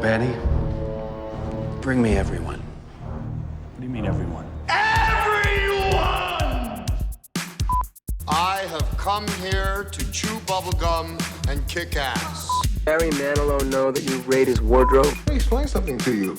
Benny, bring me everyone. What do you mean, everyone? Everyone! I have come here to chew bubblegum and kick ass. Barry Manilow know that you raid his wardrobe? Let me explain something to you.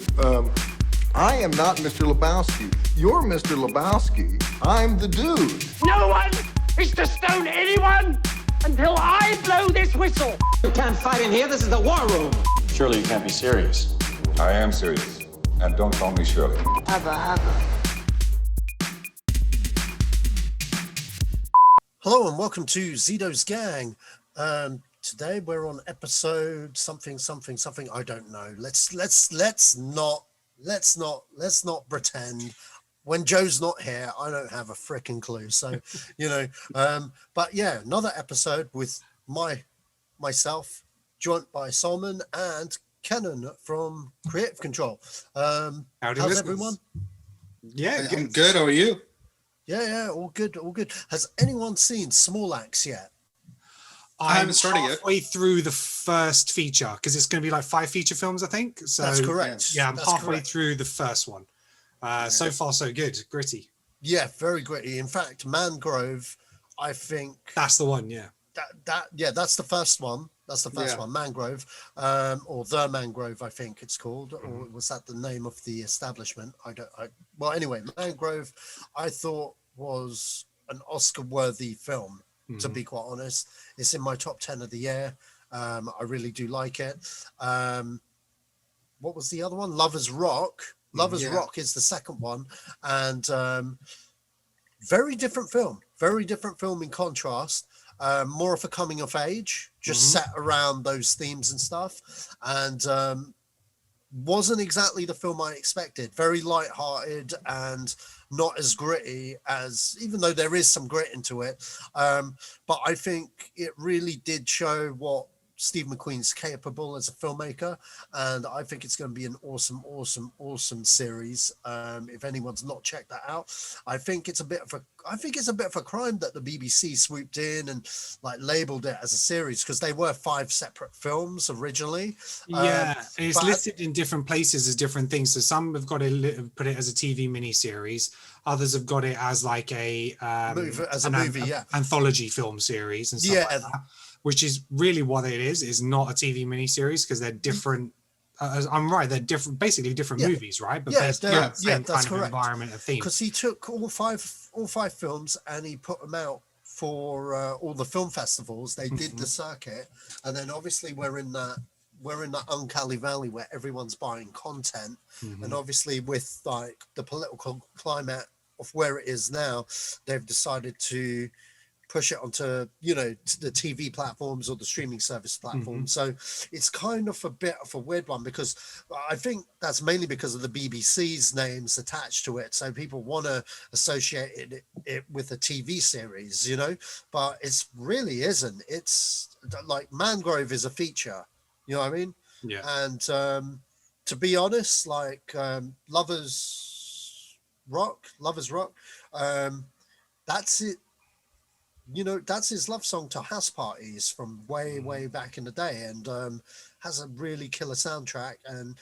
I am not Mr. Lebowski. You're Mr. Lebowski. I'm the dude. No one is to stone anyone until I blow this whistle. You can't fight in here. This is the war room. Surely you can't be serious. I am serious. And don't call me Shirley. Hubba hubba. Hello and welcome to Zedos Gang. Today we're on episode something. I don't know. Let's not pretend. When Joe's not here, I don't have a freaking clue. So, but yeah, another episode with myself, joined by Salmon and Kenan from Creative Control. How's everyone? Yeah, I'm good. How are you? Yeah, all good. Has anyone seen Small Axe yet? I haven't started yet. Halfway through the first feature because it's going to be like 5 feature films, I think. So that's correct. Yeah, I'm halfway through the first one. So far, so good. Gritty. Yeah, very gritty. In fact, Mangrove, I think that's the one. Yeah. That's the first one. That's the first one, Mangrove, or The Mangrove, I think it's called, or was that the name of the establishment? Well, anyway, Mangrove, I thought was an Oscar-worthy film. To be quite honest, it's in my top 10 of the year. I really do like it. What was the other one? Lovers Rock. Lovers Rock is the second one, and very different film in contrast. More of a coming of age, just set around those themes and stuff, and wasn't exactly the film I expected. Very light-hearted and not as gritty as, even though there is some grit into it, but I think it really did show what Steve McQueen's capable as a filmmaker, and I think it's going to be an awesome series. If anyone's not checked that out, I think it's a bit of a crime that the BBC swooped in and like labeled it as a series, because they were 5 separate films originally. And it's listed in different places as different things. So some have got it put it as a TV miniseries, others have got it as like a anthology film series and stuff like that. Which is really what it is not a TV miniseries, because they're different. I'm right, they're different, basically different movies, right? But that's kind correct. Of environment and theme. Because he took all five films and he put them out for all the film festivals. They did the circuit, and then obviously we're in that uncanny valley where everyone's buying content, and obviously with like the political climate of where it is now, they've decided to push it onto the TV platforms or the streaming service platforms. So it's kind of a bit of a weird one, because I think that's mainly because of the BBC's names attached to it, so people want to associate it with a TV series, but it's really isn't. It's like Mangrove is a feature, you know what I mean? And to be honest, like Lovers Rock, that's it. That's his love song to house parties from way back in the day, and has a really killer soundtrack. And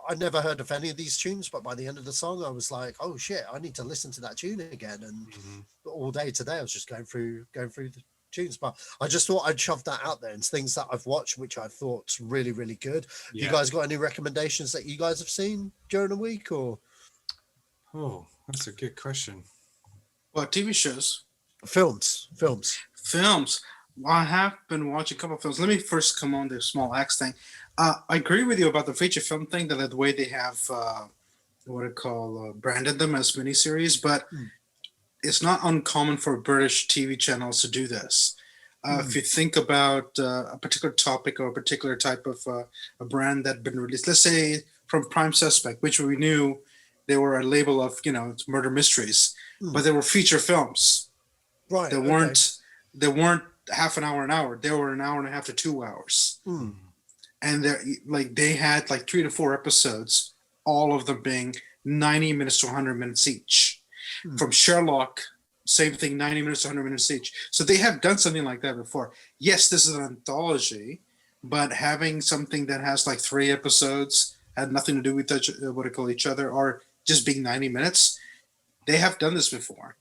I never heard of any of these tunes, but by the end of the song I was like, oh shit, I need to listen to that tune again. And all day today I was just going through the tunes, but I just thought I'd shove that out there. It's things that I've watched which I thought's really good. You guys got any recommendations that you guys have seen during the week? Or that's a good question. Well, TV shows. Films. Well, I have been watching a couple of films. Let me first come on the Small Axe thing. I agree with you about the feature film thing, that the way they have branded them as miniseries, but it's not uncommon for British TV channels to do this. If you think about a particular topic or a particular type of a brand that had been released, let's say from Prime Suspect, which we knew they were a label of it's murder mysteries, but they were feature films. Right. They weren't half an hour. They were an hour and a half to 2 hours. And they had like 3 to 4 episodes, all of them being 90 minutes to 100 minutes each. From Sherlock, same thing, 90 minutes to 100 minutes each. So they have done something like that before. Yes, this is an anthology, but having something that has like 3 episodes, had nothing to do with each other, or just being 90 minutes, they have done this before.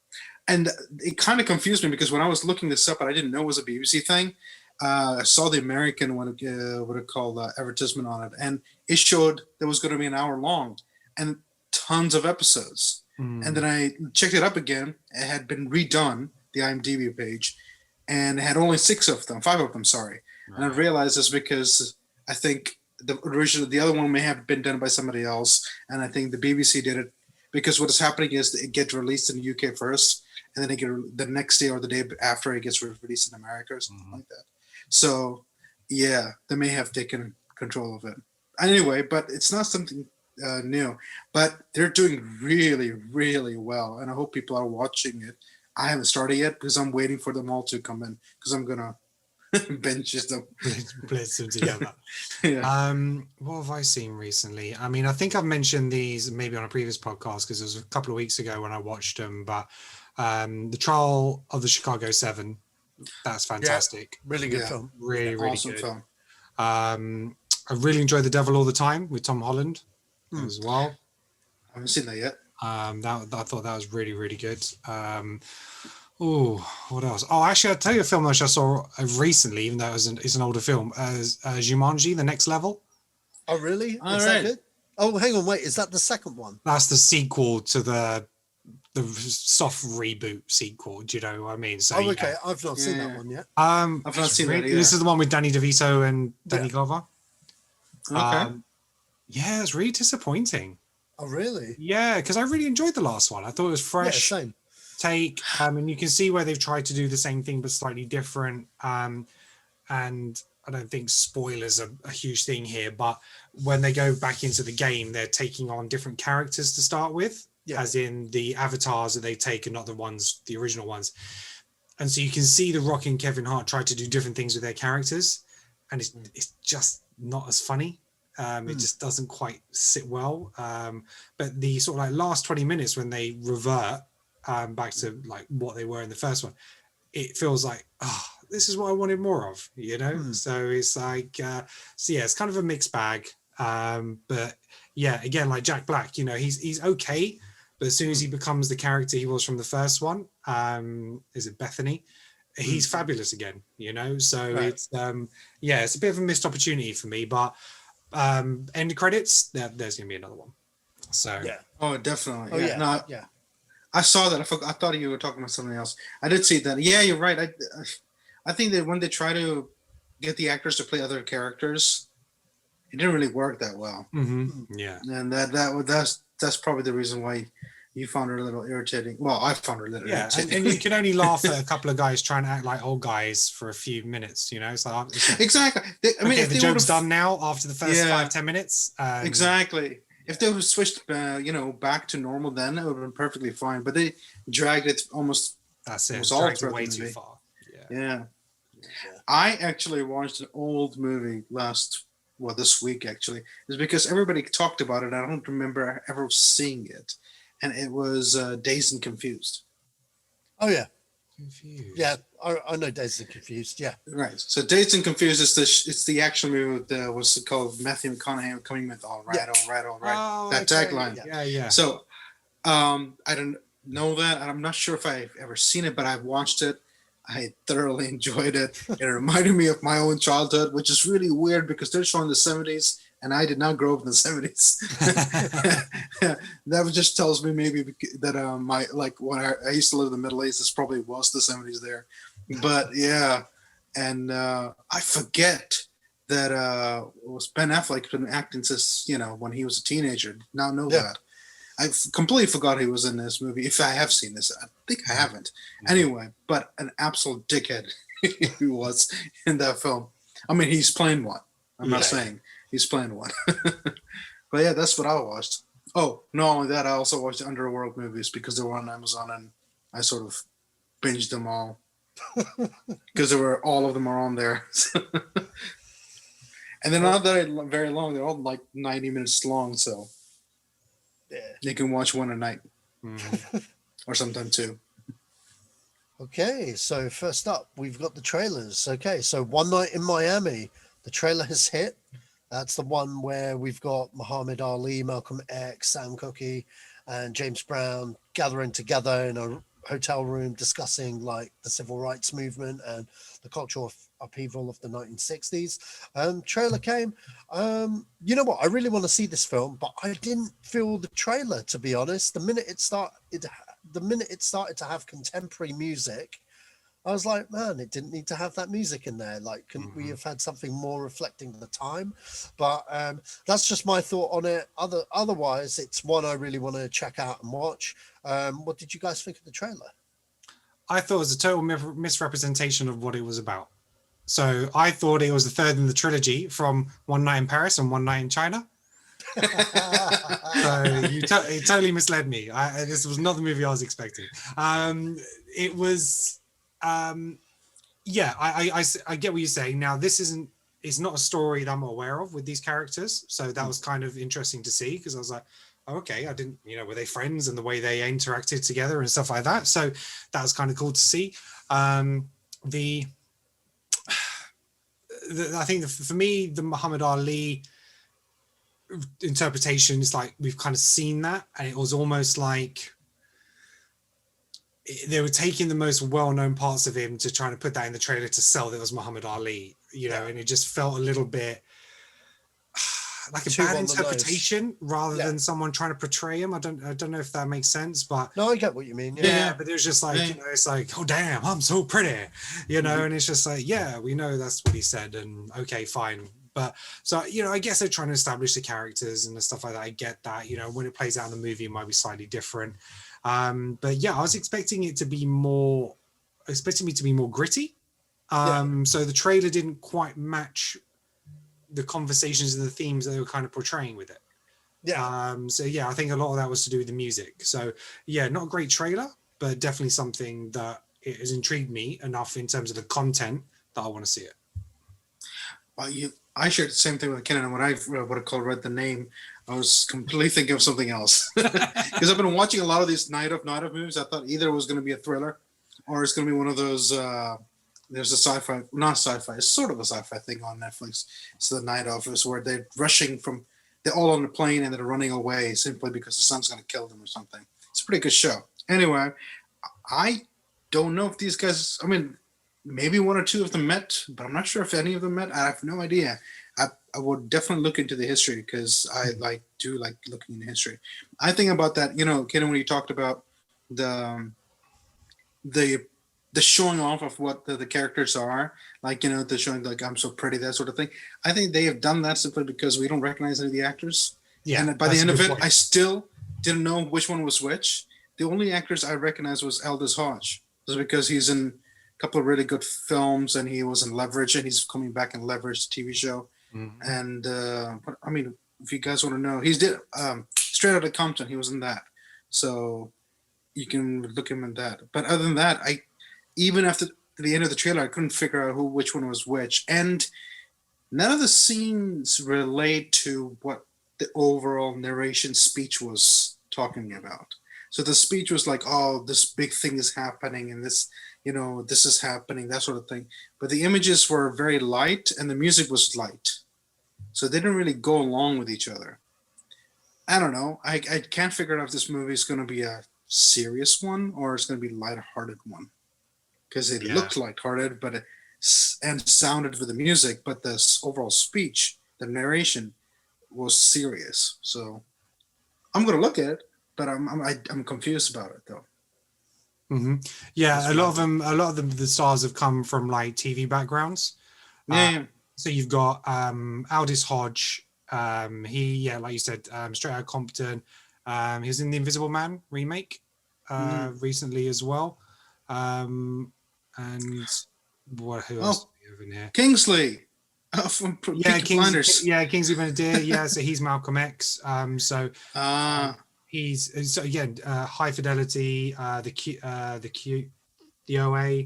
And it kind of confused me because when I was looking this up, and I didn't know it was a BBC thing, I saw the American what it called advertisement on it, and it showed that was going to be an hour long and tons of episodes. And then I checked it up again. It had been redone, the IMDb page, and it had only 5 of them, sorry. Right. And I realized this because I think the other one may have been done by somebody else, and I think the BBC did it because what is happening is it gets released in the UK first, and then the next day or the day after it gets released in America or something like that. So, yeah, they may have taken control of it. Anyway, but it's not something new. But they're doing really, really well, and I hope people are watching it. I haven't started yet because I'm waiting for them all to come in because I'm going to bench them. Blitz them together. Yeah. What have I seen recently? I mean, I think I've mentioned these maybe on a previous podcast because it was a couple of weeks ago when I watched them, but The Trial of the Chicago 7, that's fantastic. Yeah, really good film. Really, really awesome good. film. I really enjoyed The Devil All the Time with Tom Holland as well. I haven't seen that yet. I thought that was really, really good. What else? Oh, actually, I'll tell you a film which I saw recently, even though it's an older film, Jumanji: The Next Level. Oh, really? All Is right. that good? Oh, hang on, wait. Is that the second one? That's the sequel to the soft reboot sequel. Do you know what I mean? So, Oh, okay. yeah. I've not seen that one yet. I've not seen that either. This is the one with Danny DeVito and Danny Glover. Okay. Yeah, it's really disappointing. Oh, really? Yeah, because I really enjoyed the last one. I thought it was fresh. Yeah, same. Take and you can see where they've tried to do the same thing but slightly different, and I don't think spoilers are a huge thing here, but when they go back into the game they're taking on different characters to start with, as in the avatars that they take and not the original ones, and so you can see The Rock and Kevin Hart try to do different things with their characters, and it's just not as funny. It just doesn't quite sit well, but the sort of like last 20 minutes when they revert back to like what they were in the first one, it feels like, this is what I wanted more of, you know? So it's like, so yeah, it's kind of a mixed bag. But yeah, again, like Jack Black, you know, he's okay, but as soon as he becomes the character he was from the first one, is it Bethany? He's fabulous again, you know? So it's, it's a bit of a missed opportunity for me, but end credits, there's going to be another one. So yeah. Oh, definitely. Oh, yeah. No, yeah. I saw that. I thought you were talking about something else. I did see that. Yeah, you're right. I think that when they try to get the actors to play other characters, it didn't really work that well. Yeah, and that's probably the reason why you found her a little irritating. Well, I found her a little irritating. And you can only laugh at a couple of guys trying to act like old guys for a few minutes. You know, it's like exactly. If the joke's done now after the first 5-10 minutes. Exactly. If they would have switched, back to normal, then it would have been perfectly fine. But they dragged it almost. That's it. All dragged it way too far. Yeah. I actually watched an old movie this week actually. It's because everybody talked about it. I don't remember ever seeing it, and it was Dazed and Confused. Oh yeah. Confused. Yeah, I know Dazed and Confused. Yeah. Right. So Dazed and Confused is the action movie that was called Matthew McConaughey coming with all right. Oh, that tagline. Yeah. So I don't know that, and I'm not sure if I've ever seen it, but I've watched it. I thoroughly enjoyed it. It reminded me of my own childhood, which is really weird because they're showing the 70s, and I did not grow up in the 70s. That just tells me maybe that when I used to live in the Middle East, this probably was the 70s there. But yeah, and I forget that it was Ben Affleck been acting since when he was a teenager. Now know that. I completely forgot he was in this movie. If I have seen this, I think I haven't. Anyway, but an absolute dickhead he was in that film. I mean, he's playing one. I'm not saying he's playing one. But yeah, that's what I watched. Oh, not only that, I also watched the Underworld movies because they were on Amazon, and I sort of binged them all because all of them are on there. And they're not very long. They're all like 90 minutes long, so you can watch one a night or sometime two. Okay, so first up, we've got the trailers. Okay, so One Night in Miami, The trailer has hit. That's the one where we've got Muhammad Ali, Malcolm X, Sam Cooke, and James Brown gathering together in a hotel room discussing like the civil rights movement and the cultural upheaval of the 1960s. Trailer came. You know what? I really want to see this film, but I didn't feel the trailer, to be honest. The minute it started to have contemporary music, I was like, man, it didn't need to have that music in there. Like, couldn't we have had something more reflecting the time? But that's just my thought on it. Otherwise, it's one I really want to check out and watch. What did you guys think of the trailer? I thought it was a total misrepresentation of what it was about. So I thought it was the third in the trilogy from One Night in Paris and One Night in China. So it totally misled me. This was not the movie I was expecting. It was... yeah, I get what you're saying. Now, it's not a story that I'm aware of with these characters, so that was kind of interesting to see, because I was like, oh, okay, I didn't, were they friends, and the way they interacted together and stuff like that. So that was kind of cool to see. I think for me, the Muhammad Ali interpretation is like, we've kind of seen that, and it was almost like they were taking the most well-known parts of him to try to put that in the trailer to sell that it was Muhammad Ali, and it just felt a little bit like a bad interpretation rather than someone trying to portray him. I don't know if that makes sense, but no, I get what you mean. Yeah, but it was just like, it's like, oh damn, I'm so pretty, and it's just like, yeah, we know that's what he said, and okay, fine. But so, I guess they're trying to establish the characters and the stuff like that. I get that, when it plays out in the movie, it might be slightly different. But yeah, I was expecting me to be more gritty. So the trailer didn't quite match the conversations and the themes that they were kind of portraying with it. So yeah, I think a lot of that was to do with the music. So yeah, not a great trailer, but definitely something that it has intrigued me enough in terms of the content that I want to see it. I shared the same thing with Kenan, and when I read the name, I was completely thinking of something else. Because I've been watching a lot of these night of movies. I thought either it was going to be a thriller, or it's going to be one of those, there's a sci-fi, not sci-fi, it's sort of a sci-fi thing on Netflix. It's the Night Of, where they're they're all on the plane and they're running away simply because the sun's going to kill them or something. It's a pretty good show. Anyway, I don't know if these guys, maybe one or two of them met, but I'm not sure if any of them met. I have no idea. I would definitely look into the history, because I do like looking into history. I think about that, Kenan, when you talked about the showing off of what the characters are, the showing like, I'm so pretty, that sort of thing. I think they have done that simply because we don't recognize any of the actors. Yeah. And by the end of it, I still didn't know which one was which. The only actors I recognized was Aldous Hodge. It was because he's in a couple of really good films, and he was in Leverage, and he's coming back in Leverage TV show. And if you guys want to know, he's did Straight Outta Compton. He was in that, so you can look him in that. But other than that, even after the end of the trailer, I couldn't figure out which one was which, and none of the scenes relate to what the overall narration speech was talking about. So the speech was like, oh, this big thing is happening, and this, this is happening, that sort of thing. But the images were very light, and the music was light. So they didn't really go along with each other. I don't know. I can't figure out if this movie is going to be a serious one or it's going to be a lighthearted one. Because it looked lighthearted, and sounded with the music, but the overall speech, the narration, was serious. So I'm going to look at it, but I'm confused about it though. Mm-hmm. Yeah, that's a lot of the stars have come from like TV backgrounds. So you've got Aldous Hodge. He, like you said, Straight Outta Compton. He was in the Invisible Man remake recently as well. And who else do we have in here? Kingsley from Peaky Blinders. Kingsley Ben-Adir. So he's Malcolm X. He's again High Fidelity, the OA,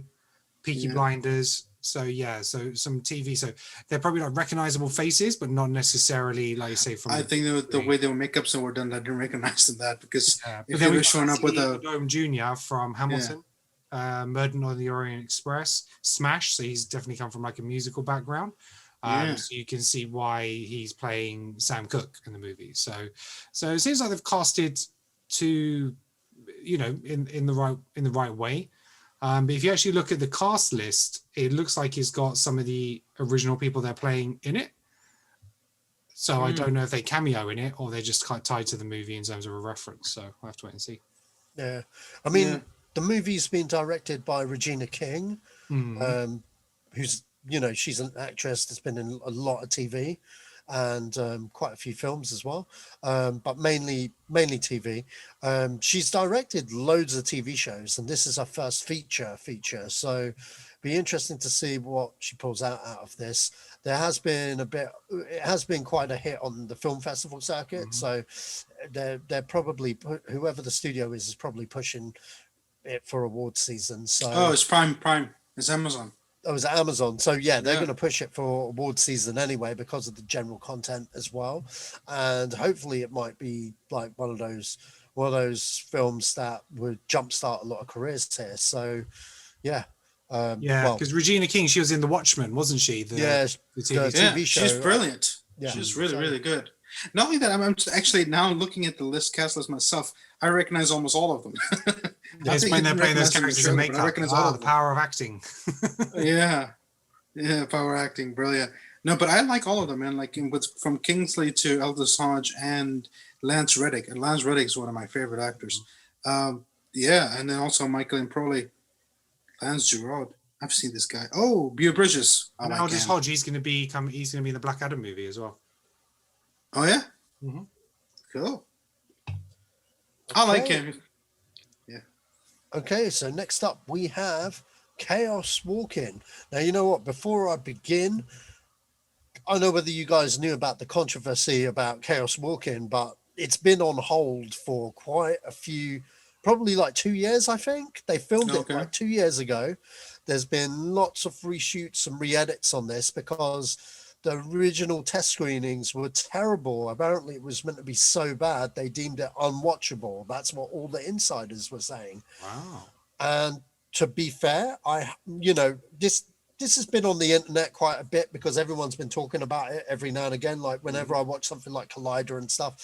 Peaky Blinders. So so some TV. So they're probably like recognizable faces, but not necessarily, like you say, from. I think the way their makeups were done, I didn't recognize them that, because if they were showing up with a Dome Jr. from Hamilton, Murder on the Orient Express, Smash. So he's definitely come from like a musical background. So you can see why he's playing Sam Cooke in the movie. So it seems like they've casted to, in the right way. But if you actually look at the cast list, it looks like it's got some of the original people they're playing in it. So I don't know if they cameo in it or they're just kind of tied to the movie in terms of a reference. So I'll have to wait and see. Yeah. I mean, the movie's been directed by Regina King, who's, she's an actress that's been in a lot of TV and quite a few films as well, but mainly TV. She's directed loads of TV shows, and this is her first feature. So be interesting to see what she pulls out of this. It has been quite a hit on the film festival circuit. So they're probably, whoever the studio is probably pushing it for award season. So it's Prime. It's Amazon. Oh, it's Amazon. So they're going to push it for award season anyway because of the general content as well, and hopefully it might be like one of those films that would jumpstart a lot of careers here. So because Regina King, she was in The Watchmen, wasn't she? The TV show. She's brilliant. Yeah, she's really good. Not only that, I'm actually now looking at the cast list myself. I recognize almost all of them. It's when they're playing those characters in makeup. The power of acting. yeah, power acting, brilliant. No, but I like all of them, man. Like from Kingsley to Aldous Hodge and Lance Reddick. And Lance Reddick is one of my favorite actors. And then also Michael Improli. Lance Gerard. I've seen this guy. Oh, Beau Bridges. And Aldous Hodge, he's going to be in the Black Adam movie as well. Oh yeah. Mm-hmm. Cool. Okay. I like him. Yeah. Okay, so next up we have Chaos Walking. Now, you know what? Before I begin, I don't know whether you guys knew about the controversy about Chaos Walking, but it's been on hold for quite a few, probably like 2 years, I think. They filmed it like 2 years ago. There's been lots of reshoots and re-edits on this because the original test screenings were terrible. Apparently it was meant to be so bad they deemed it unwatchable. That's what all the insiders were saying. Wow. And to be fair, this has been on the internet quite a bit because everyone's been talking about it every now and again. Like whenever I watch something like Collider and stuff,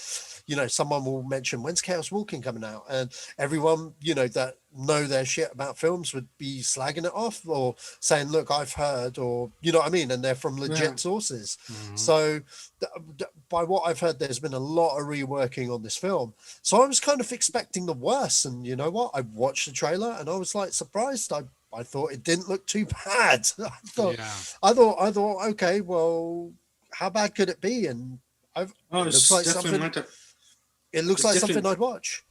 someone will mention, when's Chaos Walking coming out? And everyone, that know their shit about films would be slagging it off or saying, look, I've heard, or, you know what I mean? And they're from legit sources. Mm-hmm. So by what I've heard, there's been a lot of reworking on this film. So I was kind of expecting the worst. And you know what? I watched the trailer and I was like surprised. I thought it didn't look too bad. I thought, okay, well, how bad could it be? And it looks like something I'd watch.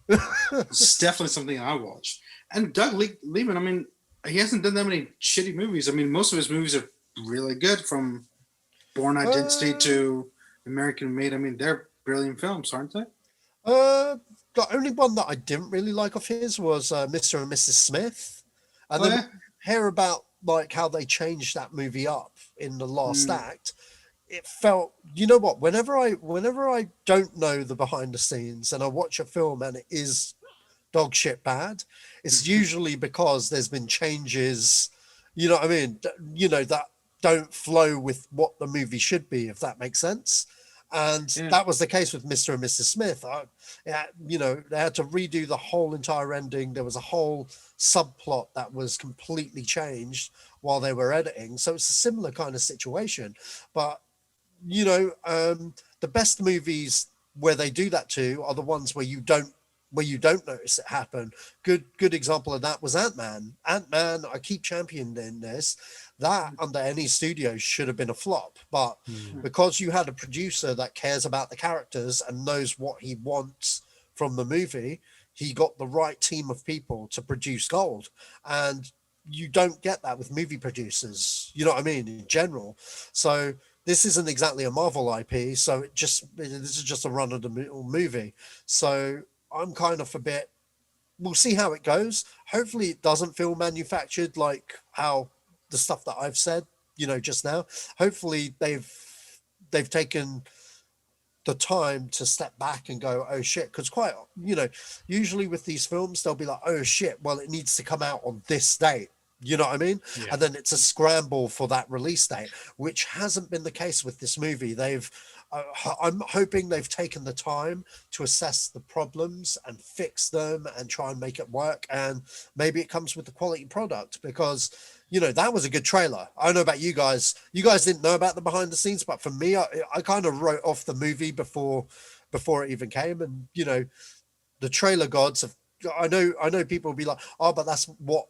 It's definitely something I watch. And Doug Liman, I mean, he hasn't done that many shitty movies. I mean, most of his movies are really good, from Born Identity to American Made. I mean, they're brilliant films, aren't they? The only one that I didn't really like of his was Mr. and Mrs. Smith. And then hear about like how they changed that movie up in the last act. It felt, you know what, whenever I don't know the behind the scenes and I watch a film and it is dog shit bad, it's usually because there's been changes, you know what I mean, that don't flow with what the movie should be, if that makes sense. And that was the case with Mr. and Mrs. Smith. They had to redo the whole entire ending. There was a whole subplot that was completely changed while they were editing. So it's a similar kind of situation. But, the best movies where they do that to are the ones where you don't notice it happen. Good example of that was Ant-Man. Ant-Man, I keep championing this. That under any studio should have been a flop, but because you had a producer that cares about the characters and knows what he wants from the movie, he got the right team of people to produce gold. And you don't get that with movie producers, you know what I mean, in general. So this isn't exactly a Marvel IP, so this is just a run-of-the-mill movie. So I'm kind of a bit, we'll see how it goes. Hopefully it doesn't feel manufactured like how the stuff that I've said, just now. Hopefully they've taken the time to step back and go, oh shit, because usually with these films they'll be like, oh shit, well it needs to come out on this date. You know what I mean? Yeah. And then it's a scramble for that release date, which hasn't been the case with this movie. I'm hoping they've taken the time to assess the problems and fix them and try and make it work. And maybe it comes with the quality product, because, you know, that was a good trailer. I don't know about you guys. You guys didn't know about the behind the scenes, but for me, I kind of wrote off the movie before it even came. And, you know, the trailer gods have, I know people will be like, oh, but that's what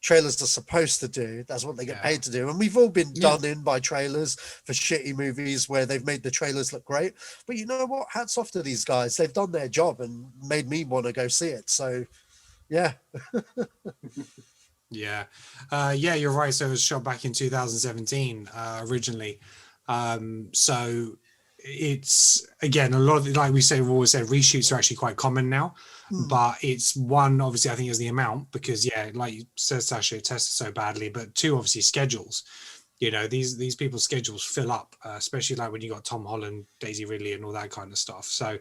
trailers are supposed to do. That's what they get paid to do. And we've all been done in by trailers for shitty movies where they've made the trailers look great. But you know what? Hats off to these guys. They've done their job and made me want to go see it. So, yeah. Yeah, you're right. So it was shot back in 2017 originally. So it's, again, a lot of, like we've always said, reshoots are actually quite common now. But it's one, obviously, I think is the amount, because like you said, Sasha, it tested so badly. But two, obviously, schedules. You know, these people's schedules fill up, especially like when you got Tom Holland, Daisy Ridley, and all that kind of stuff. So,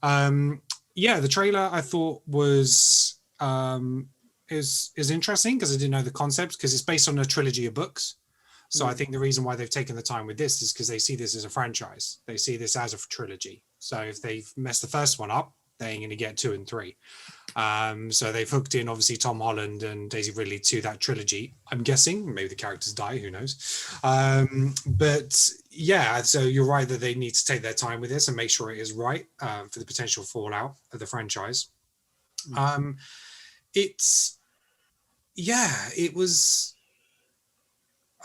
the trailer I thought was is interesting, because I didn't know the concept, because it's based on a trilogy of books. So I think the reason why they've taken the time with this is because they see this as a franchise. They see this as a trilogy. So if they've messed the first one up, they ain't going to get 2 and 3. So they've hooked in, obviously, Tom Holland and Daisy Ridley to that trilogy. I'm guessing maybe the characters die, who knows. But yeah, so you're right that they need to take their time with this and make sure it is right for the potential fallout of the franchise. It was,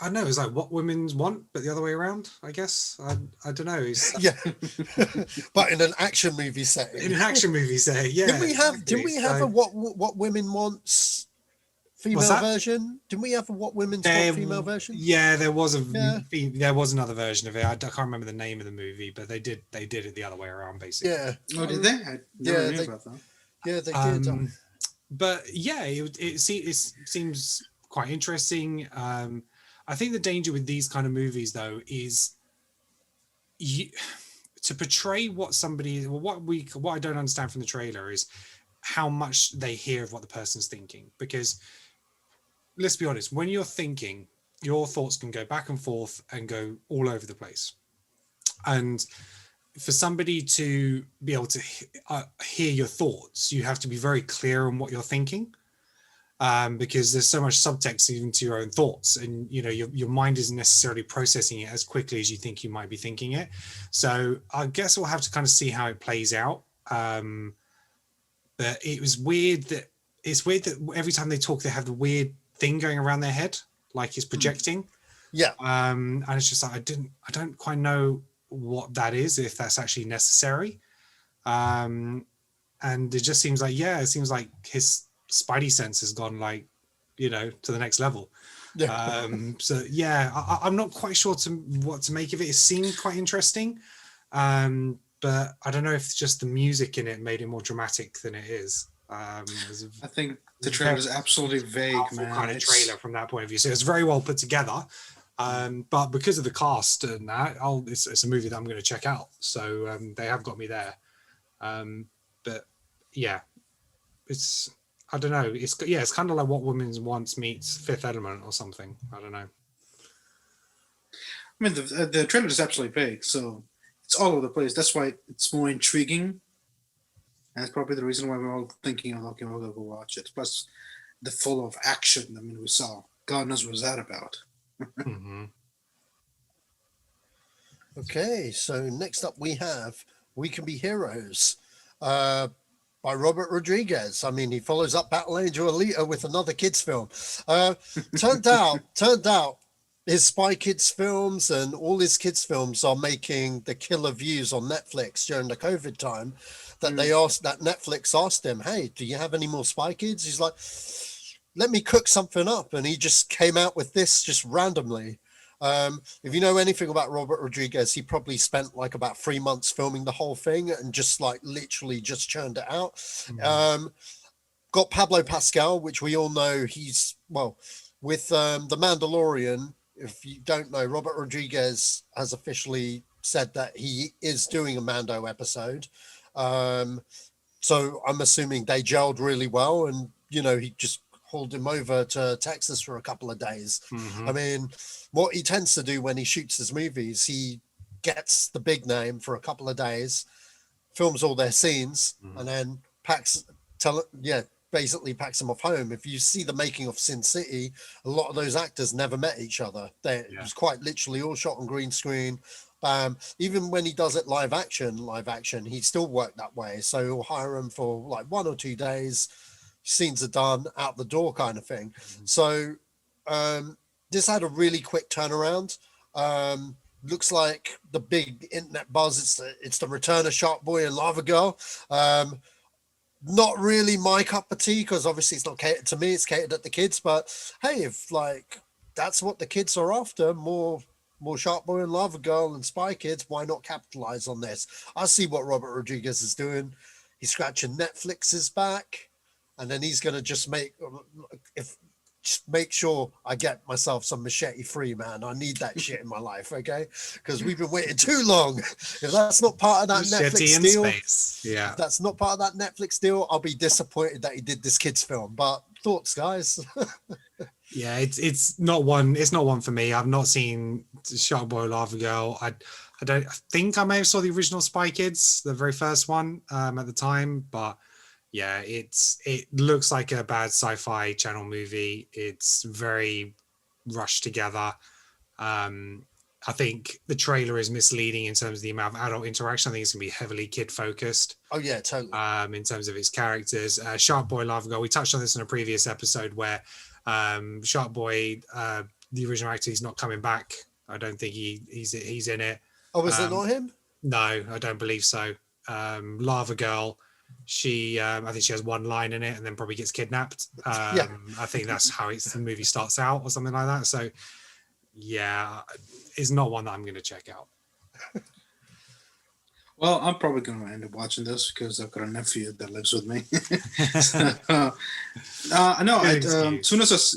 I don't know, it's like what women want, but the other way around, I guess. I don't know. Yeah. But in an action movie setting. In an action movie setting, yeah. Didn't we have a what women wants female version? Didn't we have a what women want female version? Yeah, there was another version of it. I can't remember the name of the movie, but they did it the other way around, basically. Yeah. Oh, did they? I never knew about that. Yeah, they did. But yeah, it seems quite interesting. I think the danger with these kind of movies, though, is to portray what somebody. Well, what I don't understand from the trailer is how much they hear of what the person's thinking. Because let's be honest, when you're thinking, your thoughts can go back and forth and go all over the place. And for somebody to be able to hear your thoughts, you have to be very clear on what you're thinking. Because there's so much subtext even to your own thoughts, and you know your mind isn't necessarily processing it as quickly as you think you might be thinking it. So I guess we'll have to kind of see how it plays out. But it was weird that every time they talk, they have the weird thing going around their head, like it's projecting. Yeah. And it's just like I don't quite know what that is, if that's actually necessary. And it just seems like his Spidey sense has gone to the next level. Yeah. So yeah, I'm not quite sure what to make of it. It seemed quite interesting, but I don't know if just the music in it made it more dramatic than it is. I think the trailer is absolutely vague, man. Kind of trailer from that point of view. So it's very well put together, but because of the cast and that, it's a movie that I'm going to check out. So they have got me there. But yeah, I don't know. It's kind of like What Women Want meets Fifth Element or something. I don't know. I mean, the trailer is absolutely vague, so it's all over the place. That's why it's more intriguing, and that's probably the reason why we're all thinking, okay, we'll go watch it. Plus, the full of action. I mean, we saw. God knows what's that about. Mm-hmm. Okay, so next up we have We Can Be Heroes. By Robert Rodriguez. I mean, he follows up Battle Angel Alita with another kids film. Turned out his Spy Kids films and all his kids films are making the killer views on Netflix during the COVID time. That Netflix asked him, "Hey, do you have any more Spy Kids?" He's like, "Let me cook something up," and he just came out with this just randomly. If you know anything about Robert Rodriguez, he probably spent like about 3 months filming the whole thing and just like literally just churned it out. Mm-hmm. Got Pablo Pascal, which we all know with The Mandalorian. If you don't know, Robert Rodriguez has officially said that he is doing a Mando episode. So I'm assuming they gelled really well, and he just pulled him over to Texas for a couple of days. Mhm. I mean, what he tends to do when he shoots his movies, he gets the big name for a couple of days, films all their scenes, and then basically packs them off home. If you see the making of Sin City, a lot of those actors never met each other. It was quite literally all shot on green screen. Even when he does it live action, he still worked that way. So he'll hire him for like 1 or 2 days. Scenes are done, out the door kind of thing. So this had a really quick turnaround. Looks like the big internet buzz. It's the return of Shark Boy and Lava Girl. Not really my cup of tea, because obviously it's not catered to me. It's catered at the kids. But hey, if like that's what the kids are after, more Shark Boy and Lava Girl and Spy Kids, why not capitalize on this? I see what Robert Rodriguez is doing. He's scratching Netflix's back, and then he's gonna just make sure I get myself some Machete Free, man. I need that shit in my life, okay? Because we've been waiting too long. If that's not part of that Netflix deal, if that's not part of that Netflix deal, I'll be disappointed that he did this kids film. But thoughts, guys? Yeah, it's not one. It's not one for me. I've not seen Shark Boy, Lava Girl. I think I may have saw the original Spy Kids, the very first one, at the time. But yeah, it looks like a bad Sci-Fi Channel movie. It's very rushed together. I think the trailer is misleading in terms of the amount of adult interaction. I think it's gonna be heavily kid focused. Oh yeah, totally. In terms of its characters, Shark Boy, Lava Girl. We touched on this in a previous episode where Shark Boy, the original actor, he's not coming back. I don't think he's in it. Oh, is it not him? No, I don't believe so. Lava Girl, she I think she has one line in it and then probably gets kidnapped. I think that's how the movie starts out or something like that. So yeah, it's not one that I'm going to check out. Well, I'm probably going to end up watching this because I've got a nephew that lives with me. Soon as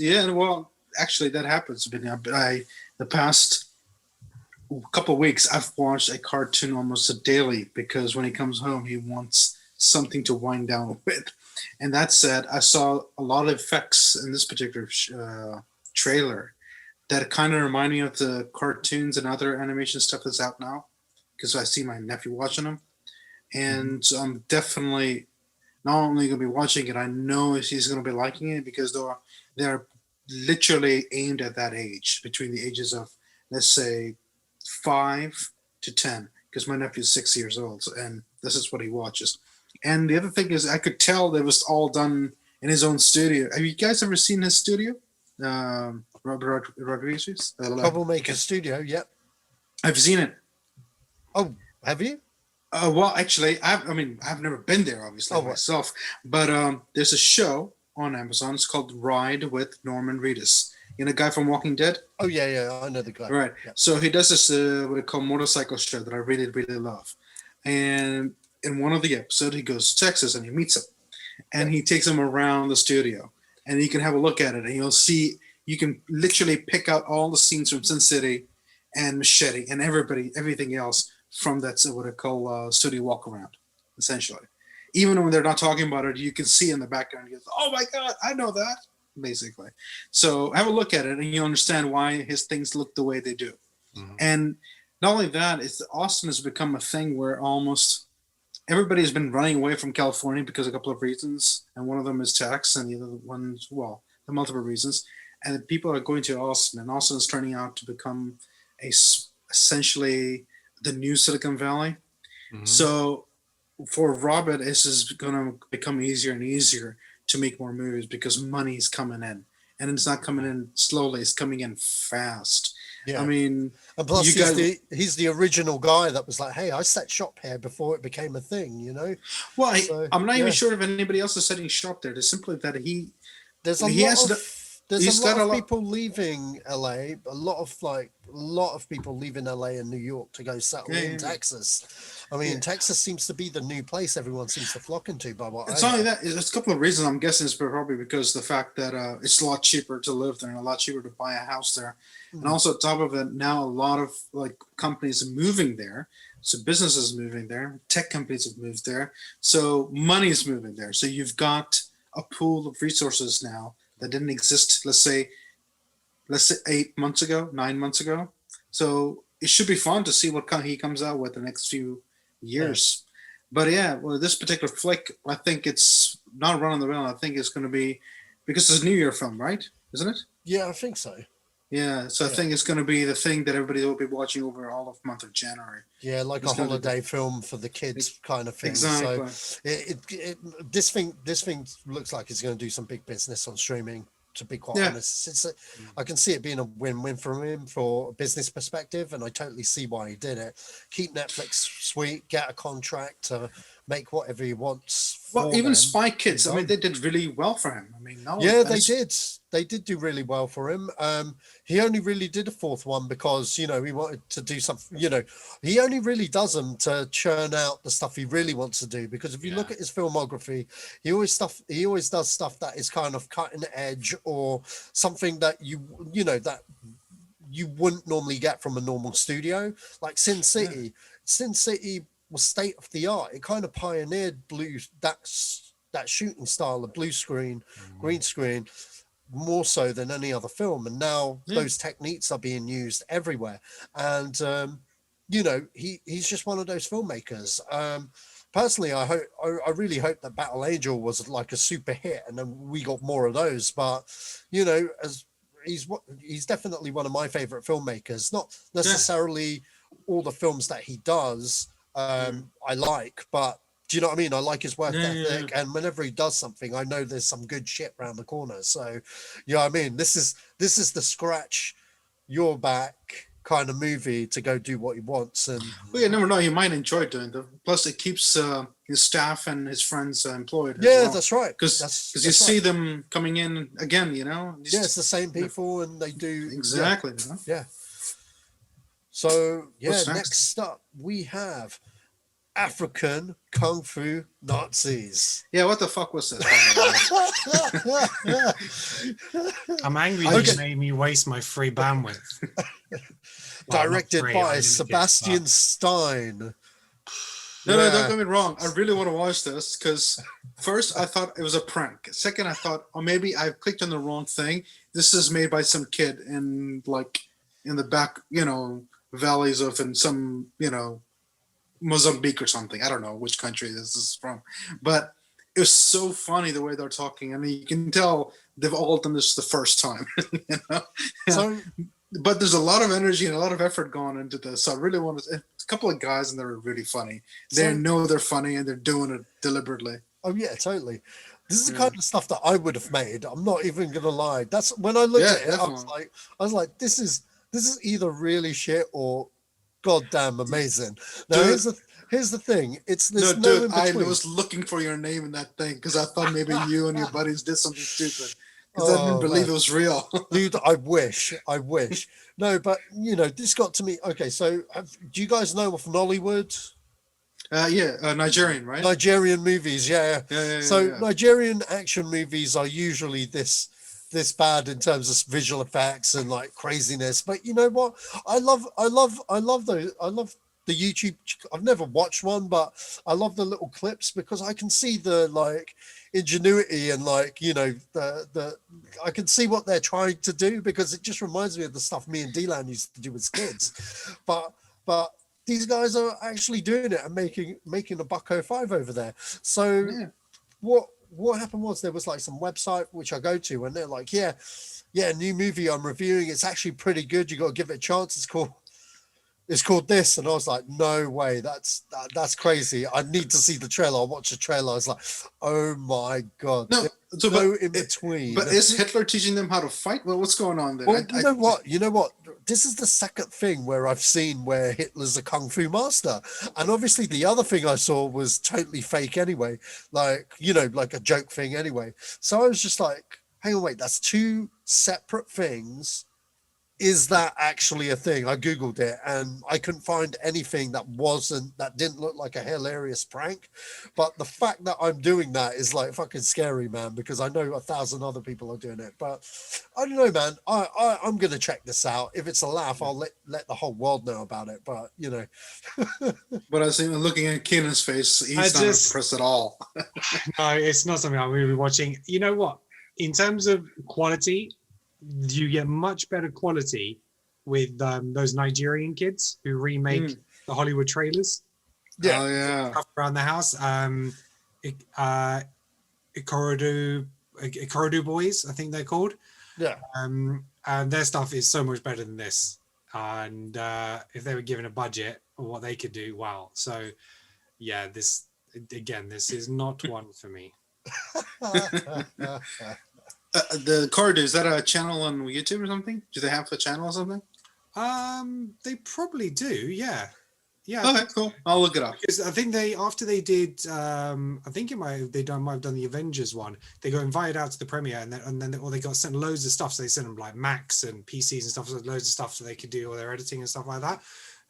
actually that happens. But the past couple of weeks, I've watched a cartoon almost daily because when he comes home, he wants something to wind down with. And that said, I saw a lot of effects in this particular trailer that kind of remind me of the cartoons and other animation stuff that's out now, because I see my nephew watching them. And so I'm definitely not only going to be watching it, I know he's going to be liking it because they're literally aimed at that age, between the ages of, let's say, 5 to 10, because my nephew's 6 years old, and this is what he watches. And the other thing is, I could tell that it was all done in his own studio. Have you guys ever seen his studio? Robert Rodriguez? Troublemaker Studio, yep. I've seen it. Oh, have you? Well, actually, I've never been there, obviously, myself. But there's a show on Amazon. It's called Ride with Norman Reedus. You know the guy from Walking Dead? Oh, yeah, I know the guy. Right. Yep. So he does this, what they call motorcycle show that I really, really love. And in one of the episodes, he goes to Texas and he meets him. And he takes him around the studio. And you can have a look at it. And you'll see, you can literally pick out all the scenes from Sin City and Machete and everything else from that, what I call studio walk around, essentially. Even when they're not talking about it, you can see in the background, you go, oh my God, I know that, basically. So have a look at it and you'll understand why his things look the way they do. Mm-hmm. And not only that, Austin has become a thing where almost everybody's been running away from California because of a couple of reasons. And one of them is tax and the other one's, well, the multiple reasons. And people are going to Austin, and Austin is turning out to become essentially the new Silicon Valley. Mm-hmm. So for Robert, this is going to become easier and easier to make more movies because money is coming in, and it's not coming in slowly; it's coming in fast. Yeah. I mean, and plus he's the original guy that was like, "Hey, I set shop here before it became a thing," you know. Well, I'm not even sure if anybody else is setting shop there. It's simply that there's a lot of people leaving LA, a lot of people leaving LA and New York to go settle in Texas. I mean, Texas seems to be the new place everyone seems to flock into. It's only that. It's a couple of reasons. I'm guessing it's probably because the fact that it's a lot cheaper to live there and a lot cheaper to buy a house there. Mm-hmm. And also on top of it, now a lot of companies are moving there. So businesses moving there, tech companies have moved there. So money is moving there. So you've got a pool of resources now that didn't exist. Let's say 8 months ago, 9 months ago. So it should be fun to see what he comes out with the next few years. But yeah, well, this particular flick, I think it's not run on the rail. I think it's going to be, because it's a New Year film, right? Isn't it? Yeah, I think so. Yeah, so I think it's going to be the thing that everybody will be watching over all of the month of January. Yeah, like a holiday film for the kids kind of thing. Exactly. So this thing looks like it's going to do some big business on streaming. To be quite honest, I can see it being a win-win for him for a business perspective, and I totally see why he did it. Keep Netflix sweet, get a contract to make whatever he wants. Well, even Spy Kids, I mean, they did really well for him. I mean, they did do really well for him. He only really did a fourth one because he wanted to do something. He only really does them to churn out the stuff he really wants to do. Because if you look at his filmography, he always does stuff that is kind of cutting edge or something that you wouldn't normally get from a normal studio, like Sin City. Yeah. Sin City was state of the art. It kind of pioneered that shooting style of blue screen, green screen, more so than any other film. And now those techniques are being used everywhere. And he's just one of those filmmakers. Personally, I really hope that Battle Angel was like a super hit, and then we got more of those. But as he's definitely one of my favorite filmmakers. Not necessarily all the films that he does I like, but do you know what I mean? I like his work ethic, and whenever he does something, I know there's some good shit around the corner. So, you know what I mean? This is the scratch your back kind of movie to go do what he wants. And you never know, he might enjoy doing it. Plus, it keeps his staff and his friends employed. Yeah, well. That's right. Because you see them coming in again, it's the same people, and they do exactly. Yeah. So next up we have African Kung Fu Nazis. Yeah, what the fuck was this? I'm angry that you made me waste my free bandwidth. Directed by Sebastian Stein. No, don't get me wrong. I really want to watch this because first I thought it was a prank. Second, I thought, maybe I clicked on the wrong thing. This is made by some kid in the back, valleys of in some, Mozambique or something. I don't know which country this is from, but it was so funny the way they're talking. I mean, you can tell they've all done this the first time. So, but there's a lot of energy and a lot of effort going into this. So I really want to. A couple of guys and they're really funny. They know they're funny and they're doing it deliberately. Oh yeah, totally. This is the kind of stuff that I would have made. I'm not even gonna lie. That's when I looked at it. Definitely. I was like, this is either really shit or goddamn amazing. Now here's the thing. I was looking for your name in that thing because I thought maybe you and your buddies did something stupid. Because I didn't believe it was real. Dude, I wish. No, but this got to me. Okay, so do you guys know of Nollywood? Nigerian, right? Nigerian movies, yeah. Nigerian action movies are usually this bad in terms of visual effects and like craziness. But you know what? I love those. I love the YouTube. I've never watched one, but I love the little clips because I can see the like ingenuity and like the I can see what they're trying to do because it just reminds me of the stuff me and D-Lan used to do as kids. But these guys are actually doing it and making a $1.05 over there. So what happened was there was like some website which I go to and they're like, yeah, new movie I'm reviewing. It's actually pretty good. You got to give it a chance. It's called this. And I was like, no way. That's crazy. I need to see the trailer. I watched the trailer. I was like, oh my God. No in between. But is Hitler teaching them how to fight? Well, what's going on there? Well, you know what? This is the second thing where I've seen where Hitler's a kung fu master. And obviously the other thing I saw was totally fake anyway. Like, like a joke thing anyway. So I was just like, hang on, wait, that's two separate things. Is that actually a thing? I Googled it and I couldn't find anything that didn't look like a hilarious prank. But the fact that I'm doing that is like fucking scary, man, because I know 1,000 other people are doing it. But I don't know, man. I'm going to check this out. If it's a laugh, I'll let the whole world know about it. But, But I was even looking at Kenan's face. He's not impressed at all. No, it's not something I'm really watching. You know what? In terms of quality, you get much better quality with those Nigerian kids who remake the Hollywood trailers. Yeah. Oh yeah. Stuff around the house. Ikorodu Boys, I think they're called. Yeah. And their stuff is so much better than this. And if they were given a budget or what they could do, wow. So yeah, this is not one for me. The Corridor, is that a channel on YouTube or something? Do they have a channel or something? They probably do, yeah. Yeah. Okay, cool. I'll look it up. Because I think after they did, I think might have done the Avengers one. They got invited out to the premiere, and then they got sent loads of stuff. So they sent them like Macs and PCs and stuff, so loads of stuff so they could do all their editing and stuff like that.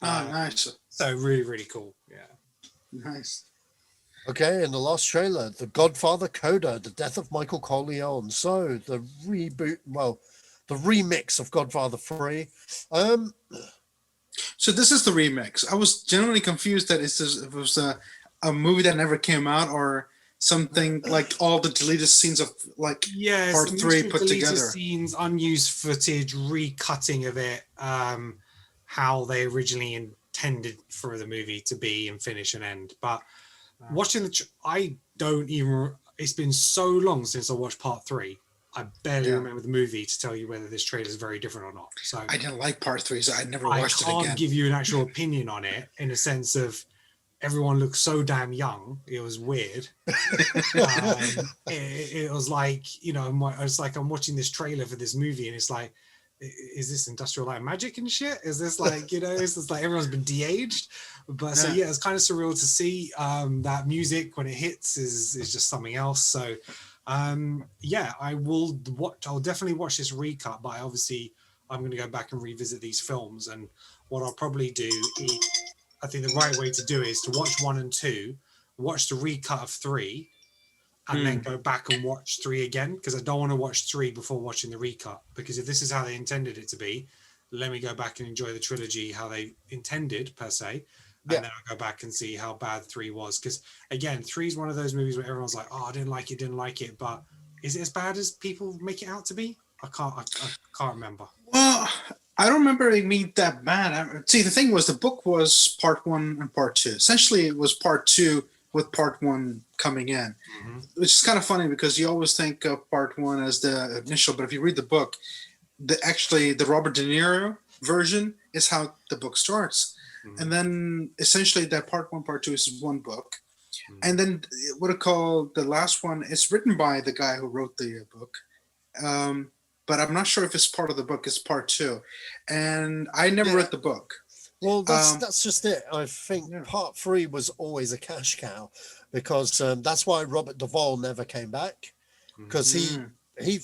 Nice. So really, really cool. Yeah. Nice. Okay, and the last trailer, The Godfather Coda, The Death of Michael Corleone. So the remix of Godfather 3. So this is the remix. I was generally confused that it was a movie that never came out, or something like all the deleted scenes of like part 3 put together. Scenes, unused footage, recutting of it, how they originally intended for the movie to be and finish and end. But watching it's been so long since I watched part 3. I barely remember the movie to tell you whether this trailer is very different or not. So I didn't like part 3, so I never watched it again. I can't give you an actual opinion on it in a sense of everyone looks so damn young. It was weird. It was like, it's like I'm watching this trailer for this movie and it's like, is this Industrial Light and Magic and shit? Is this like, it's just like everyone's been de-aged? But so yeah, it's kind of surreal to see. That music when it hits is just something else. So yeah, I'll definitely watch this recut, but I'm going to go back and revisit these films. And what I'll probably do is, I think the right way to do is to watch 1 and 2, watch the recut of 3, and then go back and watch 3 again, because I don't want to watch 3 before watching the recut, because if this is how they intended it to be, let me go back and enjoy the trilogy how they intended per se, and then I'll go back and see how bad 3 was. Because again, 3 is one of those movies where everyone's like, oh, I didn't like it, but is it as bad as people make it out to be? I can't remember. Well, I don't remember it being that bad. See, the thing was, the book was part 1 and part 2. Essentially, it was part 2 with part 1 coming in, which is kind of funny because you always think of part 1 as the initial, but if you read the book, the Robert De Niro version is how the book starts. And then essentially that part 1, part 2 is one book. And then what I call the last one is written by the guy who wrote the book. But I'm not sure if it's part of the book, it's part 2. And I never read the book. Well, that's just it. I think part 3 was always a cash cow, because that's why Robert Duvall never came back, because he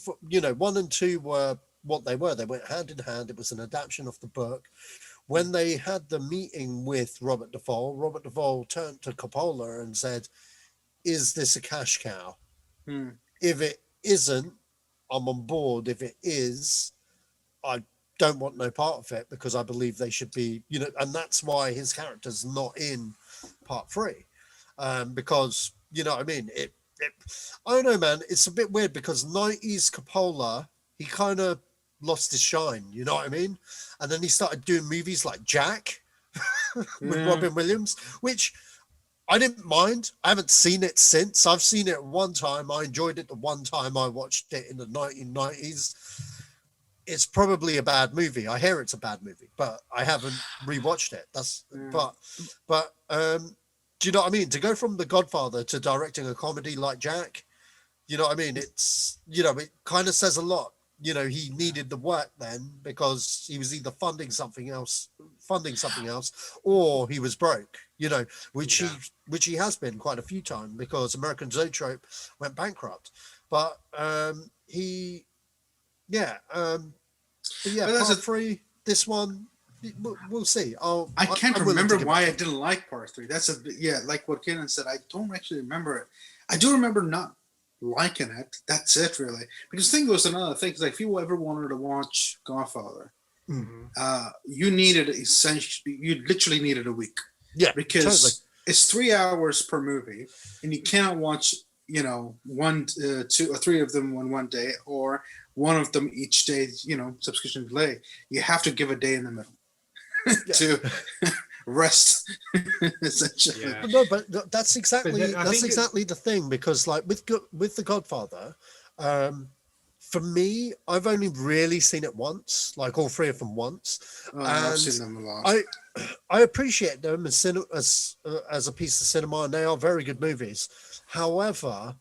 1 and 2 were what they were. They went hand in hand. It was an adaptation of the book. When they had the meeting with Robert Duvall turned to Coppola and said, "Is this a cash cow? If it isn't, I'm on board. If it is, I don't want no part of it, because I believe they should be, and that's why his character's not in part 3, because what I mean. I don't know, man. It's a bit weird because 90s Coppola, he kind of lost his shine. You know what I mean? And then he started doing movies like Jack with Robin Williams, which I didn't mind. I haven't seen it since. I've seen it one time. I enjoyed it the one time I watched it in the 1990s. It's probably a bad movie. I hear it's a bad movie, but I haven't rewatched it. But do you know what I mean? To go from The Godfather to directing a comedy like Jack, you know what I mean? It's, it kind of says a lot. He needed the work then because he was either funding something else, or he was broke, which he has been quite a few times because American Zoetrope went bankrupt. But part 3, this one, we'll see. I can't remember why I didn't like part 3. That's like what Kenan said. I don't actually remember it. I do remember not liking it. That's it, really. Because the thing was, another thing is, like, if you ever wanted to watch Godfather, you literally needed a week. Yeah, because totally. It's 3 hours per movie, and you cannot watch one, two, or three of them on one day, or one of them each day, subscription delay. You have to give a day in the middle to rest, essentially. Yeah. No, but that's exactly I think the thing, because like with The Godfather, for me, I've only really seen it once, like all three of them once. I've seen them a lot. I appreciate them as a piece of cinema, and they are very good movies. However,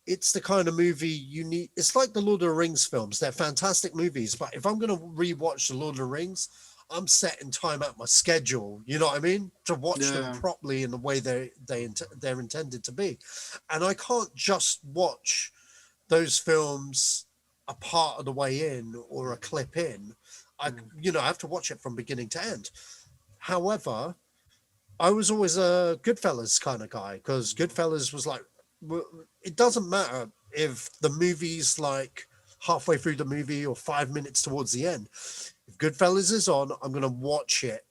it's the kind of movie you need. It's like the Lord of the Rings films. They're fantastic movies, but if I'm going to rewatch the Lord of the Rings, I'm setting time out my schedule. You know what I mean? To watch them properly in the way they're intended to be, and I can't just watch those films a part of the way in or a clip in. I have to watch it from beginning to end. However, I was always a Goodfellas kind of guy, because Goodfellas was like, it doesn't matter if the movie's like halfway through the movie or 5 minutes towards the end. If Goodfellas is on, I'm going to watch it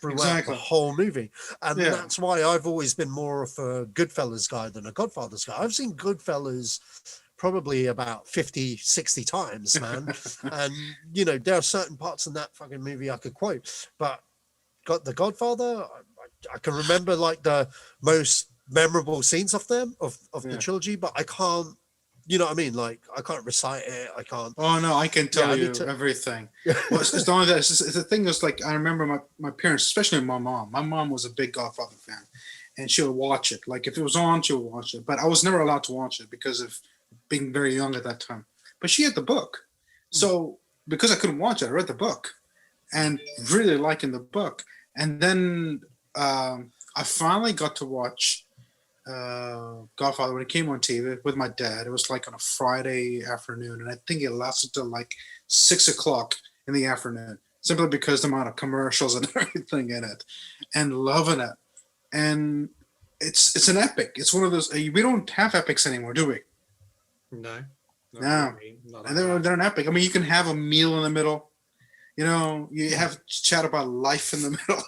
throughout the whole movie. And that's why I've always been more of a Goodfellas guy than a Godfather's guy. I've seen Goodfellas probably about 50, 60 times, man. And, there are certain parts in that fucking movie I could quote. But The Godfather, I can remember like the most memorable scenes of them, of the trilogy, but I can't, you know what I mean? Like, I can't recite it. I can't. Oh, no, I can tell you everything. Well, it's not only that. It's the thing is, like, I remember my parents, especially my mom. My mom was a big Godfather fan, and she would watch it. Like, if it was on, she would watch it. But I was never allowed to watch it because of being very young at that time. But she had the book. So, because I couldn't watch it, I read the book and really liking the book. And then I finally got to watch Godfather when it came on TV with my dad. It was like on a Friday afternoon, and I think it lasted till like 6 o'clock in the afternoon, simply because the amount of commercials and everything in it, and loving it. And it's an epic. It's one of those. We don't have epics anymore, do we? No. No. And they're an epic. I mean, you can have a meal in the middle. You have chat about life in the middle,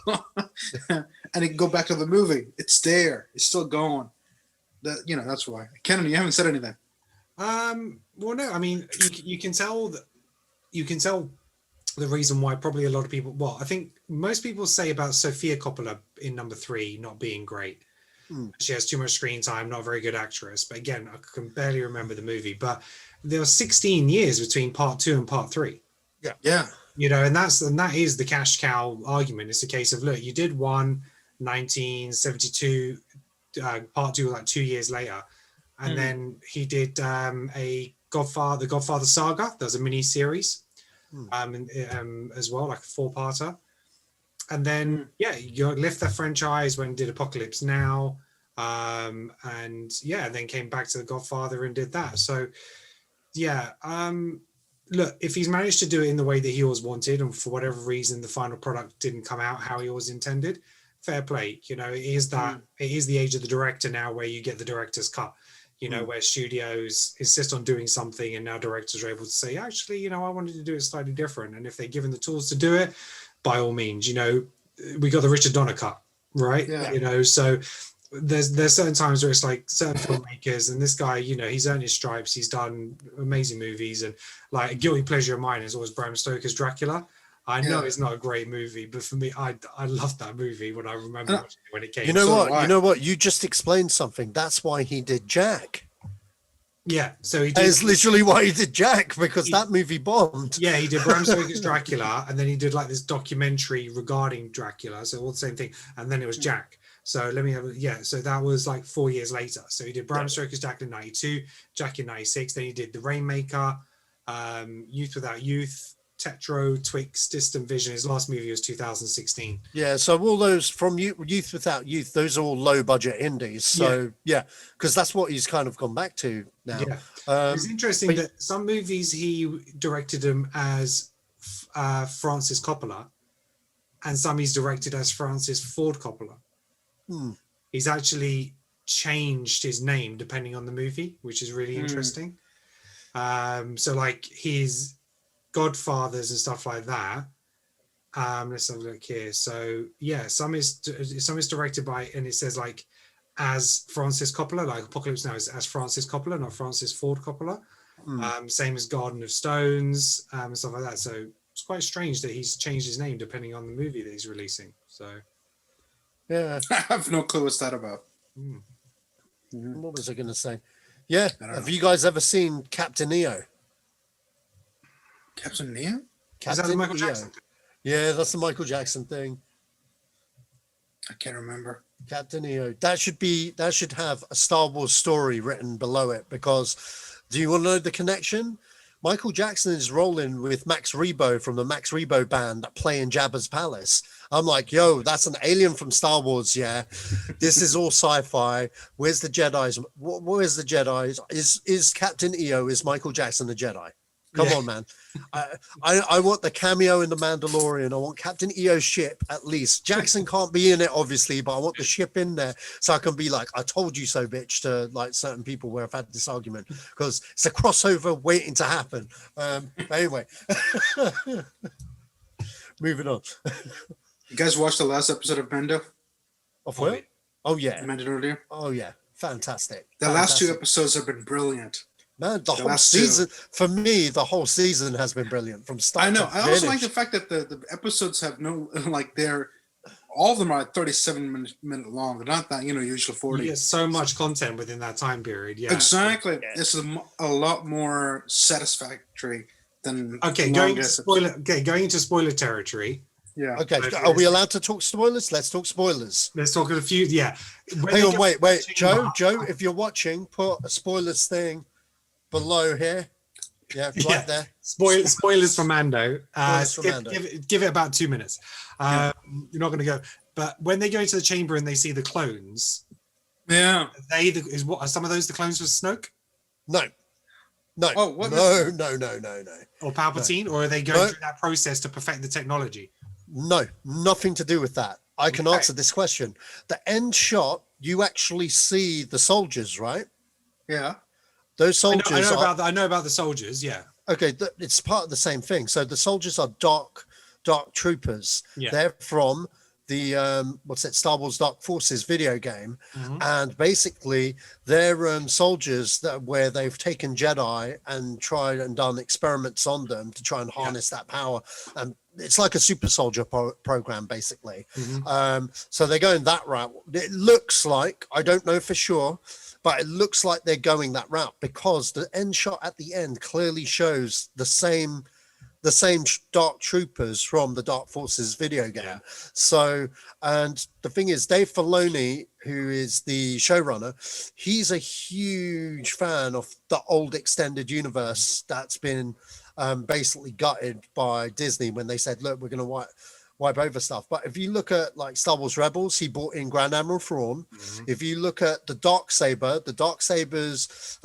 and it can go back to the movie. It's there. It's still going. That's why. Kenan, you haven't said anything. Well, no. I mean, you can tell that. You can tell the reason why probably a lot of people. Well, I think most people say about Sofia Coppola in number 3 not being great. She has too much screen time. Not a very good actress. But again, I can barely remember the movie. But there were 16 years between part 2 and part 3. Yeah. And that is the cash cow argument. It's a case of, look, you did 1972, part 2 like 2 years later, and then he did the Godfather Saga. There's a mini series, as well, like a 4-parter, and then you left that franchise when did Apocalypse Now, and then came back to the Godfather and did that. So look, if he's managed to do it in the way that he always wanted, and for whatever reason the final product didn't come out how he always intended, fair play. It is the age of the director now, where you get the director's cut. Where studios insist on doing something, and now directors are able to say, actually, I wanted to do it slightly different. And if they're given the tools to do it, by all means. We got the Richard Donner cut, right? So there's certain times where it's like certain filmmakers, and this guy, he's earned his stripes. He's done amazing movies, and like a guilty pleasure of mine is always Bram Stoker's Dracula. I know it's not a great movie, but for me, I loved that movie when I remember watching it when it came. You know what? You just explained something. That's why he did Jack. Yeah, so he did. It's literally why he did Jack, because that movie bombed. Yeah, he did Bram Stoker's Dracula, and then he did like this documentary regarding Dracula. So all the same thing, and then it was Jack. So let me have so that was like 4 years later. So he did Bram Stoker's Jack in 92, Jack in 96. Then he did The Rainmaker, Youth Without Youth, Tetro, Twix, Distant Vision. His last movie was 2016. Yeah, so all those from Youth Without Youth, those are all low budget indies. So because that's what he's kind of gone back to now. Yeah. It's interesting that some movies he directed them as Francis Coppola, and some he's directed as Francis Ford Coppola. He's actually changed his name depending on the movie, which is really interesting. So like his Godfathers and stuff like that. Let's have a look here. So some is directed by, and it says like as Francis Coppola, like Apocalypse Now is as Francis Coppola, not Francis Ford Coppola. Same as Garden of Stones and stuff like that. So it's quite strange that he's changed his name depending on the movie that he's releasing. So Yeah. I have no clue what's that about. What was I going to say? Yeah. I don't Have know. you guys ever seen Captain EO? Captain Neo? is that the Michael Jackson? Yeah, that's the Michael Jackson thing. I can't remember. Captain EO. That should have a Star Wars story written below it, because do you want to know the connection? Michael Jackson is rolling with Max Rebo from the Max Rebo band that play in Jabba's palace. I'm like, yo, that's an alien from Star Wars, yeah. This is all sci-fi. Where's the Jedis? Where's the Jedis? Is Captain EO, is Michael Jackson the Jedi? Come on, man. I want the cameo in The Mandalorian. I want Captain EO's ship, at least. Jackson can't be in it, obviously, but I want the ship in there so I can be like, I told you so, bitch, to like certain people where I've had this argument, because it's a crossover waiting to happen. Anyway, moving on. You guys watched the last episode of Mendo? Of where? Oh, yeah. I mentioned earlier. Oh, yeah. Fantastic. The last two Fantastic. episodes have been brilliant. Man, the whole last two. season, for me, the whole season has been brilliant from start I know. to I also like finish. the fact that the episodes have no, like, all of them are 37 minute long. They're not that, usual 40. You get so much content within that time period. Yeah. Exactly. It's a lot more satisfactory than Okay, going into spoiler territory. Yeah. Okay, are we allowed to talk spoilers? Let's talk spoilers. Let's talk a few. Yeah. Hang on, wait, Joe, if you're watching, put a spoilers thing below here. Yeah, right there. Spoilers from Mando. Spoilers from Mando. Give it about 2 minutes. You're not going to go. But when they go into the chamber and they see the clones, yeah, are some of those the clones for Snoke? No. Oh, what? No. Or Palpatine? Or are they going through that process to perfect the technology? No, nothing to do with that. I can answer this question. The end shot, you actually see the soldiers, right? Yeah. Those soldiers. I know about the soldiers. Yeah. Okay, it's part of the same thing. So the soldiers are dark troopers. Yeah. They're from the Star Wars Dark Forces video game, and basically they're soldiers where they've taken Jedi and tried and done experiments on them to try and harness that power, and it's like a super soldier program basically. So they're going that route. It looks like, I don't know for sure, but it looks like they're going that route because the end shot at the end clearly shows the same dark troopers from the Dark Forces video game. So, and the thing is, Dave Filoni, who is the showrunner, he's a huge fan of the old extended universe that's been basically gutted by Disney when they said, look, we're going to wipe over stuff. But if you look at like Star Wars Rebels, he brought in Grand Admiral Thrawn. If you look at the Darksaber's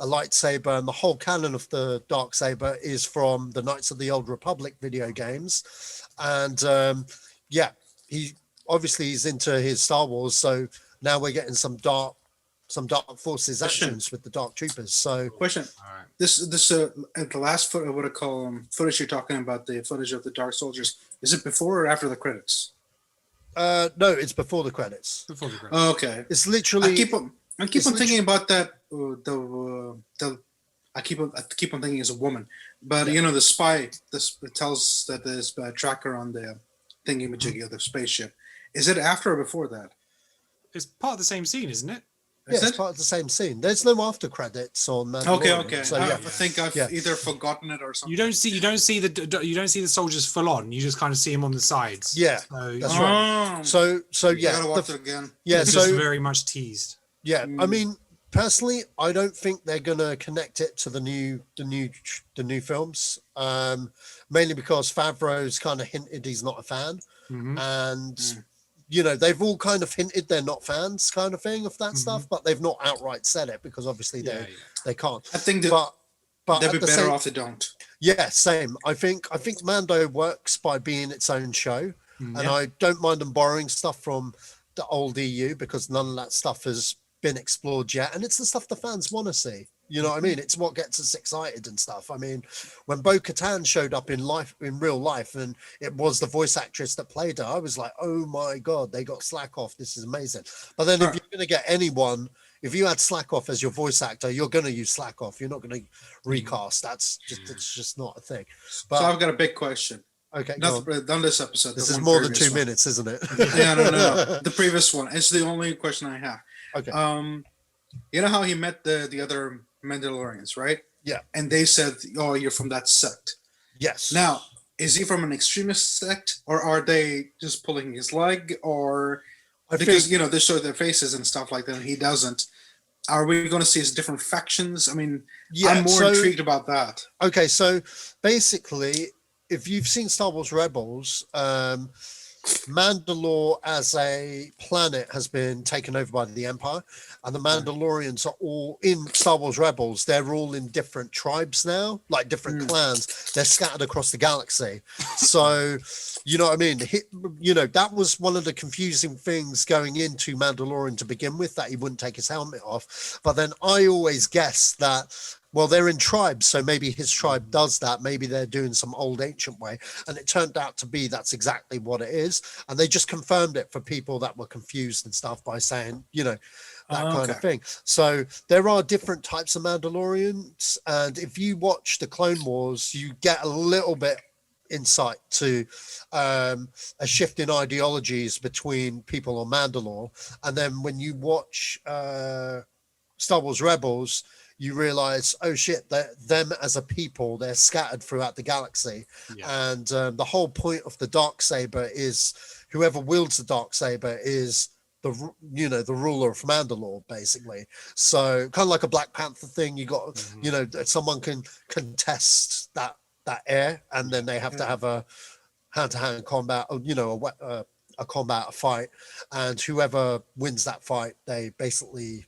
a lightsaber, and the whole canon of the Darksaber is from the Knights of the Old Republic video games. And he's into his Star Wars, so now we're getting some Dark Forces actions with the Dark Troopers. So question. All right. This at the last footage you're talking about, the footage of the Dark Soldiers, is it before or after the credits? No, it's before the credits. Before the credits. Oh, okay. It's literally. I keep on thinking about that. I keep on thinking it's a woman, but the spy. It tells that there's a tracker on the thingy-majiggy of the spaceship. Is it after or before that? It's part of the same scene, isn't it? Yeah, it's part of the same scene. There's no after credits on Mandalorian. Okay. So, I think I've either forgotten it or something. You don't see the soldiers full on. You just kind of see them on the sides. Yeah, so, that's right. So you gotta watch it again. Yeah, it's just very much teased. Yeah, I mean, personally, I don't think they're gonna connect it to the new films. Mainly because Favreau's kind of hinted he's not a fan, and. They've all kind of hinted they're not fans kind of thing of that stuff, but they've not outright said it because obviously they can't. I think but they'd be better off they don't. Yeah, same. I think Mando works by being its own show, and I don't mind them borrowing stuff from the old EU because none of that stuff has been explored yet, and it's the stuff the fans want to see. You know what I mean? It's what gets us excited and stuff. I mean, when Bo-Katan showed up in real life, and it was the voice actress that played her, I was like, oh my God, they got slack off. This is amazing. But then if you're going to get anyone. If you had Slackoff as your voice actor, you're going to use Slackoff. You're not going to recast. It's just not a thing. But So I've got a big question. okay, Not done this episode. this the is one more than previous 2 one. minutes, isn't it? Yeah, no. The previous one. It's the only question I have. Okay. You know how he met the other Mandalorians, right? Yeah. And they said, "Oh, you're from that sect." Yes. Now, is he from an extremist sect, or are they just pulling his leg, or because they show their faces and stuff like that, and he doesn't? Are we going to see his different factions? I mean, Yeah, I'm more so- intrigued about that. Okay, so basically, if you've seen Star Wars Rebels, Mandalore as a planet has been taken over by the Empire, and the Mandalorians are all in Star Wars Rebels. They're all in different tribes now, like different clans. They're scattered across the galaxy. So, you know what I mean? That was one of the confusing things going into Mandalorian to begin with, that he wouldn't take his helmet off. But then I always guessed that, well, they're in tribes, so maybe his tribe does that. Maybe they're doing some old ancient way. And it turned out to be that's exactly what it is. And they just confirmed it for people that were confused and stuff by saying, that kind of thing. So there are different types of Mandalorians. And if you watch the Clone Wars, you get a little bit insight to a shift in ideologies between people on Mandalore. And then when you watch Star Wars Rebels, you realize, oh shit, that them as a people, they're scattered throughout the galaxy. Yeah. And the whole point of the Darksaber is whoever wields the Darksaber is the ruler of Mandalore, basically. So kind of like a Black Panther thing. You got, someone can contest that air, and then they have to have a hand-to-hand combat, a fight. And whoever wins that fight, they basically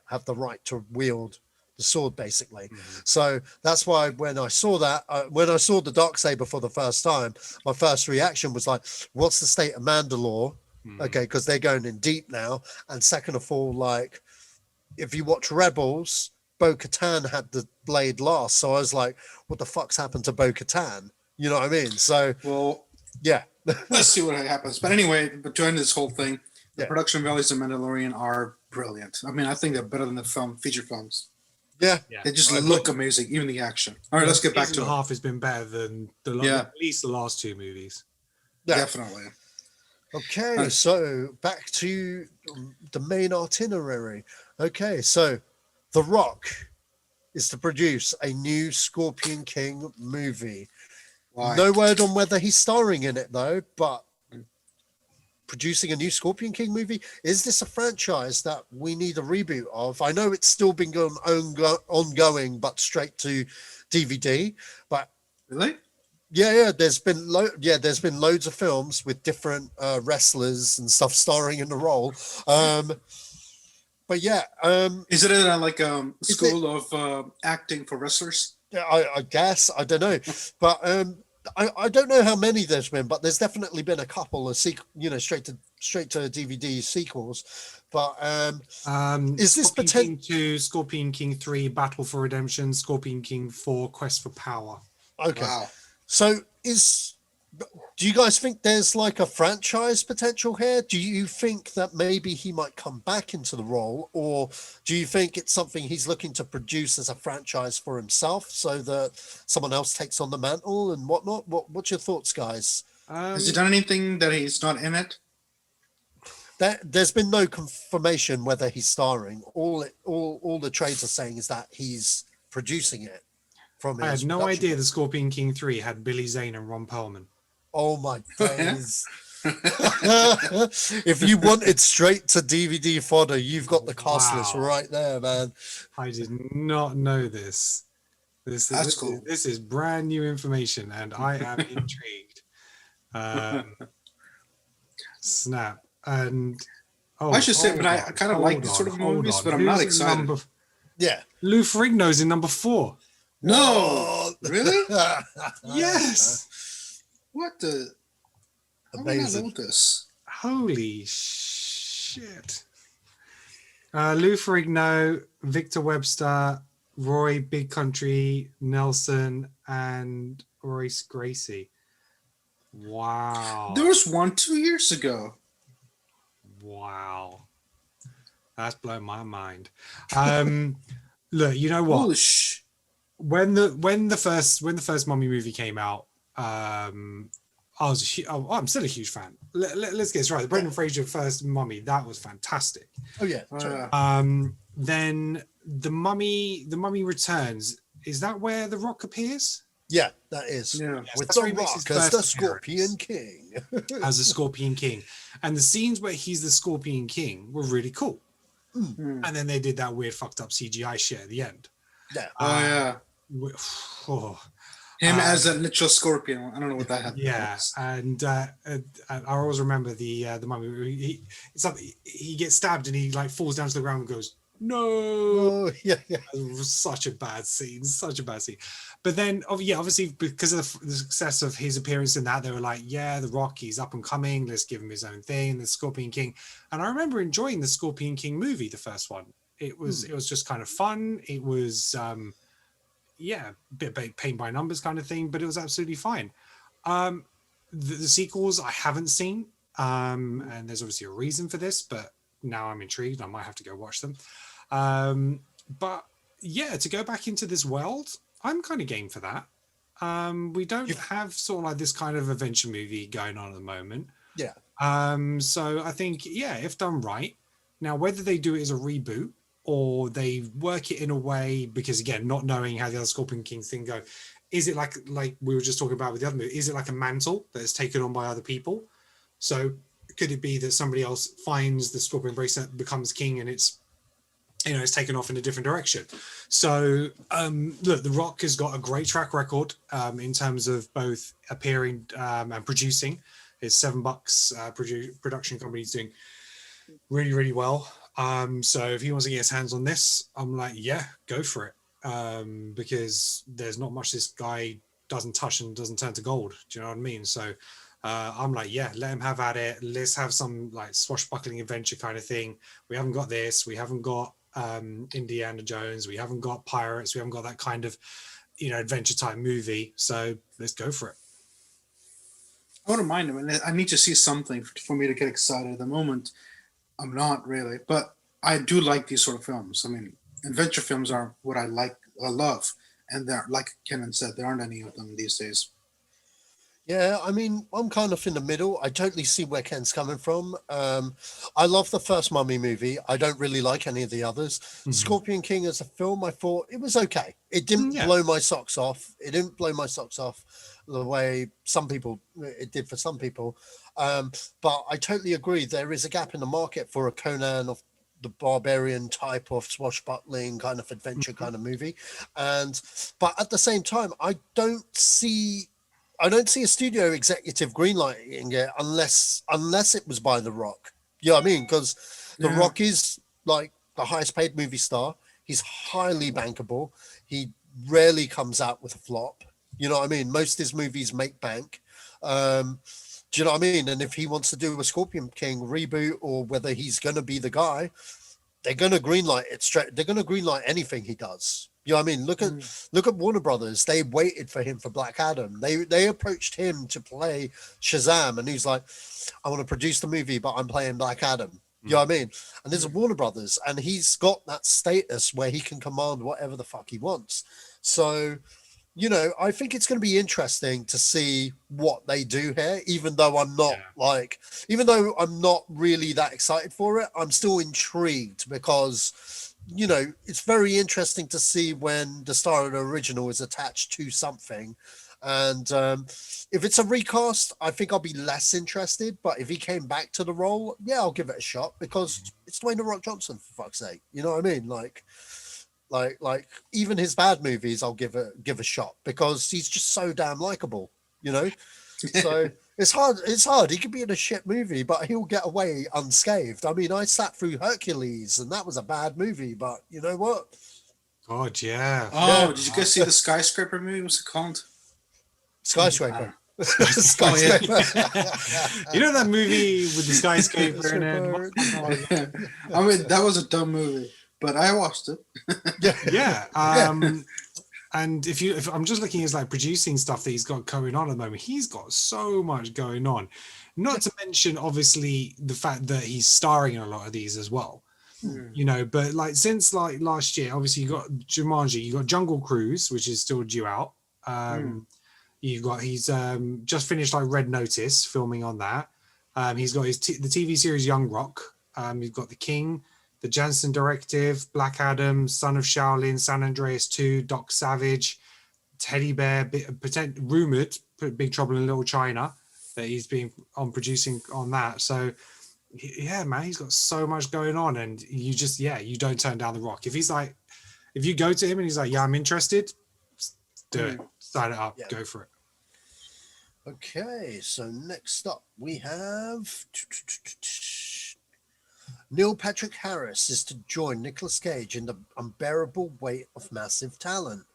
have the right to wield the sword, basically. So that's why when I saw that, when I saw the Darksaber for the first time, my first reaction was like, what's the state of Mandalore? Okay, because they're going in deep now. And second of all, like, if you watch Rebels, Bo-Katan had the blade last. So I was like, what the fuck's happened to Bo-Katan? You know what I mean? So, well, yeah. Let's see what happens. But anyway, but to end this whole thing, the production values of Mandalorian are brilliant. I mean, I think they're better than the feature films. Yeah. They just look amazing, even the action. All right, let's get back to it. Half has been better than at least the last two movies. Yeah. Definitely. Okay, so back to the main itinerary. Okay, so The Rock is to produce a new Scorpion King movie. Why? No word on whether he's starring in it, though, but producing a new Scorpion King movie, is this a franchise that we need a reboot of? I know it's still been going ongoing, but straight to DVD. But really, yeah, there's been loads of films with different wrestlers and stuff starring in the role. But yeah, is it like a school of acting for wrestlers? Yeah, I guess, I don't know, but I don't know how many there's been, but there's definitely been a couple of straight to DVD sequels. But is this Scorpion King 2, Scorpion King 3, Battle for Redemption, Scorpion King 4, Quest for Power? Okay. Wow. So do you guys think there's like a franchise potential here? Do you think that maybe he might come back into the role, or do you think it's something he's looking to produce as a franchise for himself so that someone else takes on the mantle and whatnot? What's your thoughts, guys? Has he done anything that he's not in it? There's been no confirmation whether he's starring. All the trades are saying is that he's producing it. I had no idea the Scorpion King 3 had Billy Zane and Ron Perlman. Oh my days. If you wanted straight to DVD fodder, you've got the cast list right there, man. I did not know this. That's cool. This is brand new information, and I am intrigued. Snap. And I should say, but I kind of like this sort of movies, but I'm not excited. Lou Ferrigno's in number 4. No, really? Yes. What the? Amazing. I know this. Holy shit. Lou Ferrigno, Victor Webster, Roy Big Country, Nelson, and Royce Gracie. Wow. There was one 2 years ago. Wow. That's blown my mind. Look, you know what? Foolish. When the first Mummy movie came out, I'm still a huge fan. Let's get this right. The Brendan Fraser first Mummy, that was fantastic. Oh yeah. Totally. Then the Mummy Returns. Is that where The Rock appears? Yeah, that is. Yeah. With That's The where he makes Rock his as first the Scorpion appearance. King. As the Scorpion King. And the scenes where he's the Scorpion King were really cool. And then they did that weird fucked up CGI shit at the end. Yeah. Him as a literal scorpion. I don't know what that happened. Yeah, and I always remember the Mummy. He gets stabbed and he like falls down to the ground and goes, "No!" Oh, yeah. It was such a bad scene. But then, obviously, because of the success of his appearance in that, they were like, "Yeah, The Rock, he's up and coming. Let's give him his own thing." The Scorpion King, and I remember enjoying the Scorpion King movie, the first one. It was just kind of fun. It was a bit paint by numbers kind of thing, but it was absolutely fine. The sequels I haven't seen, and there's obviously a reason for this, but now I'm intrigued. I might have to go watch them. But yeah, to go back into this world, I'm kind of game for that. We don't have sort of like this kind of adventure movie going on at the moment. Yeah. So I think, if done right, now whether they do it as a reboot or they work it in a way, because again, not knowing how the other Scorpion King thing go, is it like we were just talking about with the other movie, is it like a mantle that is taken on by other people? So could it be that somebody else finds the Scorpion bracelet, becomes king, and it's taken off in a different direction? So look, The Rock has got a great track record in terms of both appearing and producing. His $7 production company is doing really, really well. So if he wants to get his hands on this, I'm like, yeah, go for it. Because there's not much this guy doesn't touch and doesn't turn to gold. Do you know what I mean? So I'm like, yeah, let him have at it. Let's have some like swashbuckling adventure kind of thing. We haven't got this. We haven't got Indiana Jones. We haven't got pirates. We haven't got that kind of, adventure type movie. So let's go for it. I wouldn't mind him. I need to see something for me to get excited. At the moment, I'm not really, but I do like these sort of films. I mean, adventure films are what I love, and they're, like Kenan said, there aren't any of them these days. Yeah, I mean, I'm kind of in the middle. I totally see where Ken's coming from. I love the first Mummy movie. I don't really like any of the others. Mm-hmm. Scorpion King as a film, I thought it was okay. It didn't blow my socks off. It didn't blow my socks off the way it did for some people. But I totally agree. There is a gap in the market for a Conan of the Barbarian type of swashbuckling kind of adventure kind of movie. But at the same time, I don't see a studio executive greenlighting it unless it was by The Rock. You know what I mean? Because The Rock is like the highest paid movie star. He's highly bankable. He rarely comes out with a flop. You know what I mean? Most of his movies make bank. Do you know what I mean? And if he wants to do a Scorpion King reboot, or whether he's going to be the guy, they're going to greenlight it straight. They're going to greenlight anything he does. You know what I mean? Look at Warner Brothers. They waited for him for Black Adam. They approached him to play Shazam, and he's like, I want to produce the movie, but I'm playing Black Adam. You know what I mean? And there's a Warner Brothers, and he's got that status where he can command whatever the fuck he wants. So, I think it's going to be interesting to see what they do here, even though I'm not really that excited for it. I'm still intrigued because, it's very interesting to see when the star of the original is attached to something. And if it's a recast, I think I'll be less interested. But if he came back to the role, yeah, I'll give it a shot, because it's Dwayne "The Rock" Johnson, for fuck's sake. You know what I mean? Like even his bad movies, I'll give a shot, because he's just so damn likable, So it's hard. He could be in a shit movie, but he'll get away unscathed. I mean, I sat through Hercules, and that was a bad movie, but you know what? God, yeah. Oh, did you guys see the skyscraper movie? What's it called? Skyscraper. Skyscraper. You know that movie with the skyscraper in it? I mean, that was a dumb movie, but I watched it. Yeah. And if I'm just looking at like producing stuff that he's got going on at the moment, he's got so much going on. Not to mention, obviously, the fact that he's starring in a lot of these as well. you know, but like since like last year, obviously you got Jumanji, you got Jungle Cruise, which is still due out. You've got he's just finished like Red Notice filming on that. He's got the TV series Young Rock. You've got The King, The Jansen Directive, Black Adam, Son of Shaolin, San Andreas 2, Doc Savage, Teddy Bear, rumored Big Trouble in Little China that he's been on producing on that. So yeah, man, he's got so much going on, and you just you don't turn down The Rock. If he's like, if you go to him and he's like, yeah, I'm interested, do it, sign it up, go for it. Okay, so next up we have Neil Patrick Harris is to join Nicolas Cage in The Unbearable Weight of Massive Talent.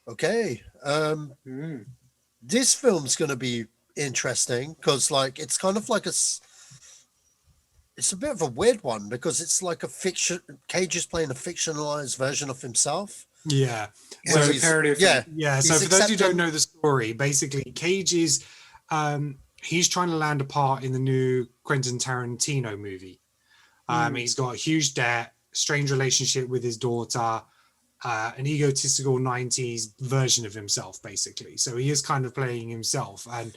Okay, this film's going to be interesting because like it's kind of like it's a bit of a weird one because it's like a fiction. Cage is playing a fictionalized version of himself. Yeah. So So he's- yeah. So he's for those who don't accepting- know the story, basically Cage is he's trying to land a part in the new Quentin Tarantino movie. He's got a huge debt, strange relationship with his daughter, an egotistical 90s version of himself, basically. So he is kind of playing himself. And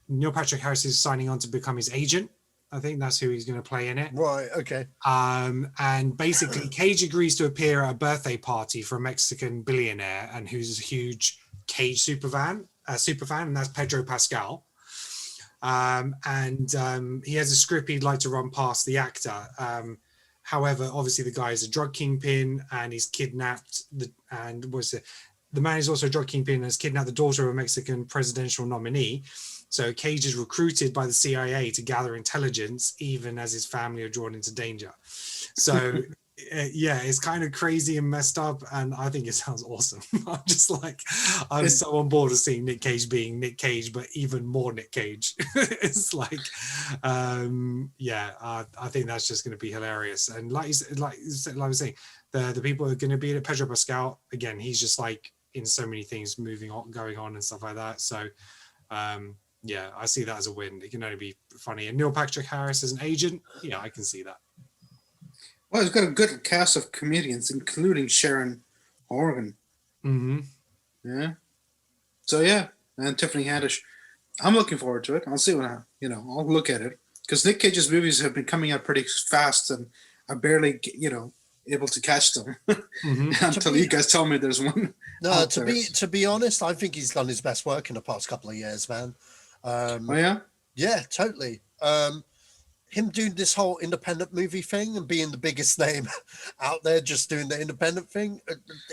Neil Patrick Harris is signing on to become his agent. I think that's who he's going to play in it. Right, okay. And basically Cage agrees to appear at a birthday party for a Mexican billionaire and who's a huge Cage super fan, and that's Pedro Pascal. He has a script he'd like to run past the actor. However, obviously the guy is a drug kingpin and he's kidnapped the man is also a drug kingpin and has kidnapped the daughter of a Mexican presidential nominee. So Cage is recruited by the CIA to gather intelligence, even as his family are drawn into danger. So it's kind of crazy and messed up, and I think it sounds awesome. I'm so on board with seeing Nick Cage being Nick Cage, but even more Nick Cage. It's like, I think that's just going to be hilarious. And like I was saying, the people are going to be at Pedro Pascal again. He's just like in so many things going on and stuff like that. So. I see that as a win. It can only be funny. And Neil Patrick Harris as an agent, I can see that. Well, he's got a good cast of comedians, including Sharon Horgan. Mm-hmm. Yeah. So and Tiffany Haddish. I'm looking forward to it. I'll see what I'll look at it because Nick Cage's movies have been coming out pretty fast, and I barely able to catch them until you guys tell me there's one. No, to be honest, I think he's done his best work in the past couple of years, man. Yeah, totally. Him doing this whole independent movie thing and being the biggest name out there, just doing the independent thing,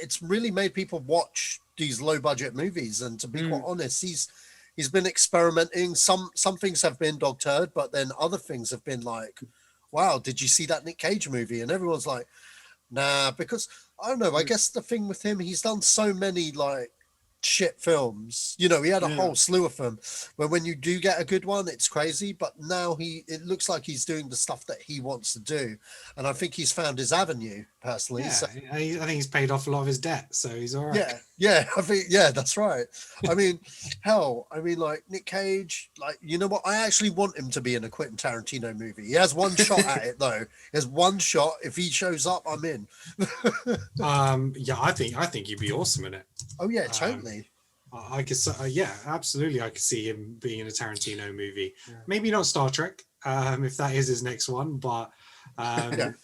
it's really made people watch these low budget movies. And to be quite honest, he's been experimenting. Some things have been dog turd, but then other things have been like, wow, did you see that Nick Cage movie? And everyone's like, nah, because I don't know. I guess the thing with him, he's done so many like shit films. He had a whole slew of them. But when you do get a good one, it's crazy. But now it looks like he's doing the stuff that he wants to do, and I think he's found his avenue personally. Yeah, so, I think he's paid off a lot of his debt, so he's all right. Yeah, I think that's right. I mean, like Nick Cage, like what? I actually want him to be in a Quentin Tarantino movie. He has one shot at it though. He has one shot. If he shows up, I'm in. I think he'd be awesome in it. Oh yeah, totally. I could, absolutely. I could see him being in a Tarantino movie. Maybe not Star Trek, if that is his next one, but And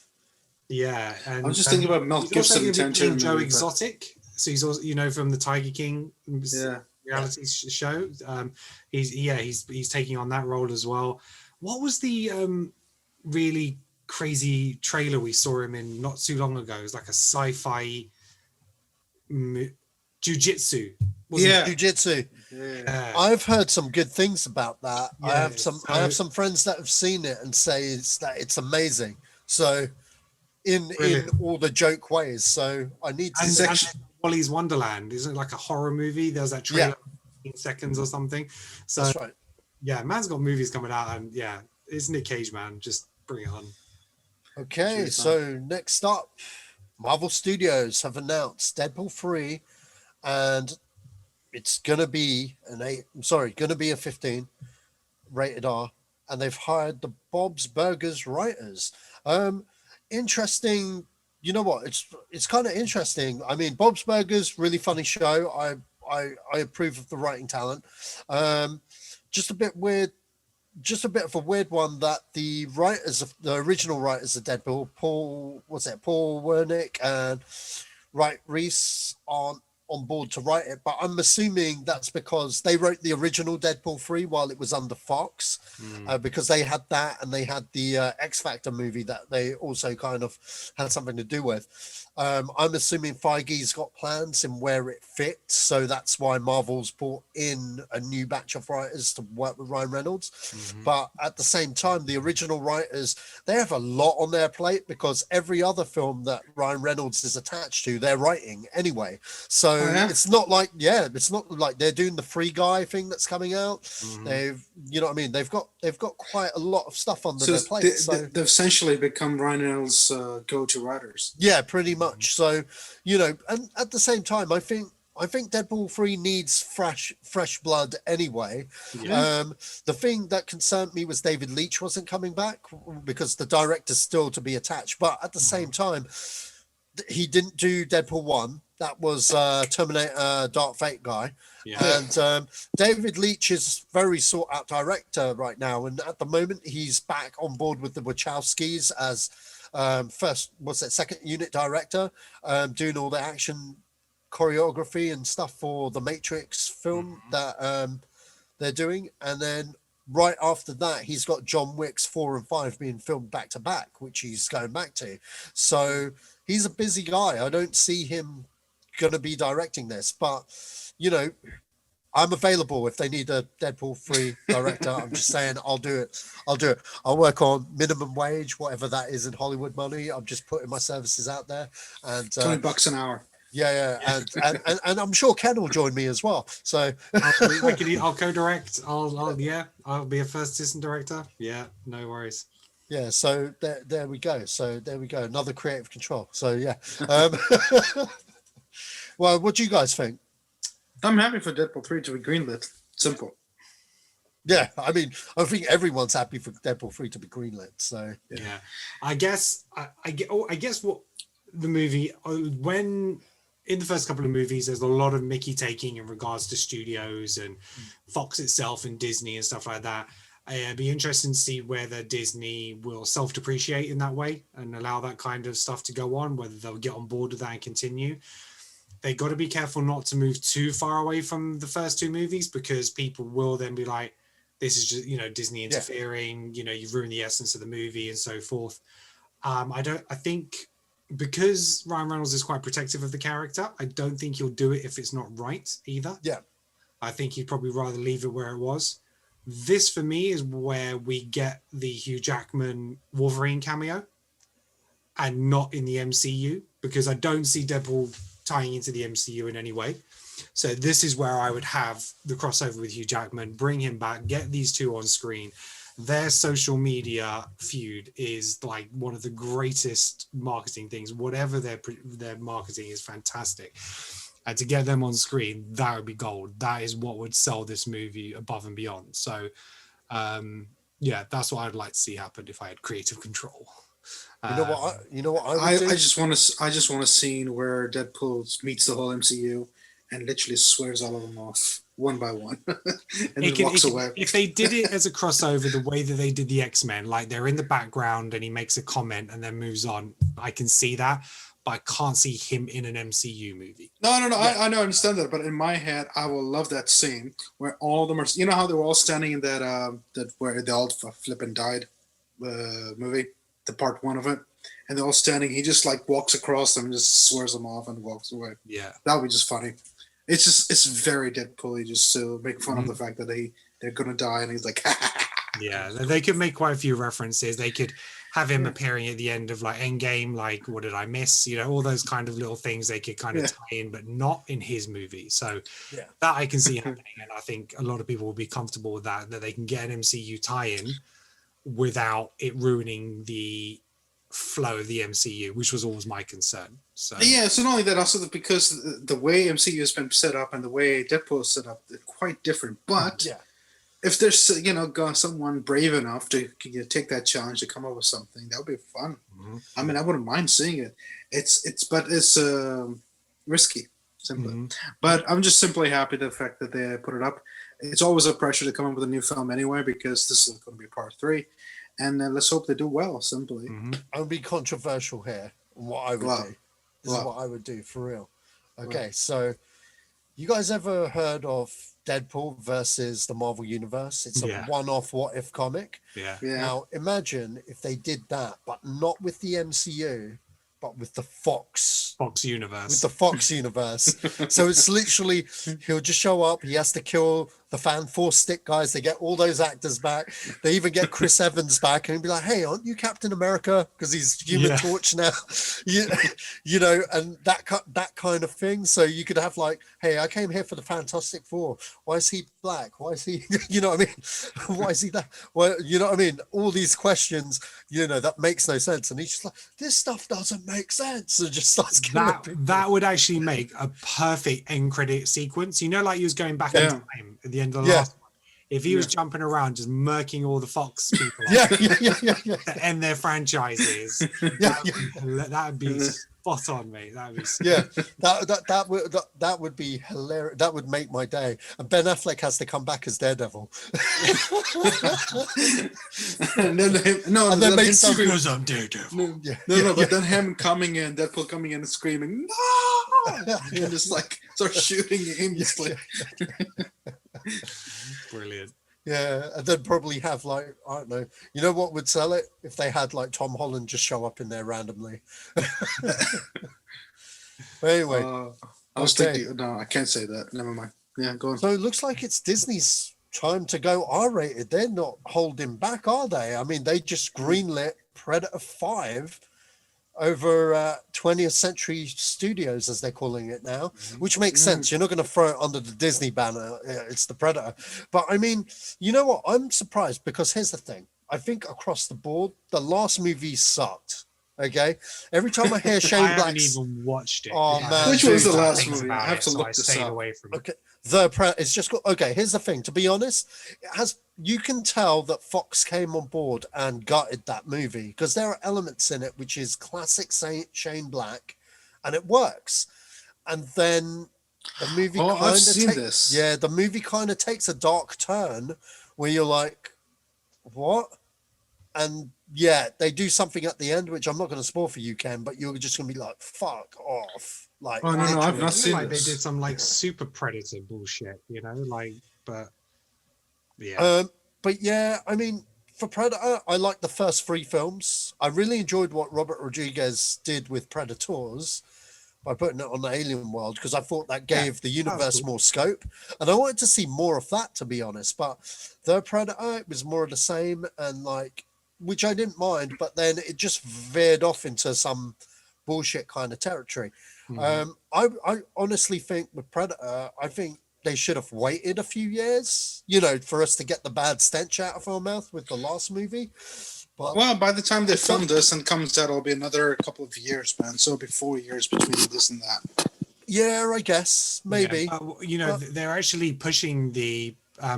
I'm just thinking about Mel Gibson and Tarantino. Joe Exotic. So he's also, from the Tiger King reality show. He's taking on that role as well. What was the really crazy trailer we saw him in not too long ago? It was like a sci-fi jujitsu. Jiu-jitsu. Yeah. I've heard some good things about that. I have some friends that have seen it and say it's amazing. So in all the joke ways. So I need to see Wally's Wonderland. Isn't it like a horror movie? There's that trailer 15 seconds or something. So that's right. Yeah, man's got movies coming out, and it's Nick Cage, man. Just bring it on. Okay, so next up, Marvel Studios have announced Deadpool 3, and it's gonna be a 15 rated R, and they've hired the Bob's Burgers writers. Interesting. You know what? It's kind of interesting. I mean, Bob's Burgers, really funny show. I approve of the writing talent. Just a bit weird. Just a bit of a weird one that the original writers of Deadpool, Paul Wernick and Wright Reese aren't on board to write it, but I'm assuming that's because they wrote the original Deadpool 3 while it was under Fox, because they had that and they had the X Factor movie that they also kind of had something to do with. I'm assuming Feige's got plans in where it fits, so that's why Marvel's brought in a new batch of writers to work with Ryan Reynolds. But at the same time, the original writers, they have a lot on their plate because every other film that Ryan Reynolds is attached to, they're writing anyway. So it's not like they're doing the Free Guy thing that's coming out. They've, you know what I mean? They've got quite a lot of stuff on their plate. They've essentially become Ryan Reynolds' go-to writers. Yeah, pretty much. So, you know, and at the same time, I think Deadpool 3 needs fresh blood anyway. The thing that concerned me was David Leitch wasn't coming back because the director's still to be attached. But at the same time, he didn't do Deadpool 1. That was Terminator Dark Fate guy. And David Leitch is very sought out director right now. And at the moment, he's back on board with the Wachowskis as second unit director, doing all the action choreography and stuff for the Matrix film that they're doing. And then right after that, he's got John Wick's 4 and 5 being filmed back to back, which he's going back to. So he's a busy guy. I don't see him going to be directing this, but you know, I'm available if they need a Deadpool 3 director. I'm just saying, I'll do it. I'll work on minimum wage, whatever that is in Hollywood money. I'm just putting my services out there, and $20 an hour. Yeah, and I'm sure Ken will join me as well. So I'll co-direct. I'll be a first assistant director. Yeah, no worries. Yeah, so there we go. Another creative control. So yeah. Well, what do you guys think? I'm happy for Deadpool 3 to be greenlit. Simple. Yeah, I mean, I think everyone's happy for Deadpool 3 to be greenlit. So yeah. I guess what the movie, when in the first couple of movies, there's a lot of Mickey taking in regards to studios and Fox itself and Disney and stuff like that. It'd be interesting to see whether Disney will self-depreciate in that way and allow that kind of stuff to go on, whether they'll get on board with that and continue. They got to be careful not to move too far away from the first two movies, because people will then be like, this is just, you know, Disney interfering, you know, you've ruined the essence of the movie and so forth. I think because Ryan Reynolds is quite protective of the character, I don't think he'll do it if it's not right either. Yeah. I think he'd probably rather leave it where it was. This for me is where we get the Hugh Jackman Wolverine cameo and not in the MCU, because I don't see Deadpool tying into the MCU in any way. So this is where I would have the crossover with Hugh Jackman, bring him back, get these two on screen. Their social media feud is like one of the greatest marketing things. Whatever their marketing is fantastic. And to get them on screen, that would be gold. That is what would sell this movie above and beyond. So yeah, that's what I'd like to see happen if I had creative control. You know what I would do? I just want a scene where Deadpool meets the whole MCU and literally swears all of them off one by one and then walks away. If they did it as a crossover the way that they did the X-Men, like they're in the background and he makes a comment and then moves on, I can see that, but I can't see him in an MCU movie. No. Yeah. I understand that, but in my head, I will love that scene where all of them are. You know how they were all standing in that where they all flip and died movie, the part 1 of it, and they're all standing. He just like walks across them and just swears them off and walks away. Yeah, that would be just funny. It's very Deadpool. Just to make fun of the fact that they're gonna die, and he's like, yeah. They could make quite a few references. They could have him appearing at the end of like Endgame, like what did I miss? You know, all those kind of little things they could kind of tie in, but not in his movie. So that I can see happening, and I think a lot of people will be comfortable with that they can get an MCU tie-in without it ruining the flow of the MCU, which was always my concern. So yeah, so not only that, also because the way MCU has been set up and the way Deadpool is set up, they're quite different. But if there's someone brave enough to take that challenge to come up with something, that would be fun. I mean, I wouldn't mind seeing it. It's risky, simply. But I'm just simply happy the fact that they put it up. It's always a pressure to come up with a new film anyway, because this is going to be part 3, and let's hope they do well. Simply, I'll be controversial here on what I would do. This is what I would do for real. Okay, so you guys ever heard of Deadpool versus the Marvel Universe? It's a one-off what if comic. Yeah. Now imagine if they did that, but not with the MCU, but with the Fox universe. With the Fox universe. So it's literally, he'll just show up. He has to kill the Fan Force Stick guys. They get all those actors back. They even get Chris Evans back, and he'll be like, "Hey, aren't you Captain America?" Because he's Human Torch now. you know, and that kind of thing. So you could have like, "Hey, I came here for the Fantastic Four. Why is he black? Why is he? You know what I mean? Why is he that? Well, you know what I mean? All these questions, you know, that makes no sense. And he's just like, this stuff doesn't make sense. And just starts killing people. That would actually make a perfect end credit sequence. You know, like he was going back in time at the end of the last one. If he was jumping around, just murking all the Fox people, to end their franchises, that would be spot on, mate. That would be that would be hilarious. That would make my day. And Ben Affleck has to come back as Daredevil. and then make some because I'm Daredevil. But then him coming in, Deadpool coming in and screaming, "No!" and just like start shooting aimlessly. Brilliant. Yeah, and then probably have like, I don't know, you know what would sell it? If they had like Tom Holland just show up in there randomly. But anyway, I was thinking, no, I can't say that. Never mind. Yeah, go on. So it looks like it's Disney's time to go R-rated. They're not holding back, are they? I mean, they just greenlit Predator 5 over 20th Century Studios, as they're calling it now, which makes sense. You're not going to throw it under the Disney banner. It's the Predator. But I mean, you know what? I'm surprised because here's the thing. I think across the board, the last movie sucked. Okay, every time I hear Shane Black, I haven't even watched it. Oh man, which was the last movie? I have to look this up. Away from okay, it's just okay. Here's the thing. To be honest, it has. You can tell that Fox came on board and gutted that movie because there are elements in it which is classic Shane Black, and it works. And then the movie I've seen this. Yeah, the movie kind of takes a dark turn where you're like, what? And yeah, they do something at the end, which I'm not going to spoil for you, Ken, but you're just going to be like, fuck off. Like, oh, no, I've not seen like this. They did some like super Predator bullshit, you know, like, but yeah. But yeah, I mean, for Predator, I like the first 3 films. I really enjoyed what Robert Rodriguez did with Predators by putting it on the alien world because I thought that gave the universe more scope. And I wanted to see more of that, to be honest. But the Predator, it was more of the same and like, which I didn't mind, but then it just veered off into some bullshit kind of territory. I honestly think with Predator, I think they should have waited a few years, you know, for us to get the bad stench out of our mouth with the last movie. But well, by the time they film this and comes out, it'll be another couple of years, man. So it'll be 4 years between this and that. Yeah, I guess maybe. Yeah, you know, they're actually pushing the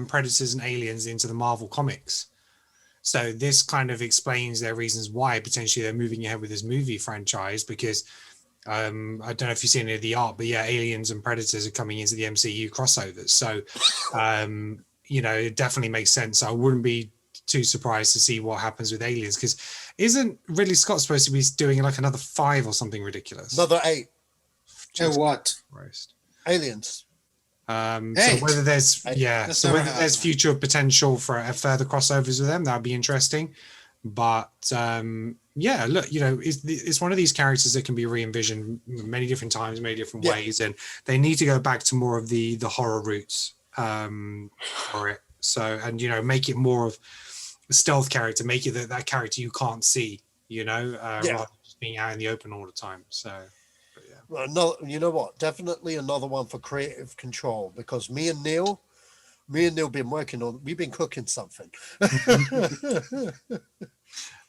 Predators and Aliens into the Marvel comics. So this kind of explains their reasons why potentially they're moving ahead with this movie franchise because I don't know if you've seen any of the art, but yeah, Aliens and Predators are coming into the MCU crossovers. So, you know, it definitely makes sense. I wouldn't be too surprised to see what happens with Aliens because isn't Ridley Scott supposed to be doing like another 5 or something ridiculous? Another 8. And what? Christ. Aliens. So whether there's there's future potential for further crossovers with them, that would be interesting. But yeah, look, you know, it's one of these characters that can be re-envisioned many different times, many different ways, and they need to go back to more of the horror roots for it. So, and you know, make it more of a stealth character, make it that character you can't see, you know, rather than just being out in the open all the time. So. Well, no, you know what? Definitely another one for creative control because me and Neil been working on. We've been cooking something.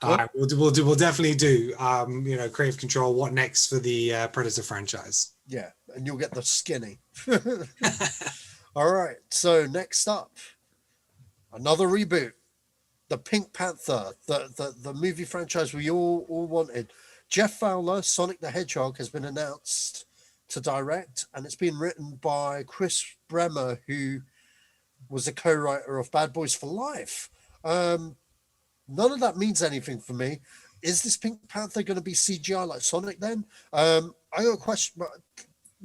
All right, we'll definitely do. You know, creative control. What next for the Predator franchise? Yeah, and you'll get the skinny. All right. So next up, another reboot. The Pink Panther, the movie franchise we all wanted. Jeff Fowler, Sonic the Hedgehog, has been announced to direct, and it's been written by Chris Bremer, who was a co-writer of Bad Boys for Life. None of that means anything for me. Is this Pink Panther going to be CGI like Sonic then? I got a question.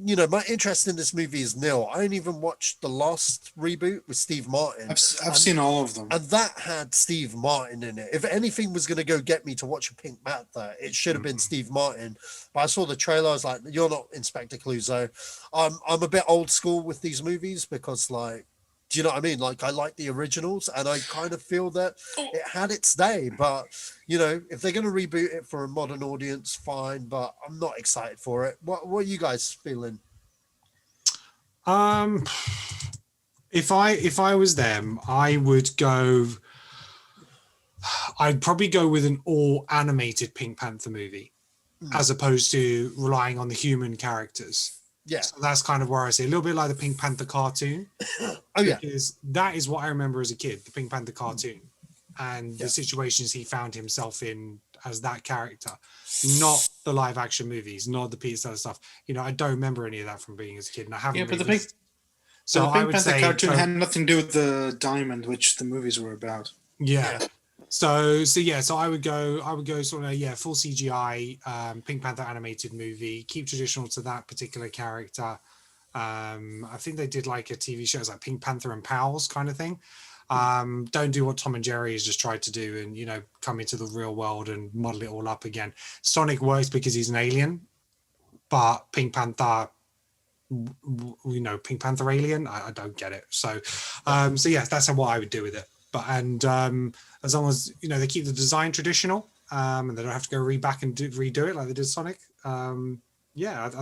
My interest in this movie is nil. I ain't even watched the last reboot with Steve Martin. I've seen all of them. And that had Steve Martin in it. If anything was going to go get me to watch a Pink Panther, it should have been Steve Martin. But I saw the trailer. I was like, you're not Inspector Clouseau. I'm a bit old school with these movies because, like, do you know what I mean? Like, I like the originals, and I kind of feel that it had its day. But, if they're going to reboot it for a modern audience, fine. But I'm not excited for it. What are you guys feeling? If I was them, I'd probably go with an all animated Pink Panther movie, as opposed to relying on the human characters. Yeah. So that's kind of where I see a little bit like the Pink Panther cartoon. Oh yeah. Because that is what I remember as a kid, the Pink Panther cartoon, and the situations he found himself in as that character, not the live action movies, not the Peter Sellers stuff. I don't remember any of that from being as a kid, and I haven't. Yeah, but the Pink Panther cartoon had nothing to do with the diamond, which the movies were about. Yeah. So I would go sort of full CGI Pink Panther animated movie, keep traditional to that particular character. I think they did like a TV show, it's like Pink Panther and Pals kind of thing. Don't do what Tom and Jerry has just tried to do and come into the real world and model it all up again. Sonic works because he's an alien, but Pink Panther, Pink Panther alien, I don't get it. So that's what I would do with it. But as long as they keep the design traditional, and they don't have to go back and redo it like they did Sonic, I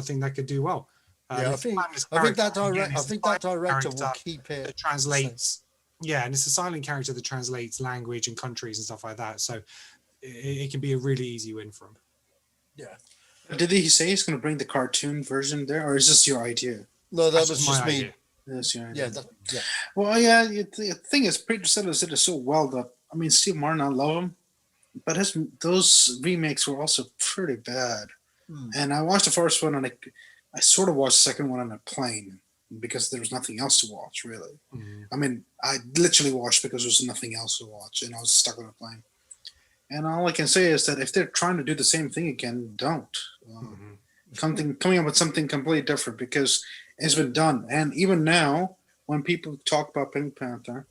think that could do well. I think that director will keep it. That translates, and it's a silent character that translates language and countries and stuff like that. So it can be a really easy win for him. Yeah. Did he say he's going to bring the cartoon version there, or is this your idea? No, that was just me. Idea. That's your idea. Yeah. Well, the thing is, Peter Sellers did it so well that Steve Martin, I love him, but those remakes were also pretty bad. And I watched the first one, and I sort of watched the second one on a plane because there was nothing else to watch, really. I literally watched because there was nothing else to watch, and I was stuck on a plane. And all I can say is that if they're trying to do the same thing again, don't. Coming up with something completely different, because it's been done. And even now, when people talk about Pink Panther,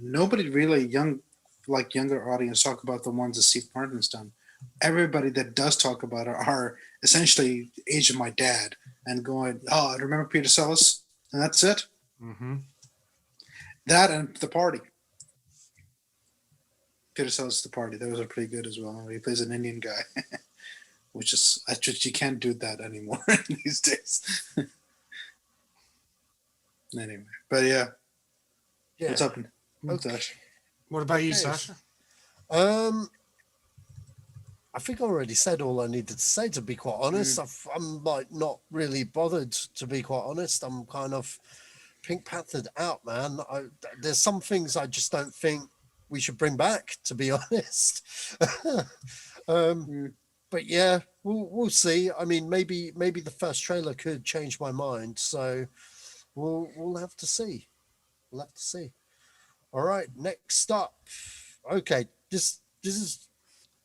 nobody really younger audience talk about the ones that Steve Martin's done. Everybody that does talk about it are essentially the age of my dad and going, "Oh, I remember Peter Sellers," and that's it. That and The Party. Peter Sellers' The Party. Those are pretty good as well. He plays an Indian guy, which is you can't do that anymore these days. Anyway, but yeah. What's up? Okay. What about you, Sasha? I think I already said all I needed to say, to be quite honest. I'm not really bothered, to be quite honest. I'm kind of Pink Panthered out, man. There's some things I just don't think we should bring back, to be honest. But yeah, we'll see. I mean, maybe the first trailer could change my mind. So we'll have to see. We'll have to see. All right, next up. Okay, this is.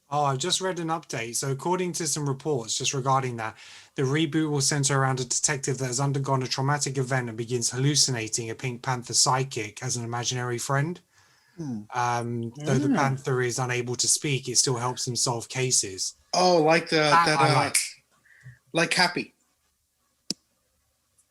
Oh, I've just read an update. So according to some reports just regarding that, the reboot will center around a detective that has undergone a traumatic event and begins hallucinating a Pink Panther sidekick as an imaginary friend. Though the Panther is unable to speak, it still helps him solve cases. Oh, like like Happy.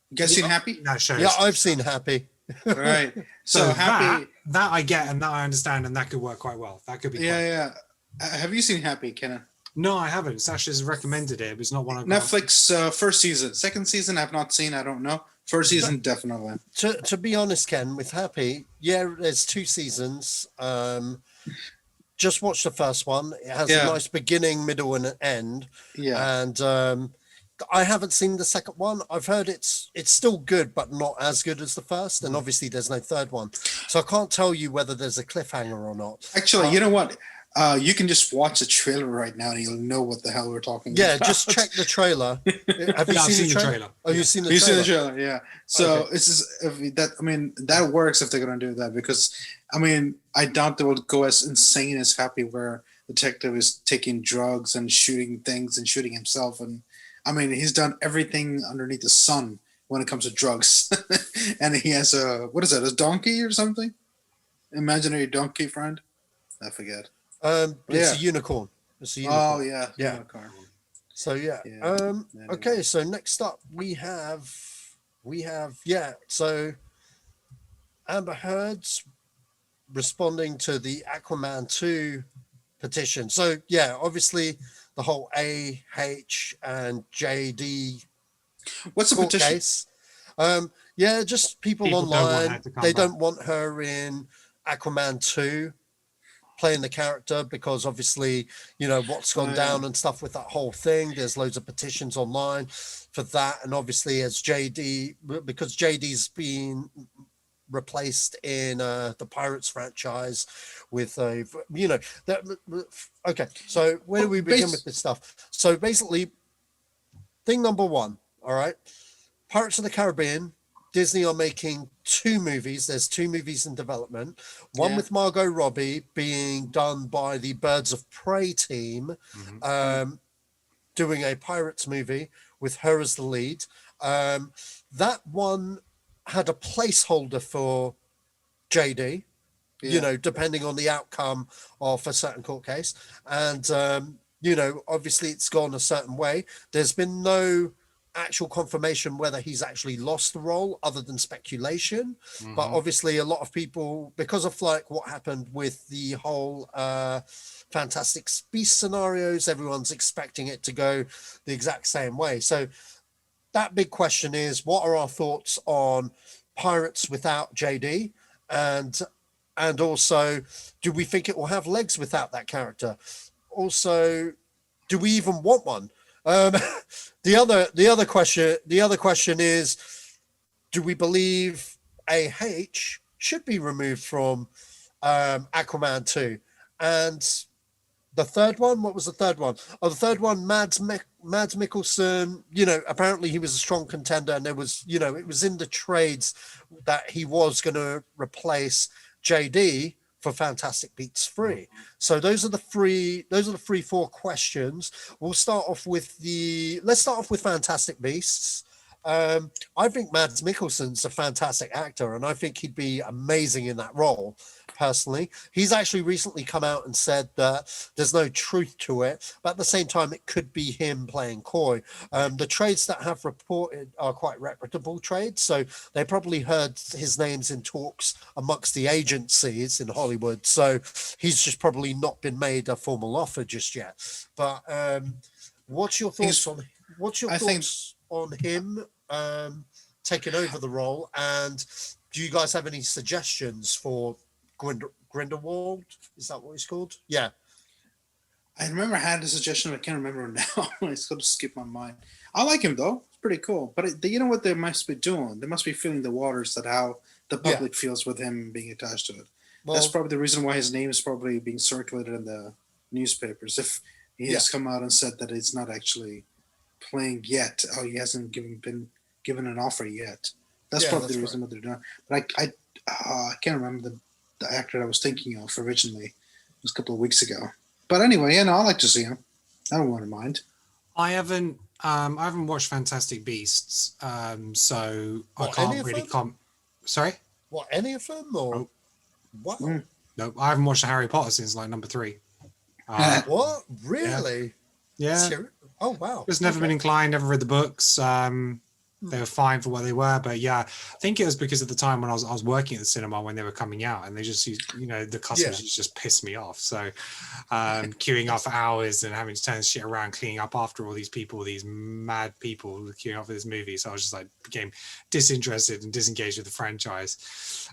You guys seen Happy? That shows. Yeah, I've seen Happy. Right. So Happy. That I get and that I understand, and that could work quite well. That could be. Yeah. Have you seen Happy, Kenan? No, I haven't. Sasha's recommended it. It's not one of Netflix first season. Second season, I've not seen. I don't know. First season, definitely. To be honest, Ken, with Happy, there's 2 seasons. Just watch the first one. It has a nice beginning, middle, and an end. Yeah. And I haven't seen the second one. I've heard it's still good, but not as good as the first. And obviously, there's no third one, so I can't tell you whether there's a cliffhanger or not. Actually, you know what? You can just watch the trailer right now, and you'll know what the hell we're talking about. Yeah, just check the trailer. Have you seen the trailer? Oh, you've seen the trailer. You've seen the trailer, yeah. So Okay. it's just that. I mean, that works if they're gonna do that, because I mean, I doubt they will go as insane as Happy, where the detective is taking drugs and shooting things and shooting himself, and I mean, he's done everything underneath the sun when it comes to drugs, and he has what is that? A donkey or something? Imaginary donkey friend? I forget. It's a unicorn. It's a unicorn. Oh yeah, Yeah. unicorn. So yeah. Yeah. Okay. So next up we have So Amber Heard's responding to the Aquaman 2 petition. So yeah, obviously the whole A-H and JD. What's the court petition? case. Just people People don't want her online. to come They back. don't want her in Aquaman 2 playing the character, because obviously, what's gone down and stuff with that whole thing. There's loads of petitions online for that. And obviously because JD's been replaced in the Pirates franchise with okay. So where do we begin with this stuff? So basically, thing number one, all right, Pirates of the Caribbean, Disney are making 2 movies. There's 2 movies in development. One with Margot Robbie being done by the Birds of Prey team, doing a Pirates movie with her as the lead. That one had a placeholder for JD, depending on the outcome of a certain court case. And, obviously it's gone a certain way. There's been no actual confirmation whether he's actually lost the role, other than speculation. But obviously a lot of people, because of like what happened with the whole Fantastic Beasts scenarios, everyone's expecting it to go the exact same way. So that big question is, what are our thoughts on Pirates without JD? And also, do we think it will have legs without that character? Also, do we even want one? The other question is, do we believe AH should be removed from Aquaman 2? And the third one, what was the third one? Oh, the third one, Mads Mikkelsen, apparently he was a strong contender, and there was, it was in the trades that he was going to replace JD for Fantastic Beasts 3. So those are the 4 questions. Let's start off with Fantastic Beasts. I think Mads Mikkelsen's a fantastic actor, and I think he'd be amazing in that role. Personally, he's actually recently come out and said that there's no truth to it, but at the same time, it could be him playing coy. The trades that have reported are quite reputable trades, so they probably heard his names in talks amongst the agencies in Hollywood. So he's just probably not been made a formal offer just yet. But what's your thoughts on him taking over the role? And do you guys have any suggestions for Grindelwald? Is that what he's called? Yeah. I remember I had a suggestion, but I can't remember it now. It's going to skip my mind. I like him though; it's pretty cool. But you know what they must be doing? They must be feeling the waters, that how the public feels with him being attached to it. Well, that's probably the reason why his name is probably being circulated in the newspapers. If he has come out and said that it's not actually playing yet, he hasn't been given an offer yet. That's probably the reason what they're doing. But I can't remember the actor I was thinking of originally. It was a couple of weeks ago. But anyway, I like to see him. I don't want to mind. I haven't watched Fantastic Beasts, so I can't really comment. Sorry? What, any of them? Or what? No, I haven't watched Harry Potter since like number 3. What? Really? Yeah. Oh wow. Just never been inclined, never read the books. They were fine for what they were, but yeah, I think it was because of the time when I was working at the cinema when they were coming out, and they just used, the customers just pissed me off. So queuing up for hours and having to turn shit around, cleaning up after all these people, these mad people queuing up for this movie. So I was just like became disinterested and disengaged with the franchise.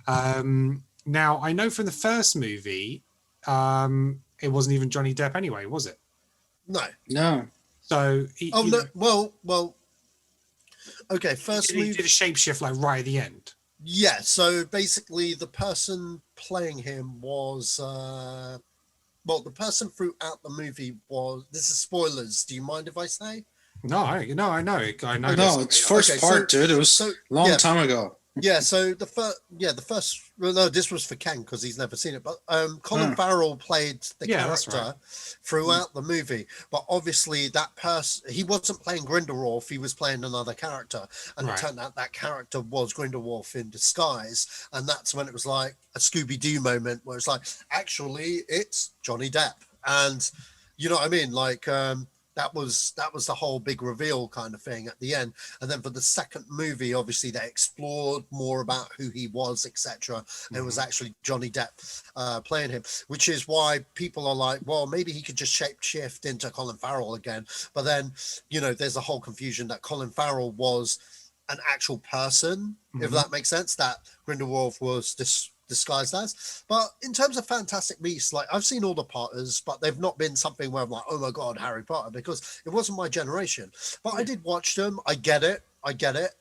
Now I know from the first movie, it wasn't even Johnny Depp anyway, was it? No. So Oh no, well, okay. First he movie. did a shapeshift like right at the end. Yeah. So basically, the person playing him was. Well, the person throughout the movie was. This is spoilers. Do you mind if I say? No, I know it. I know. No, it's first part, dude. It was a long time ago. Yeah, so the first. Well, no, this was for Ken because he's never seen it. But Colin Farrell played the character throughout the movie. But obviously, that person he wasn't playing Grindelwald. He was playing another character, and it turned out that character was Grindelwald in disguise. And that's when it was like a Scooby Doo moment where it's like, actually, it's Johnny Depp, and you know what I mean, like. That was the whole big reveal kind of thing at the end. And then for the second movie, obviously they explored more about who he was, etc. And it was actually Johnny Depp playing him, which is why people are like, well, maybe he could just shapeshift into Colin Farrell again. But then, you know, there's a whole confusion that Colin Farrell was an actual person, if that makes sense, that Grindelwald was disguised as. But in terms of Fantastic Beasts, like I've seen all the Potters, but they've not been something where I'm like, oh my god, Harry Potter, because it wasn't my generation. But I did watch them. I get it,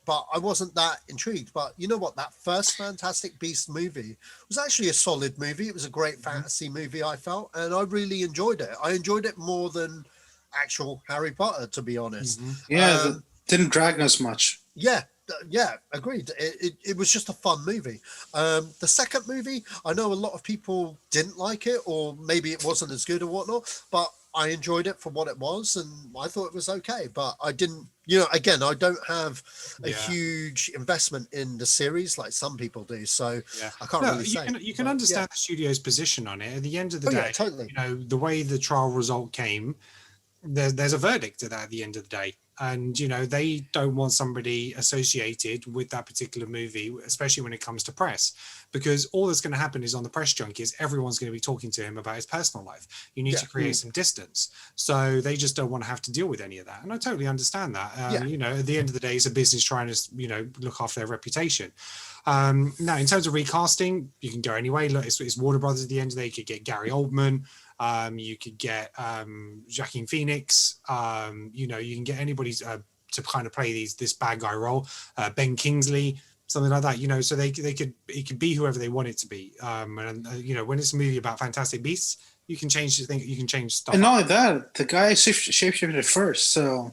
but I wasn't that intrigued. But you know what, that first Fantastic Beasts movie was actually a solid movie. It was a great fantasy movie, I felt, and I really enjoyed it. I enjoyed it more than actual Harry Potter, to be honest. Didn't drag us much. Yeah, agreed. It was just a fun movie. The second movie, I know a lot of people didn't like it, or maybe it wasn't as good or whatnot, but I enjoyed it for what it was, and I thought it was okay. But I didn't, you know, again, I don't have a huge investment in the series like some people do, so I can't really say. You can understand the studio's position on it. At the end of the day, totally. You know, the way the trial result came, there's a verdict to that at the end of the day. And, you know, they don't want somebody associated with that particular movie, especially when it comes to press, because all that's going to happen is on the press junkies, everyone's going to be talking to him about his personal life. You need to create some distance. So they just don't want to have to deal with any of that. And I totally understand that. You know, at the end of the day, it's a business trying to, you know, look after their reputation. Now, in terms of recasting, you can go anyway. Look, it's Warner Brothers at the end of the day. You could get Gary Oldman. You could get Joaquin Phoenix. You know, you can get anybody to kind of play this bad guy role. Ben Kingsley, something like that. You know, so it could be whoever they want it to be. And you know, when it's a movie about Fantastic Beasts, you can change the thing. You can change stuff. And not only that, the guy shapeshifted first, so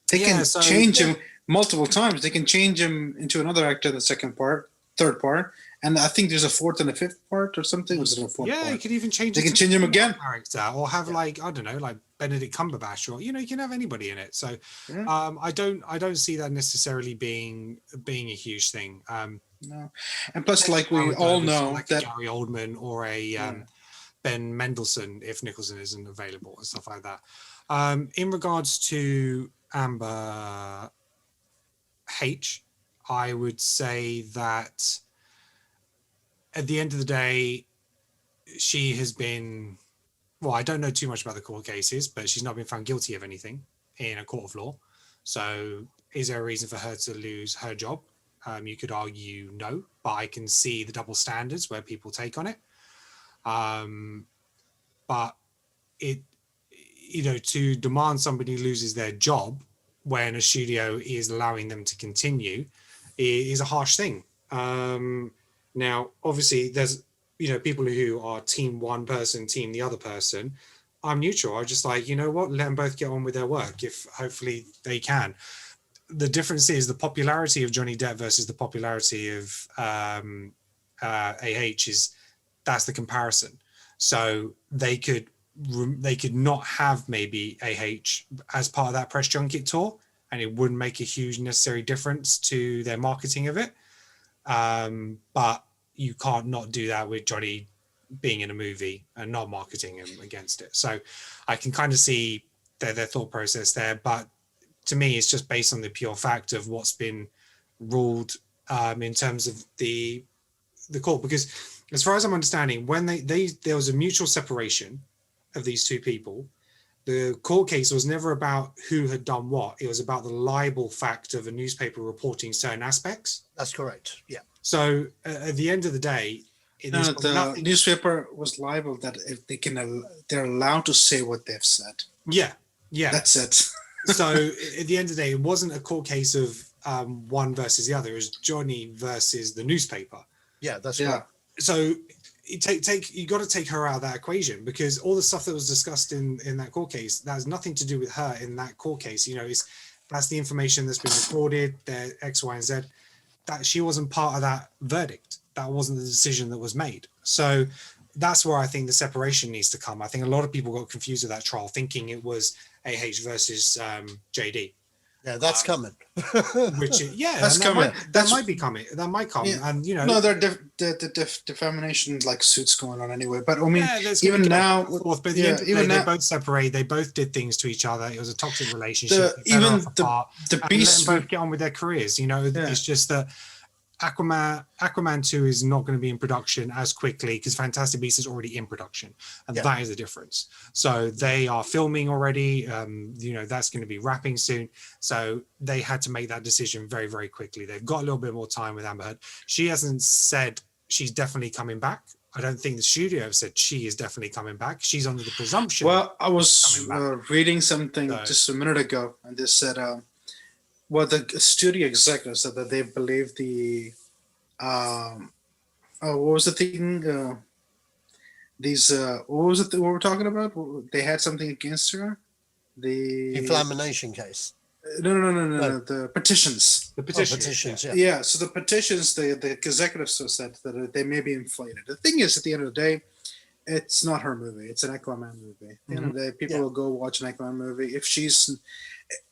they can change him multiple times. They can change him into another actor in the third part. And I think there's a fourth and a fifth part or something. Was it a fourth part? You could even change. They can change him again. Character, or have like, I don't know, like Benedict Cumberbatch, or you know, you can have anybody in it. So I don't see that necessarily being a huge thing. No, and plus, like we all know, like that a Gary Oldman or a Ben Mendelsohn, if Nicholson isn't available, and stuff like that. In regards to Amber H, I would say that at the end of the day, she has been, well, I don't know too much about the court cases, but she's not been found guilty of anything in a court of law. So is there a reason for her to lose her job? You could argue no, but I can see the double standards where people take on it. But it, you know, to demand somebody loses their job when a studio is allowing them to continue is a harsh thing. Now, obviously, there's, you know, people who are team one person, team the other person. I'm neutral. I'm just like, you know what, let them both get on with their work if hopefully they can. The difference is the popularity of Johnny Depp versus the popularity of AH that's the comparison. So they could not have maybe AH as part of that press junket tour, and it wouldn't make a huge necessary difference to their marketing of it. But you can't not do that with Johnny being in a movie and not marketing him against it. So I can kind of see their thought process there. But to me, it's just based on the pure fact of what's been ruled in terms of the court. Because as far as I'm understanding, when there was a mutual separation of these two people, the court case was never about who had done what. It was about the libel fact of a newspaper reporting certain aspects. That's correct. Yeah. So at the end of the day, the newspaper was liable that if they're allowed to say what they've said. Yeah. That's it. So at the end of the day, it wasn't a court case of one versus the other. It was Johnny versus the newspaper. Yeah, that's right. So you got to take her out of that equation, because all the stuff that was discussed in that court case, that has nothing to do with her in that court case. You know, that's the information that's been recorded, the X, Y, and Z. That she wasn't part of that verdict. That wasn't the decision that was made. So that's where I think the separation needs to come. I think a lot of people got confused with that trial, thinking it was AH versus JD. Yeah, that's coming. That's coming. That might be coming. That might come. Yeah. And you know, no, there are defamation like suits going on anyway. But I mean, even now, but they both separate. They both did things to each other. It was a toxic relationship. The Beast both get on with their careers. You know, it's just that Aquaman 2 is not going to be in production as quickly because Fantastic Beasts is already in production, and that is the difference. So they are filming already. You know, that's going to be wrapping soon. So they had to make that decision very, very quickly. They've got a little bit more time with Amber Heard. She hasn't said she's definitely coming back. I don't think the studio have said she is definitely coming back. She's under the presumption. Well, I was reading something just a minute ago, and they said, well, the studio executive said that they believe the, what was the thing? What was it that we were talking about? They had something against her? The inflammation case. No. The petitions. The petitions. Yeah. So the petitions, the executive said that they may be inflated. The thing is, at the end of the day, it's not her movie. It's an Aquaman movie. At the end of the day, people will go watch an Aquaman movie. If she's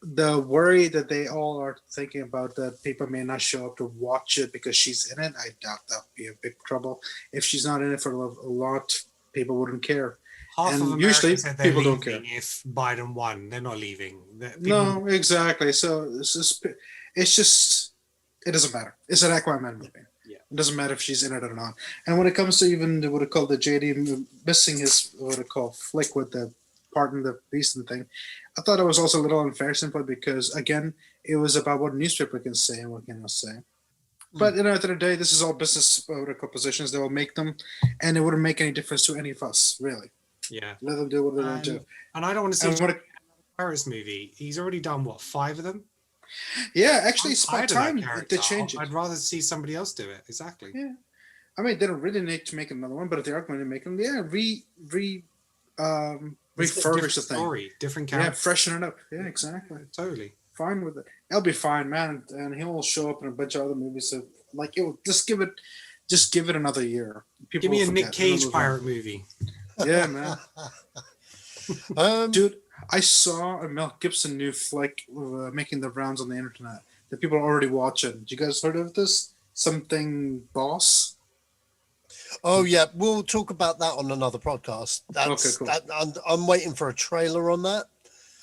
the worry that they all are thinking about, that people may not show up to watch it because she's in it, I doubt that'll be a big trouble. If she's not in it for a lot, people wouldn't care. Half of America usually said people don't care. If Biden won, they're not leaving. No, exactly. So it's just it doesn't matter. It's an Aquaman movie. Yeah. It doesn't matter if she's in it or not. And when it comes to even what it called the JD missing his what it called flick with the pardon the beast and thing, I thought it was also a little unfair simply because again it was about what newspaper can say and what cannot say. But you know, at the end of the day, this is all business positions. They will make them, and it wouldn't make any difference to any of us, really. Yeah. Let them do what they want to do. And I don't want to see a Paris movie. He's already done what, 5 of them? Yeah, actually, it's about time they change it. I'd rather see somebody else do it. Exactly. Yeah. I mean, they don't really need to make another one, but if they are going to make them, refurbish the thing. Different character. Yeah, freshen it up. Yeah, exactly. Totally. Fine with it. It'll be fine, man. And he'll show up in a bunch of other movies. So, like, it will just give it another year. Give me a Nick Cage pirate movie. Yeah, man. Dude, I saw a Mel Gibson new flick making the rounds on the internet that people are already watching. Did you guys heard of this? Something Boss? Oh yeah, we'll talk about that on another podcast. Okay, cool. I'm waiting for a trailer on that.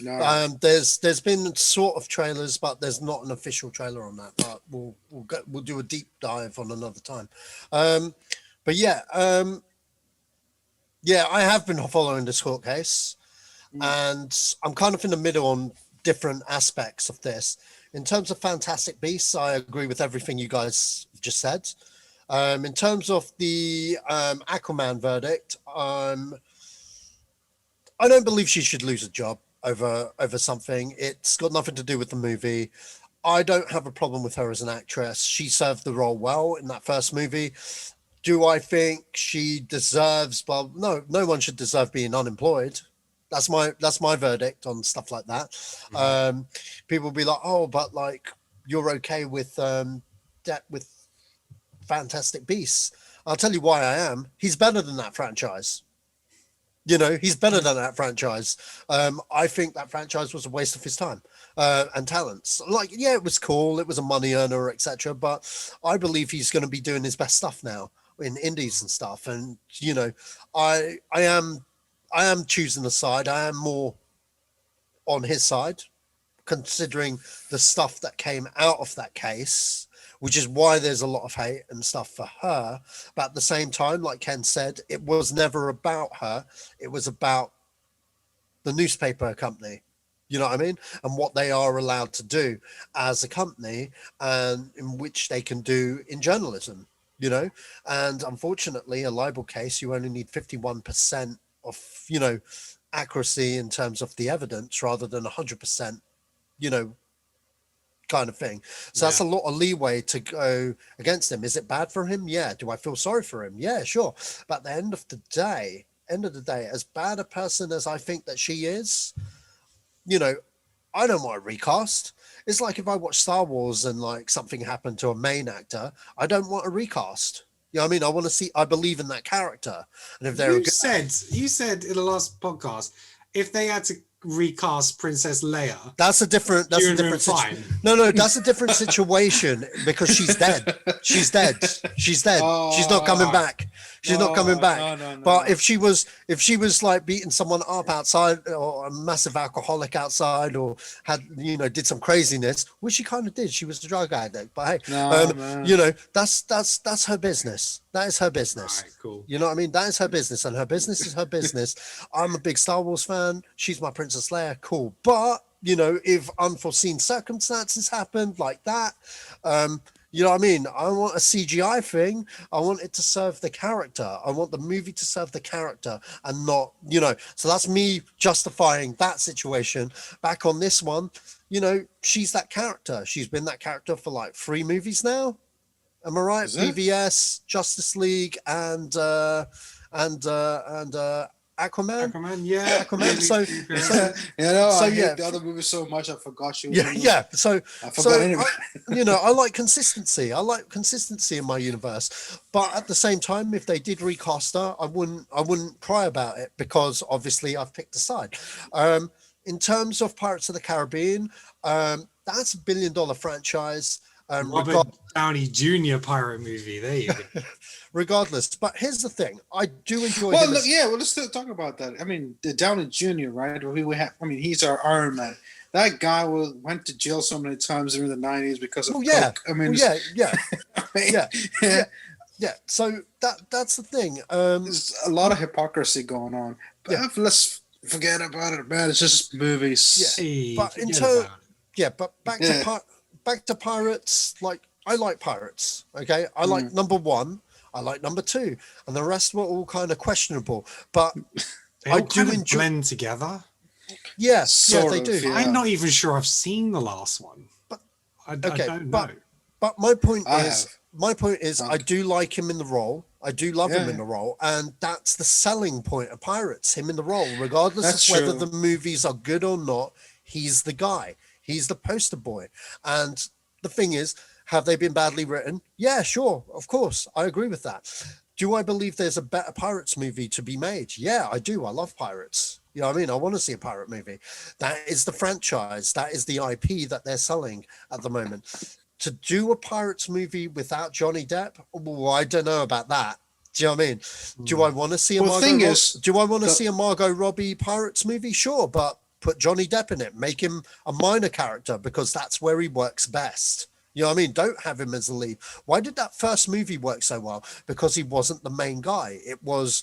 No. There's been sort of trailers, but there's not an official trailer on that. But we'll do a deep dive on another time. But yeah, I have been following this court case, and I'm kind of in the middle on different aspects of this. In terms of Fantastic Beasts, I agree with everything you guys just said. In terms of the Aquaman verdict, I don't believe she should lose a job over something. It's got nothing to do with the movie. I don't have a problem with her as an actress. She served the role well in that first movie. Do I think she deserves? Well, no one should deserve being unemployed. That's my verdict on stuff like that. Mm-hmm. People will be like, oh, but like you're okay with with Fantastic Beasts. I'll tell you why I am. He's better than that franchise. You know, he's better than that franchise. I think that franchise was a waste of his time and talents. Like, yeah, it was cool. It was a money earner, etc. But I believe he's going to be doing his best stuff now in indies and stuff. And, you know, I am choosing a side. I am more on his side, considering the stuff that came out of that case, which is why there's a lot of hate and stuff for her. But at the same time, like Ken said, it was never about her. It was about the newspaper company, you know what I mean? And what they are allowed to do as a company and in which they can do in journalism, you know? And unfortunately, a libel case, you only need 51% of, you know, accuracy in terms of the evidence rather than 100% you know, kind of thing. So that's a lot of leeway to go against him. Is it bad for him? Yeah. Do I feel sorry for him? Yeah, sure. But at the end of the day, as bad a person as I think that she is, you know, I don't want to recast. It's like if I watch Star Wars and like something happened to a main actor, I don't want a recast. You know what I mean? I want to see, I believe in that character. And if they're you said in the last podcast, if they had to recast Princess Leia, that's a different situation. No, that's a different situation because she's dead. She's dead. She's not coming back. She's not coming back. No, but if she was like beating someone up outside, or a massive alcoholic outside, or had, you know, did some craziness, which she kind of did. She was a drug addict, but hey, you know, that's her business. That is her business. Right, cool. You know what I mean? That is her business, and her business is her business. I'm a big Star Wars fan. She's my Princess Leia. Cool. But, you know, if unforeseen circumstances happened like that, you know what I mean? I want a CGI thing. I want it to serve the character. I want the movie to serve the character and not, you know. So that's me justifying that situation. Back on this one, you know, she's that character. She's been that character for like 3 movies now. Am I right? BVS, Justice League, and Aquaman. Aquaman, yeah. Aquaman. So I hate the other movie so much I forgot you. Yeah. So I forgot anyway. You know, I like consistency. I like consistency in my universe. But at the same time, if they did recast her, I wouldn't cry about it because obviously I've picked a side. In terms of Pirates of the Caribbean, that's $1 billion franchise. Robert Downey Jr. pirate movie. There you go. Regardless, but here's the thing: I do enjoy. Well, let's still talk about that. I mean, the Downey Jr. Right? We have. I mean, he's our Iron Man. That guy went to jail so many times during the '90s because of coke. I mean, yeah. So that's the thing. There's a lot of hypocrisy going on. But let's forget about it, man. It's just movies. Yeah, but back to pirates. Like, I like pirates. Okay, I like number 1. I like number 2, and the rest were all kind of questionable. But I do enjoy blend together. Yes, they do. Yeah. I'm not even sure I've seen the last one. But I don't know. But my point is, I do like him in the role. I do love him in the role, and that's the selling point of Pirates. Him in the role, regardless of whether the movies are good or not. He's the guy. He's the poster boy. And the thing is, have they been badly written? Yeah, sure. Of course. I agree with that. Do I believe there's a better Pirates movie to be made? Yeah, I do. I love Pirates. You know what I mean? I want to see a pirate movie. That is the franchise. That is the IP that they're selling at the moment. To do a Pirates movie without Johnny Depp? Oh, I don't know about that. Do you know what I mean? Do I want to see a Margot Robbie Pirates movie? Sure, but put Johnny Depp in it. Make him a minor character because that's where he works best. You know what I mean? Don't have him as the lead. Why did that first movie work so well? Because he wasn't the main guy. It was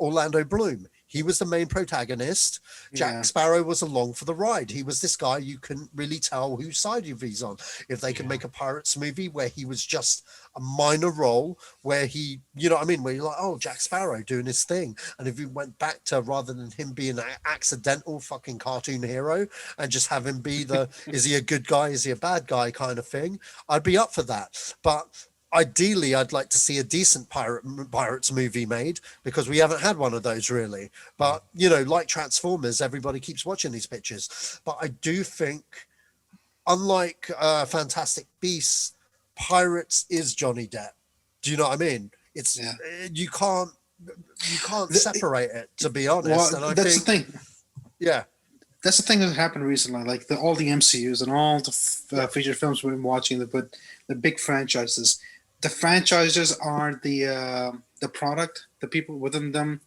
Orlando Bloom. He was the main protagonist. Jack Sparrow was along for the ride. He was this guy you couldn't really tell whose side he's on. If they could make a Pirates movie where he was just a minor role, where he, you know what I mean? Where you're like, oh, Jack Sparrow doing his thing. And if you went back to, rather than him being an accidental fucking cartoon hero and just have him be the, is he a good guy? Is he a bad guy kind of thing? I'd be up for that. But ideally, I'd like to see a decent Pirates movie made because we haven't had one of those really. But, you know, like Transformers, everybody keeps watching these pictures. But I do think, unlike Fantastic Beasts, Pirates is Johnny Depp. Do you know what I mean? It's you can't separate it, to be honest. Well, and that's the thing. Yeah. That's the thing that happened recently. Like all the MCUs and all the feature films we've been watching, the big franchises. The franchises are the product. The people within them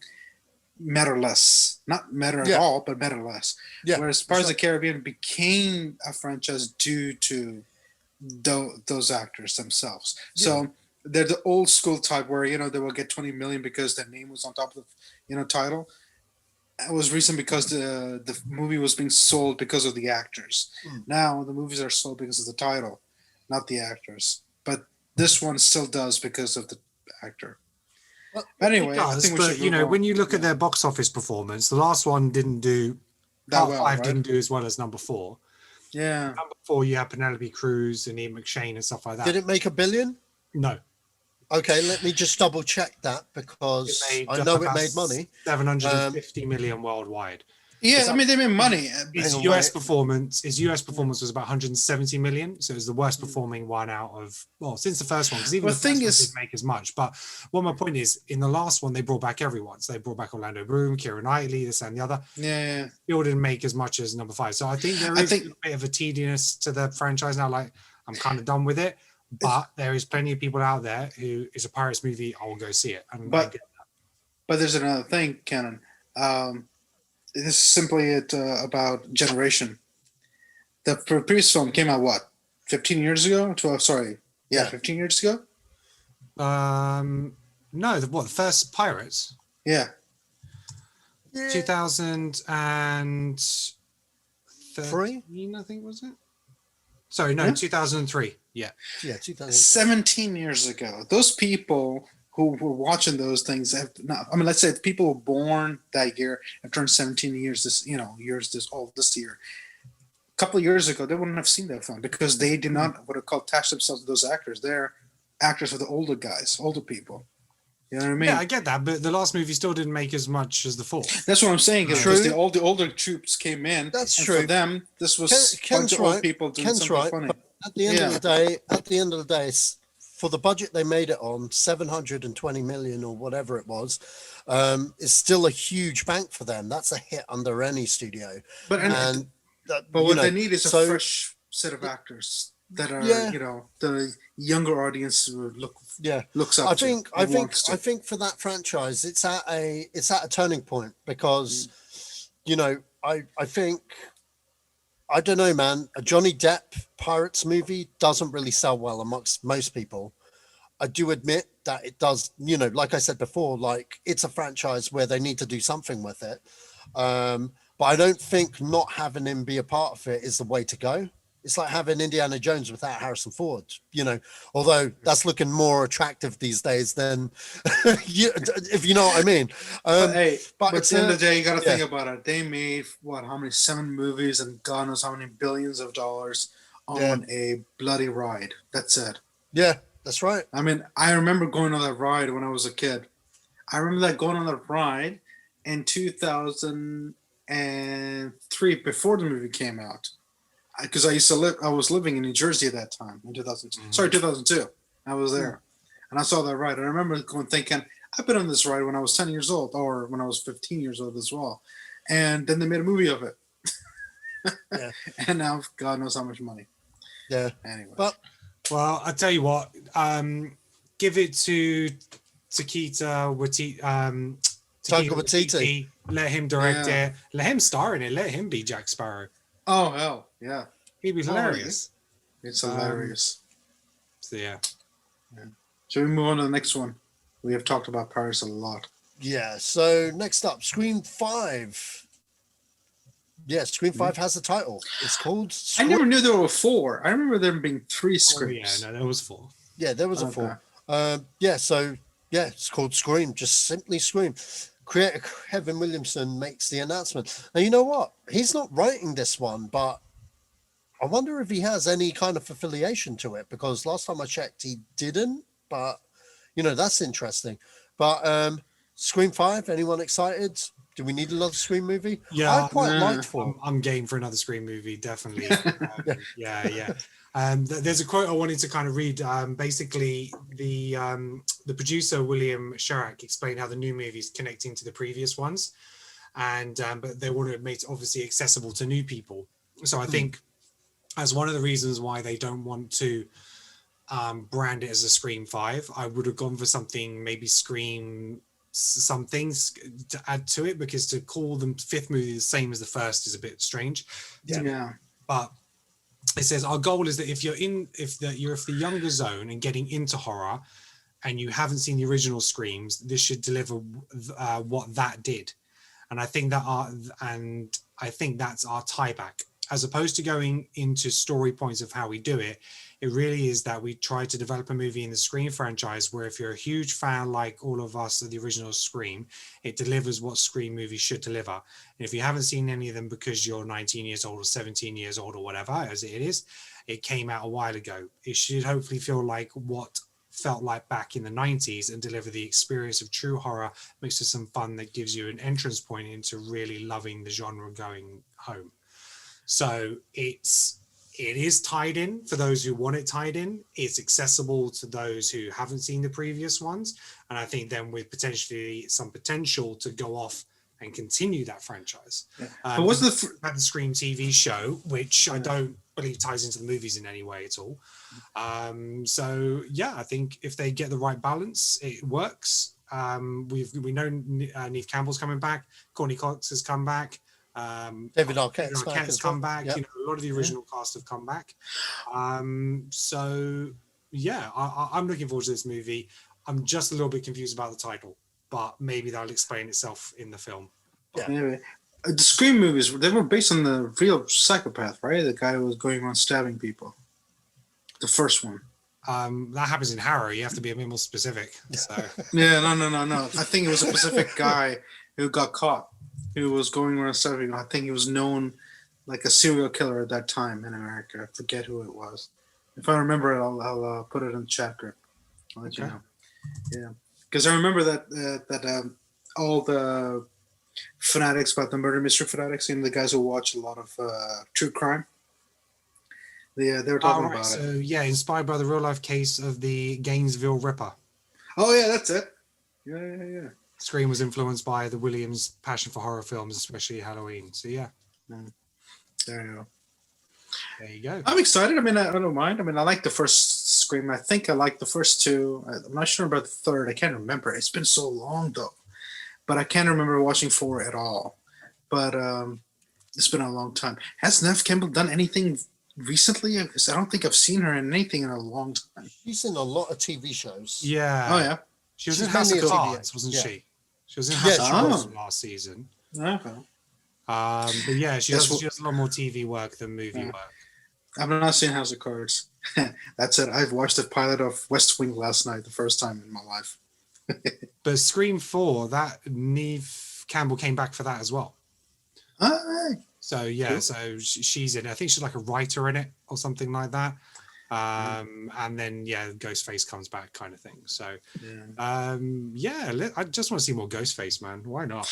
matter less. Not matter at all, but matter less. Yeah. Whereas Pirates of the Caribbean became a franchise due to those actors themselves. Yeah. So they're the old school type where, you know, they will get 20 million because their name was on top of the, you know, title. It was recent because the movie was being sold because of the actors. Now the movies are sold because of the title, not the actors. But this one still does because of the actor. Well, anyway, it does, but you know, when you look at their box office performance, the last one didn't do that Part 5 right? didn't do as well as number 4. Yeah. Number 4, you had Penelope Cruz and Ian McShane and stuff like that. Did it make $1 billion? No. Okay, let me just double check that because I know it made money. 750 million worldwide. Yeah, I mean they made money. His US performance was about 170 million, so it was the worst performing one out of since the first one. Because even the thing didn't make as much. But what my point is, in the last one, they brought back everyone. So they brought back Orlando Bloom, Keira Knightley, this and the other. Yeah. Still didn't make as much as number 5. So I think there is a bit of a tedious to the franchise now. Like I'm kind of done with it. But there is plenty of people out there who is a Pirates movie. I will go see it. And but there's another thing, Kenan. This is simply about generation. The previous film came out 15 years ago? 15 years ago. No, the first Pirates? Yeah. 2013, I think, was it? Sorry, no, 2003. Yeah. Yeah, 2003. 17 years ago. Those people who were watching those things let's say the people who were born that year have turned 17 years this year. A couple of years ago, they wouldn't have seen that film because they did not attach themselves to those actors. They're actors for the older guys, older people. You know what I mean? Yeah, I get that, but the last movie still didn't make as much as the fourth. That's what I'm saying. Because the older troops came in. That's and true. For them, this was Ken's old right. people doing Ken's something right. funny. But at the end of the day, for the budget they made it on, 720 million or whatever it was, is still a huge bank for them. That's a hit under any studio. But what they need is a fresh set of actors that are, the younger audience would looks up. I think for that franchise, it's at a turning point because, I think. I don't know, man. A Johnny Depp Pirates movie doesn't really sell well amongst most people. I do admit that it does, like I said before, like it's a franchise where they need to do something with it. But I don't think not having him be a part of it is the way to go. It's like having Indiana Jones without Harrison Ford, although that's looking more attractive these days than, if you know what I mean. But at the end of the day, you got to think about it. They made, how many, 7 movies and God knows how many billions of dollars on a bloody ride. That's it. Yeah, that's right. I mean, I remember going on that ride when I was a kid. I remember going on that ride in 2003, before the movie came out. Because I was living in New Jersey at that time in 2002. I was there, and I saw that ride. I remember thinking, I've been on this ride when I was 10 years old, or when I was 15 years old as well. And then they made a movie of it, and now God knows how much money. Yeah. Anyway, well, I tell you what, give it to Taika Waititi. Let him direct it. Let him star in it. Let him be Jack Sparrow. Oh hell yeah, he'd be hilarious. It's hilarious. So yeah. Shall we move on to the next one? We have talked about Paris a lot. Yeah. So next up, Scream 5. Yeah, Scream 5 has a title. It's called. I never knew there were 4. I remember there being 3 scripts. Oh, yeah, no, there was 4. Yeah, there was a 4. It's called Scream. Just simply Scream. Creator Kevin Williamson makes the announcement. Now, you know what? He's not writing this one, but I wonder if he has any kind of affiliation to it, because last time I checked, he didn't. But, that's interesting. But Scream 5, anyone excited? Do we need another Scream movie? Yeah, I quite liked 4. I'm game for another Scream movie, definitely. Yeah. There's a quote I wanted to kind of read. Basically, the producer William Sherrack explained how the new movie is connecting to the previous ones, and but they want to make it obviously accessible to new people. So I think as one of the reasons why they don't want to brand it as a Scream 5, I would have gone for something maybe Scream some things to add to it, because to call them 5th movie the same as the first is a bit strange. Yeah. But it says our goal is that if you're the younger zone and getting into horror and you haven't seen the original Screams, this should deliver what that did. And I think that's our tie back. as opposed to going into story points of how we do it, it really is that we try to develop a movie in the Scream franchise where if you're a huge fan like all of us of the original Scream, it delivers what Scream movies should deliver. And if you haven't seen any of them because you're 19 years old or 17 years old or whatever, as it is, it came out a while ago. It should hopefully feel like what felt like back in the 90s and deliver the experience of true horror mixed with some fun that gives you an entrance point into really loving the genre going home. So it is tied in for those who want it tied in. It's accessible to those who haven't seen the previous ones. And I think then with potentially some potential to go off and continue that franchise. Yeah. But what's the Scream TV show, which I don't believe ties into the movies in any way at all. So yeah, I think if they get the right balance, it works. We know Neve Campbell's coming back. Courtney Cox has come back. David Arquette's come back. Yep. You know, a lot of the original cast have come back. So yeah, I'm looking forward to this movie. I'm just a little bit confused about the title, but maybe that'll explain itself in the film. Yeah. Anyway, the Scream movies, they were based on the real psychopath, right? The guy who was going around stabbing people. The first one. That happens in Harrow. You have to be a bit more specific. So Yeah, no. I think it was a specific guy who got caught, who was going around stabbing. I think he was known like a serial killer at that time in America. I forget who it was. If I remember it, I'll put it in the chat group. I'll let you know. Yeah, because I remember that all the fanatics about the murder mystery fanatics, and the guys who watch a lot of true crime, they were talking about so, it. yeah, inspired by the real life case of the Gainesville Ripper. Oh yeah, that's it. Yeah. Scream was influenced by the Williams' passion for horror films, especially Halloween. So yeah, There you go. There you go. I'm excited. I mean, I don't mind. I mean, I like the first Scream. I think I like the first two. I'm not sure about the third. I can't remember. It's been so long though. But I can't remember watching 4 at all. But it's been a long time. Has Neve Campbell done anything recently? Because I don't think I've seen her in anything in a long time. She's in a lot of TV shows. Yeah. Oh yeah. She was She's in House of mainly a TV Cards, wasn't yeah. she? She was in House of she Cards was. last season. Okay. But yeah, she That's does a lot more TV work than movie work. I've not seen House of Cards. That's it. I've watched the pilot of West Wing last night, the first time in my life. But Scream 4, that Neve Campbell came back for that as well. So yeah, Cool. so she's in it. I think she's like a writer in it or something like that. And then yeah, Ghostface comes back, kind of thing. So I just want to see more Ghostface, man. Why not?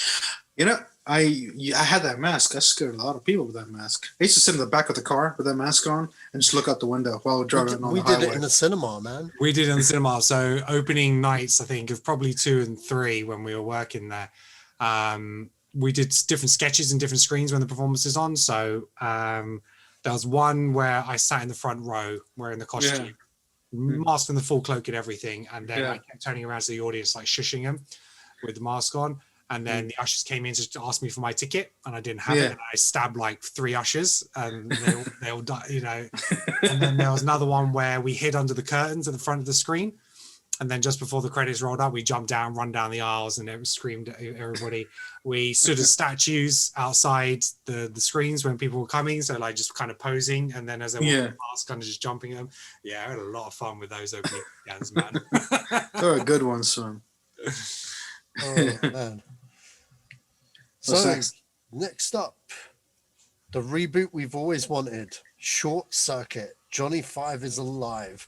You know, I had that mask. I scared a lot of people with that mask. I used to sit in the back of the car with that mask on and just look out the window while we're driving on We the did highway. it in the cinema, man. We did it in the cinema. So opening nights, I think, of probably 2 and 3 when we were working there. We did different sketches and different screens when the performance is on. So there was one where I sat in the front row wearing the costume, mask and the full cloak and everything. And then I kept turning around to the audience, like shushing him with the mask on. And then the ushers came in to ask me for my ticket, and I didn't have it. And I stabbed like 3 ushers, and they all died, you know. And then there was another one where we hid under the curtains at the front of the screen. And then just before the credits rolled up, we jumped down, run down the aisles, and it screamed at everybody. We stood as statues outside the screens when people were coming, so like just kind of posing, and then as they were past, kind of just jumping them. Yeah, I had a lot of fun with those opening weekends, man. They're good ones, son. Oh man. What's So next? next up, the reboot we've always wanted, Short Circuit. Johnny Five is alive.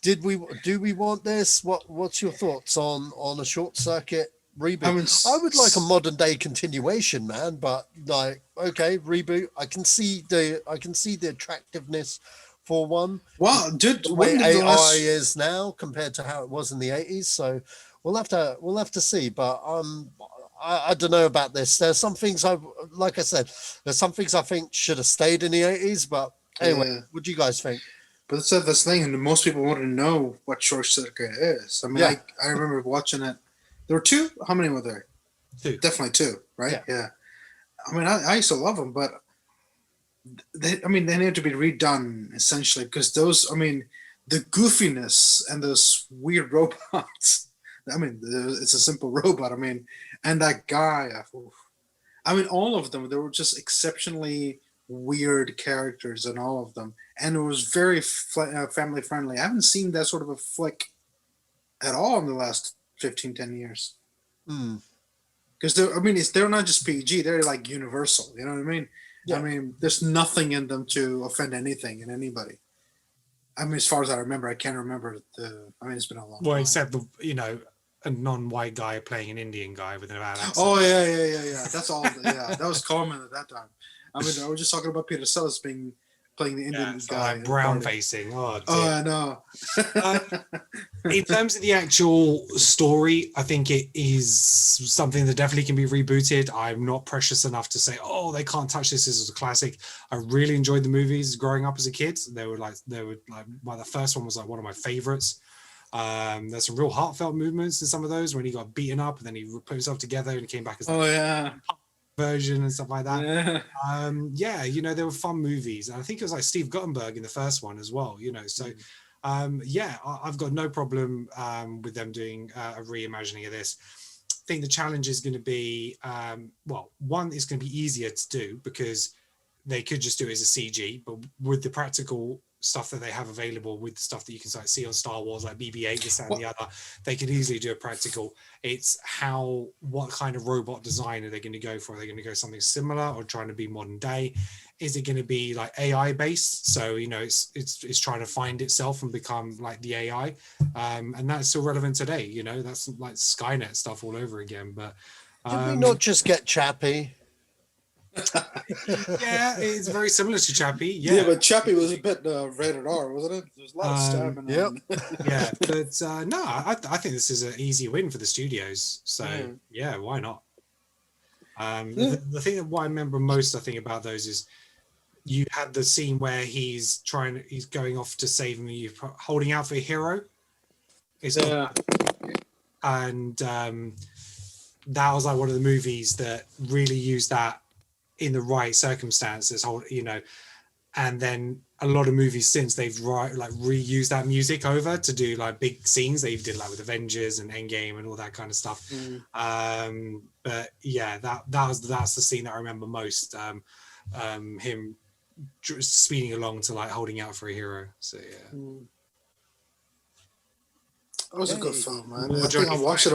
Do we want this? What's your thoughts on a Short Circuit reboot? I would like a modern day continuation, man. But like, okay, reboot. I can see the attractiveness for one. Wow, dude, The way when did the AI last- is now compared to how it was in the 80s. So we'll have to see. But I don't know about this. There's some things like I said, there's some things I think should have stayed in the 80s. But anyway, what do you guys think? But that's the thing, and most people want to know what Short Circuit is. I mean, I remember watching it. There were 2. How many were there? 2. Definitely 2, right? Yeah. I mean, I used to love them, but they need to be redone essentially because those. I mean, the goofiness and those weird robots. I mean, it's a simple robot. I mean, and that guy. I mean, all of them. They were just exceptionally weird characters in all of them, and it was very family friendly. I haven't seen that sort of a flick at all in the last 10 years. Because they're not just PG, they're like universal. You know what I mean? Yeah. I mean, there's nothing in them to offend anything and anybody. I mean, as far as I remember, I can't remember it's been a long time. Well, except a non-white guy playing an Indian guy with an bad accent. Oh yeah. That's all. Yeah, that was common at that time. I mean, I was just talking about Peter Sellers playing the Indian guy. Like brown facing. Oh, I know. In terms of the actual story, I think it is something that definitely can be rebooted. I'm not precious enough to say, oh, they can't touch this. This is a classic. I really enjoyed the movies growing up as a kid. They were like the first one was like one of my favorites. There's some real heartfelt movements in some of those when he got beaten up and then he put himself together and he came back as version and stuff like that. They were fun movies, and I think it was like Steve Guttenberg in the first one as well. I've got no problem with them doing a reimagining of this. I think the challenge is going to be one, it's going to be easier to do because they could just do it as a CG, but with the practical stuff that they have available, with the stuff that you can see on Star Wars, like BB-8, this, that, and the other, they could easily do a practical. It's what kind of robot design are they going to go for? Are they going to go something similar or trying to be modern day? Is it going to be like AI based? So, it's trying to find itself and become like the AI. And that's still relevant today. That's like Skynet stuff all over again. But did we not just get Chappie? Yeah, it's very similar to Chappie. Yeah, but Chappie was a bit rated R, wasn't it? There's a lot of stabbing. Yeah, but no, I think this is an easy win for the studios. So why not? The thing that I remember most, I think, about those is you had the scene where he's going off to save me, holding out for a hero. And that was like one of the movies that really used that in the right circumstances, and then a lot of movies since they've reused that music over to do like big scenes. They did like with Avengers and Endgame and all that kind of stuff. But yeah, that's the scene that I remember most. Him speeding along to like holding out for a hero. So yeah, it was a good film, man. I think I watched it.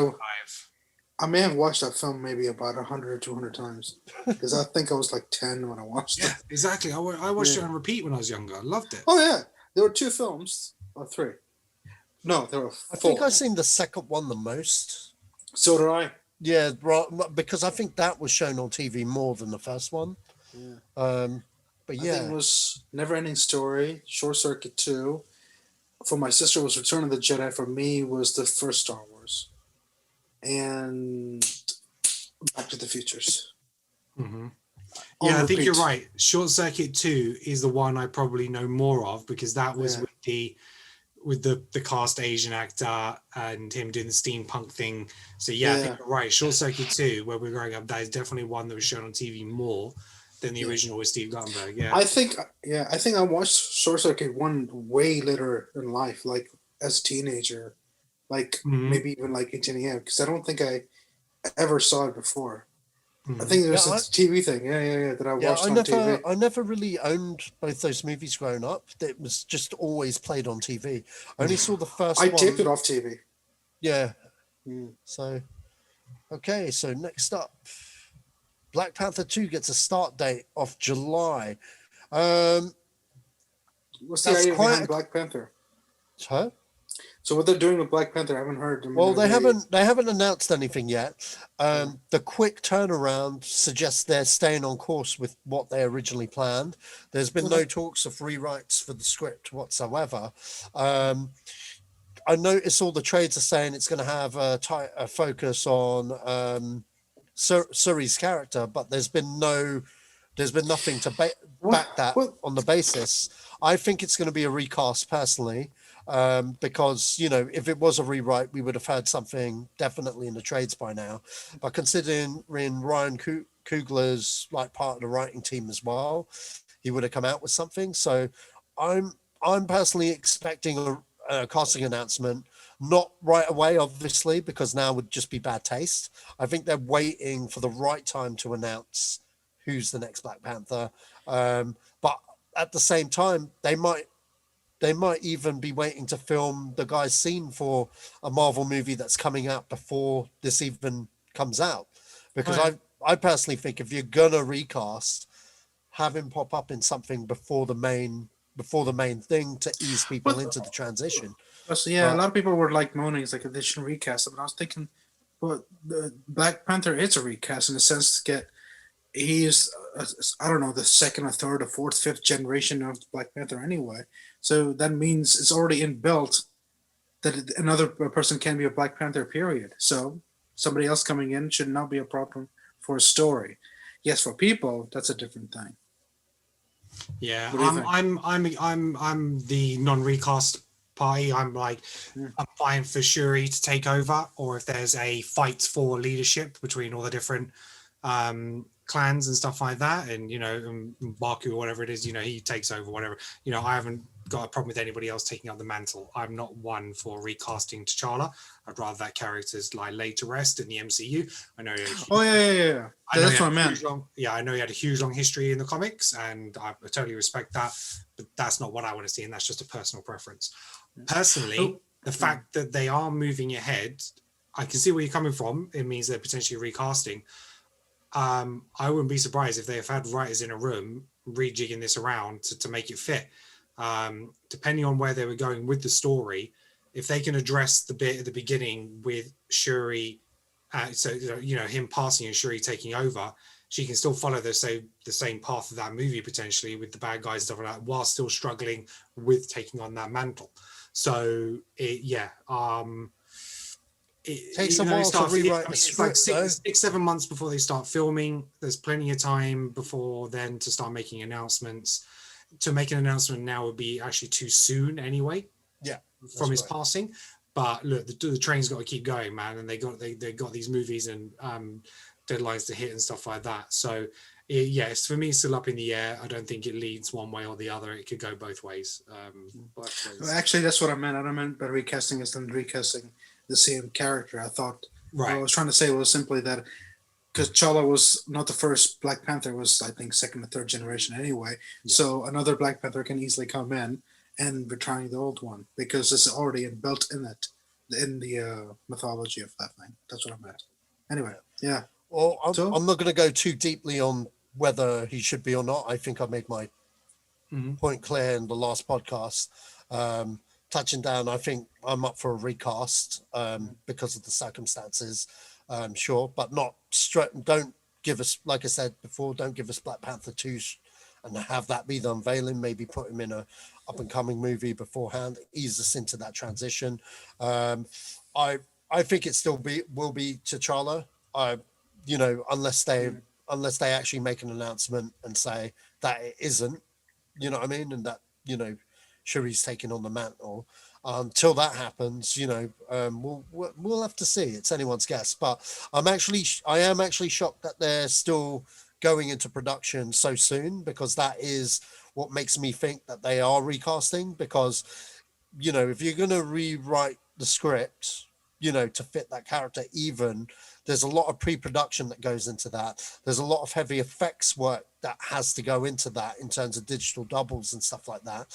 I may have watched that film maybe about 100 or 200 times because I think I was like 10 when I watched it. Yeah, exactly. I watched it on repeat when I was younger. I loved it. Oh yeah, there were 2 films or 3. No, there were 4. I think I've seen the second one the most. So did I. Yeah, because I think that was shown on TV more than the first one. Yeah. But I think it was Never Ending Story, Short Circuit 2. For my sister was Return of the Jedi. For me was the first Star Wars. And Back to the Futures. Mm-hmm. Yeah, I think you're right. Short Circuit 2 is the one I probably know more of because that was with the cast Asian actor and him doing the steampunk thing. So I think you're right. Short Circuit 2, where we're growing up, that is definitely one that was shown on TV more than the original with Steve Guttenberg. Yeah, I think I watched Short Circuit 1 way later in life, like as a teenager. Like maybe even like 18 a.m. because I don't think I ever saw it before. I think there's a TV thing. That I watched on TV. I never really owned both those movies growing up. It was just always played on TV. I only saw the first one. I taped it off TV. Yeah. So, okay. So next up, Black Panther 2 gets a start date of July. What's the idea behind Black Panther? Huh? So what they're doing with Black Panther, I haven't heard. Well, they haven't announced anything yet. The quick turnaround suggests they're staying on course with what they originally planned. There's been no talks of rewrites for the script whatsoever. I notice all the trades are saying it's going to have a focus on Suri's character, but there's been nothing to back that on the basis. I think it's going to be a recast personally. Because if it was a rewrite, we would have had something definitely in the trades by now. But considering Ryan Coogler's like part of the writing team as well, he would have come out with something. So I'm personally expecting a casting announcement, not right away, obviously, because now would just be bad taste. I think they're waiting for the right time to announce who's the next Black Panther, But at the same time, they might even be waiting to film the guy's scene for a Marvel movie that's coming out before this even comes out. Because I personally think if you're gonna recast, have him pop up in something before the main thing to ease people into the transition. So a lot of people were like moaning, it's like they shouldn't recast it. But I was thinking, well, the Black Panther is a recast in the sense that he is, I don't know, the second or third or fourth, fifth generation of Black Panther anyway. So that means it's already inbuilt that another person can be a Black Panther, period. So somebody else coming in should not be a problem for a story. Yes, for people, that's a different thing. Yeah, I'm the non-recast party. I'm like, I'm fine for Shuri to take over, or if there's a fight for leadership between all the different clans and stuff like that, and Baku or whatever it is, he takes over, whatever. I haven't got a problem with anybody else taking up the mantle. I'm not one for recasting T'Challa. I'd rather that character's laid to rest in the MCU. I know. Yeah. That's what I meant. I know he had a huge long history in the comics, and I totally respect that. But that's not what I want to see, and that's just a personal preference. Personally, the fact that they are moving ahead, I can see where you're coming from. It means they're potentially recasting. I wouldn't be surprised if they have had writers in a room rejigging this around to make it fit. Depending on where they were going with the story, if they can address the bit at the beginning with Shuri, him passing and Shuri taking over, she can still follow the same path of that movie potentially with the bad guys and stuff like that, while still struggling with taking on that mantle. So it takes a while to rewrite the script. It's like 6-7 months before they start filming. There's plenty of time before then to start making announcements. To make an announcement now would be actually too soon anyway. Yeah, from his passing. But look, the train's got to keep going, man, and they got these movies and deadlines to hit and stuff like that. So yes, for me, it's still up in the air. I don't think it leads one way or the other. It could go both ways. Well, actually, that's what I meant. I don't mean by recasting is than recasting the same character. I thought what I was trying to say was simply that because T'Challa was not the first Black Panther, was I think second or third generation anyway. Yeah. So another Black Panther can easily come in and return the old one because it's already built in the mythology of that thing. That's what I meant. Anyway, yeah. Well, I'm not going to go too deeply on whether he should be or not. I think I made my point clear in the last podcast. Touching down, I think I'm up for a recast because of the circumstances. Sure, but not straight. Don't give us, like I said before, don't give us Black Panther 2 and have that be the unveiling. Maybe put him in a up and coming movie beforehand, ease us into that transition. I think it still will be T'Challa. Unless they actually make an announcement and say that it isn't, you know what I mean, and that Shuri's taking on the mantle. Until that happens, we'll have to see. It's anyone's guess. But I am actually shocked that they're still going into production so soon, because that is what makes me think that they are recasting. Because, if you're going to rewrite the script, to fit that character, even there's a lot of pre-production that goes into that. There's a lot of heavy effects work that has to go into that in terms of digital doubles and stuff like that,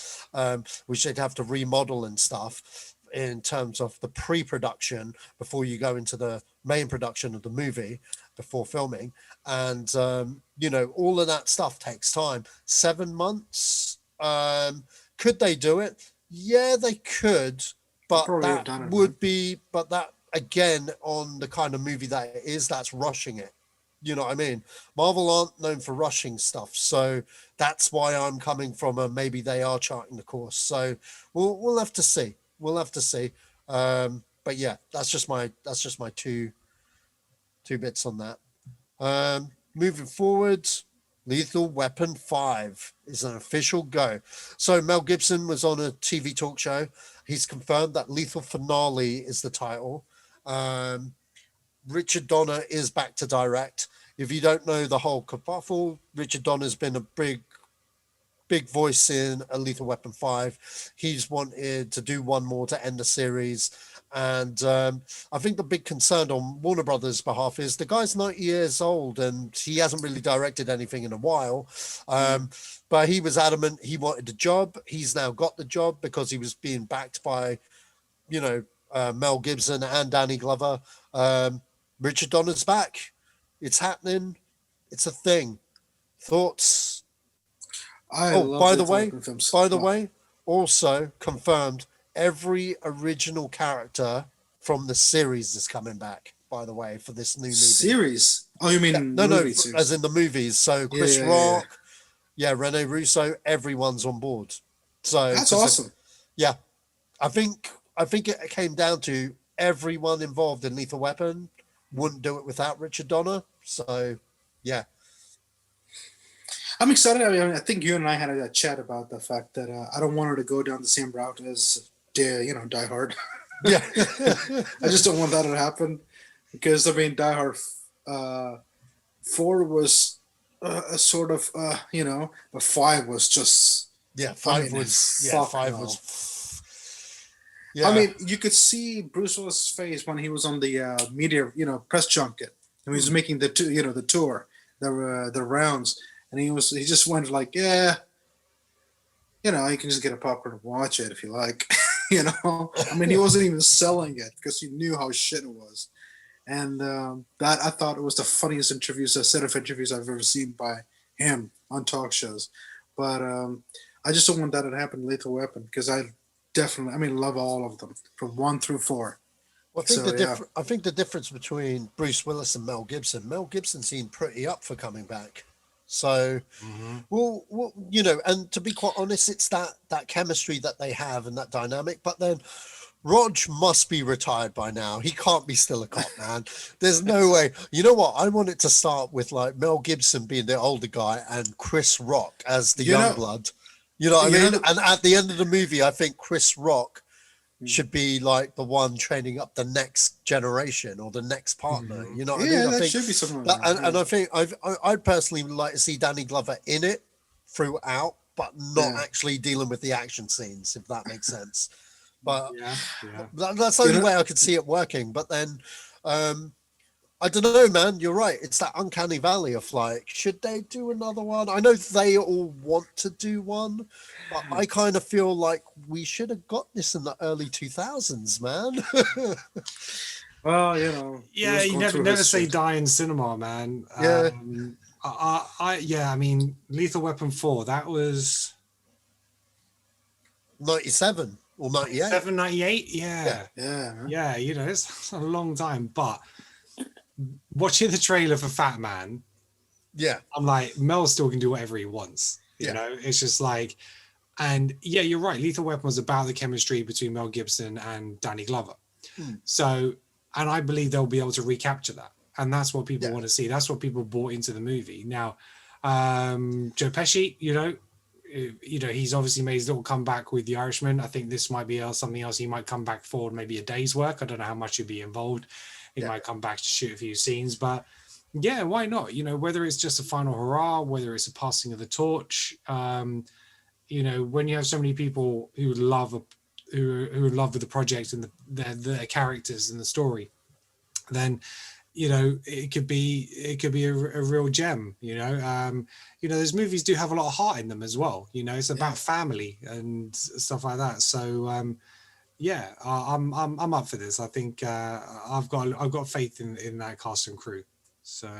which they'd have to remodel and stuff in terms of the pre-production before you go into the main production of the movie before filming. And, all of that stuff takes time. 7 months. Could they do it? Yeah, they could. But that would be, again, on the kind of movie that it is, that's rushing it. You know what I mean? Marvel aren't known for rushing stuff, so that's why I'm coming from maybe they are charting the course. So we'll have to see. We'll have to see. But yeah, that's just my two bits on that. Moving forward, Lethal Weapon 5 is an official go. So Mel Gibson was on a TV talk show. He's confirmed that Lethal Finale is the title. Richard Donner is back to direct. If you don't know the whole kerfuffle, Richard Donner's been a big voice in a Lethal Weapon 5. He's wanted to do one more to end the series, And I think the big concern on Warner Brothers' behalf is the guy's 90 years old and he hasn't really directed anything in a while. But he was adamant he wanted the job. He's now got the job because he was being backed by, Mel Gibson and Danny Glover. Richard Donner's back. It's happening. It's a thing. Thoughts? By the way, also confirmed every original character from the series is coming back, by the way, for this new movie. Series? Oh, you mean series. As in the movies. So Chris Rock, Rene Russo, everyone's on board. So that's awesome. I think it came down to everyone involved in Lethal Weapon wouldn't do it without Richard Donner. So, yeah. I'm excited. I mean, I think you and I had a chat about the fact that I don't want her to go down the same route as, Die Hard. Yeah. I just don't want that to happen because, I mean, Die Hard 4 was a sort of, but 5 was just... Yeah, 5 was... Yeah. I mean, you could see Bruce Willis' face when he was on the media, press junket. And he was making the tour, the rounds. And he just went like, you can just get a popcorn and watch it if you like, I mean, he wasn't even selling it because he knew how shit it was. And that I thought it was the funniest set of interviews I've ever seen by him on talk shows. But I just don't want that to happen in Lethal Weapon because I love all of them from 1 through 4. Well, I think the difference between Bruce Willis and Mel Gibson seemed pretty up for coming back. So, well, and to be quite honest, it's that chemistry that they have and that dynamic. But then Rog must be retired by now. He can't be still a cop, man. There's no way. You know what? I want it to start with like Mel Gibson being the older guy and Chris Rock as the young blood. You know what I mean? And at the end of the movie, I think Chris Rock should be like the one training up the next generation or the next partner. You know what I mean? I think should be something like that. And I think I'd personally like to see Danny Glover in it throughout, but not actually dealing with the action scenes, if that makes sense. But that's the only way I could see it working. But then I don't know, man. You're right. It's that uncanny valley of like, should they do another one? I know they all want to do one, but I kind of feel like we should have got this in the early 2000s, man. Well, yeah, you never say die in cinema, man. Yeah. I mean, Lethal Weapon 4, that was 97 or 98. 98, yeah. It's a long time, but watching the trailer for Fat Man, I'm like, Mel still can do whatever he wants. You know, it's just like, and you're right. Lethal Weapon was about the chemistry between Mel Gibson and Danny Glover. So, and I believe they'll be able to recapture that, and that's what people want to see. That's what people bought into the movie. Now, Joe Pesci, he's obviously made his little comeback with The Irishman. I think this might be something else. He might come back for maybe a day's work. I don't know how much he'll be involved. He might come back to shoot a few scenes, but why not? Whether it's just a final hurrah, whether it's a passing of the torch, when you have so many people who love with the project and the characters and the story, then it could be a real gem. Those movies do have a lot of heart in them as well. It's about family and stuff like that. So I'm up for this. I think I've got faith in that cast and crew. So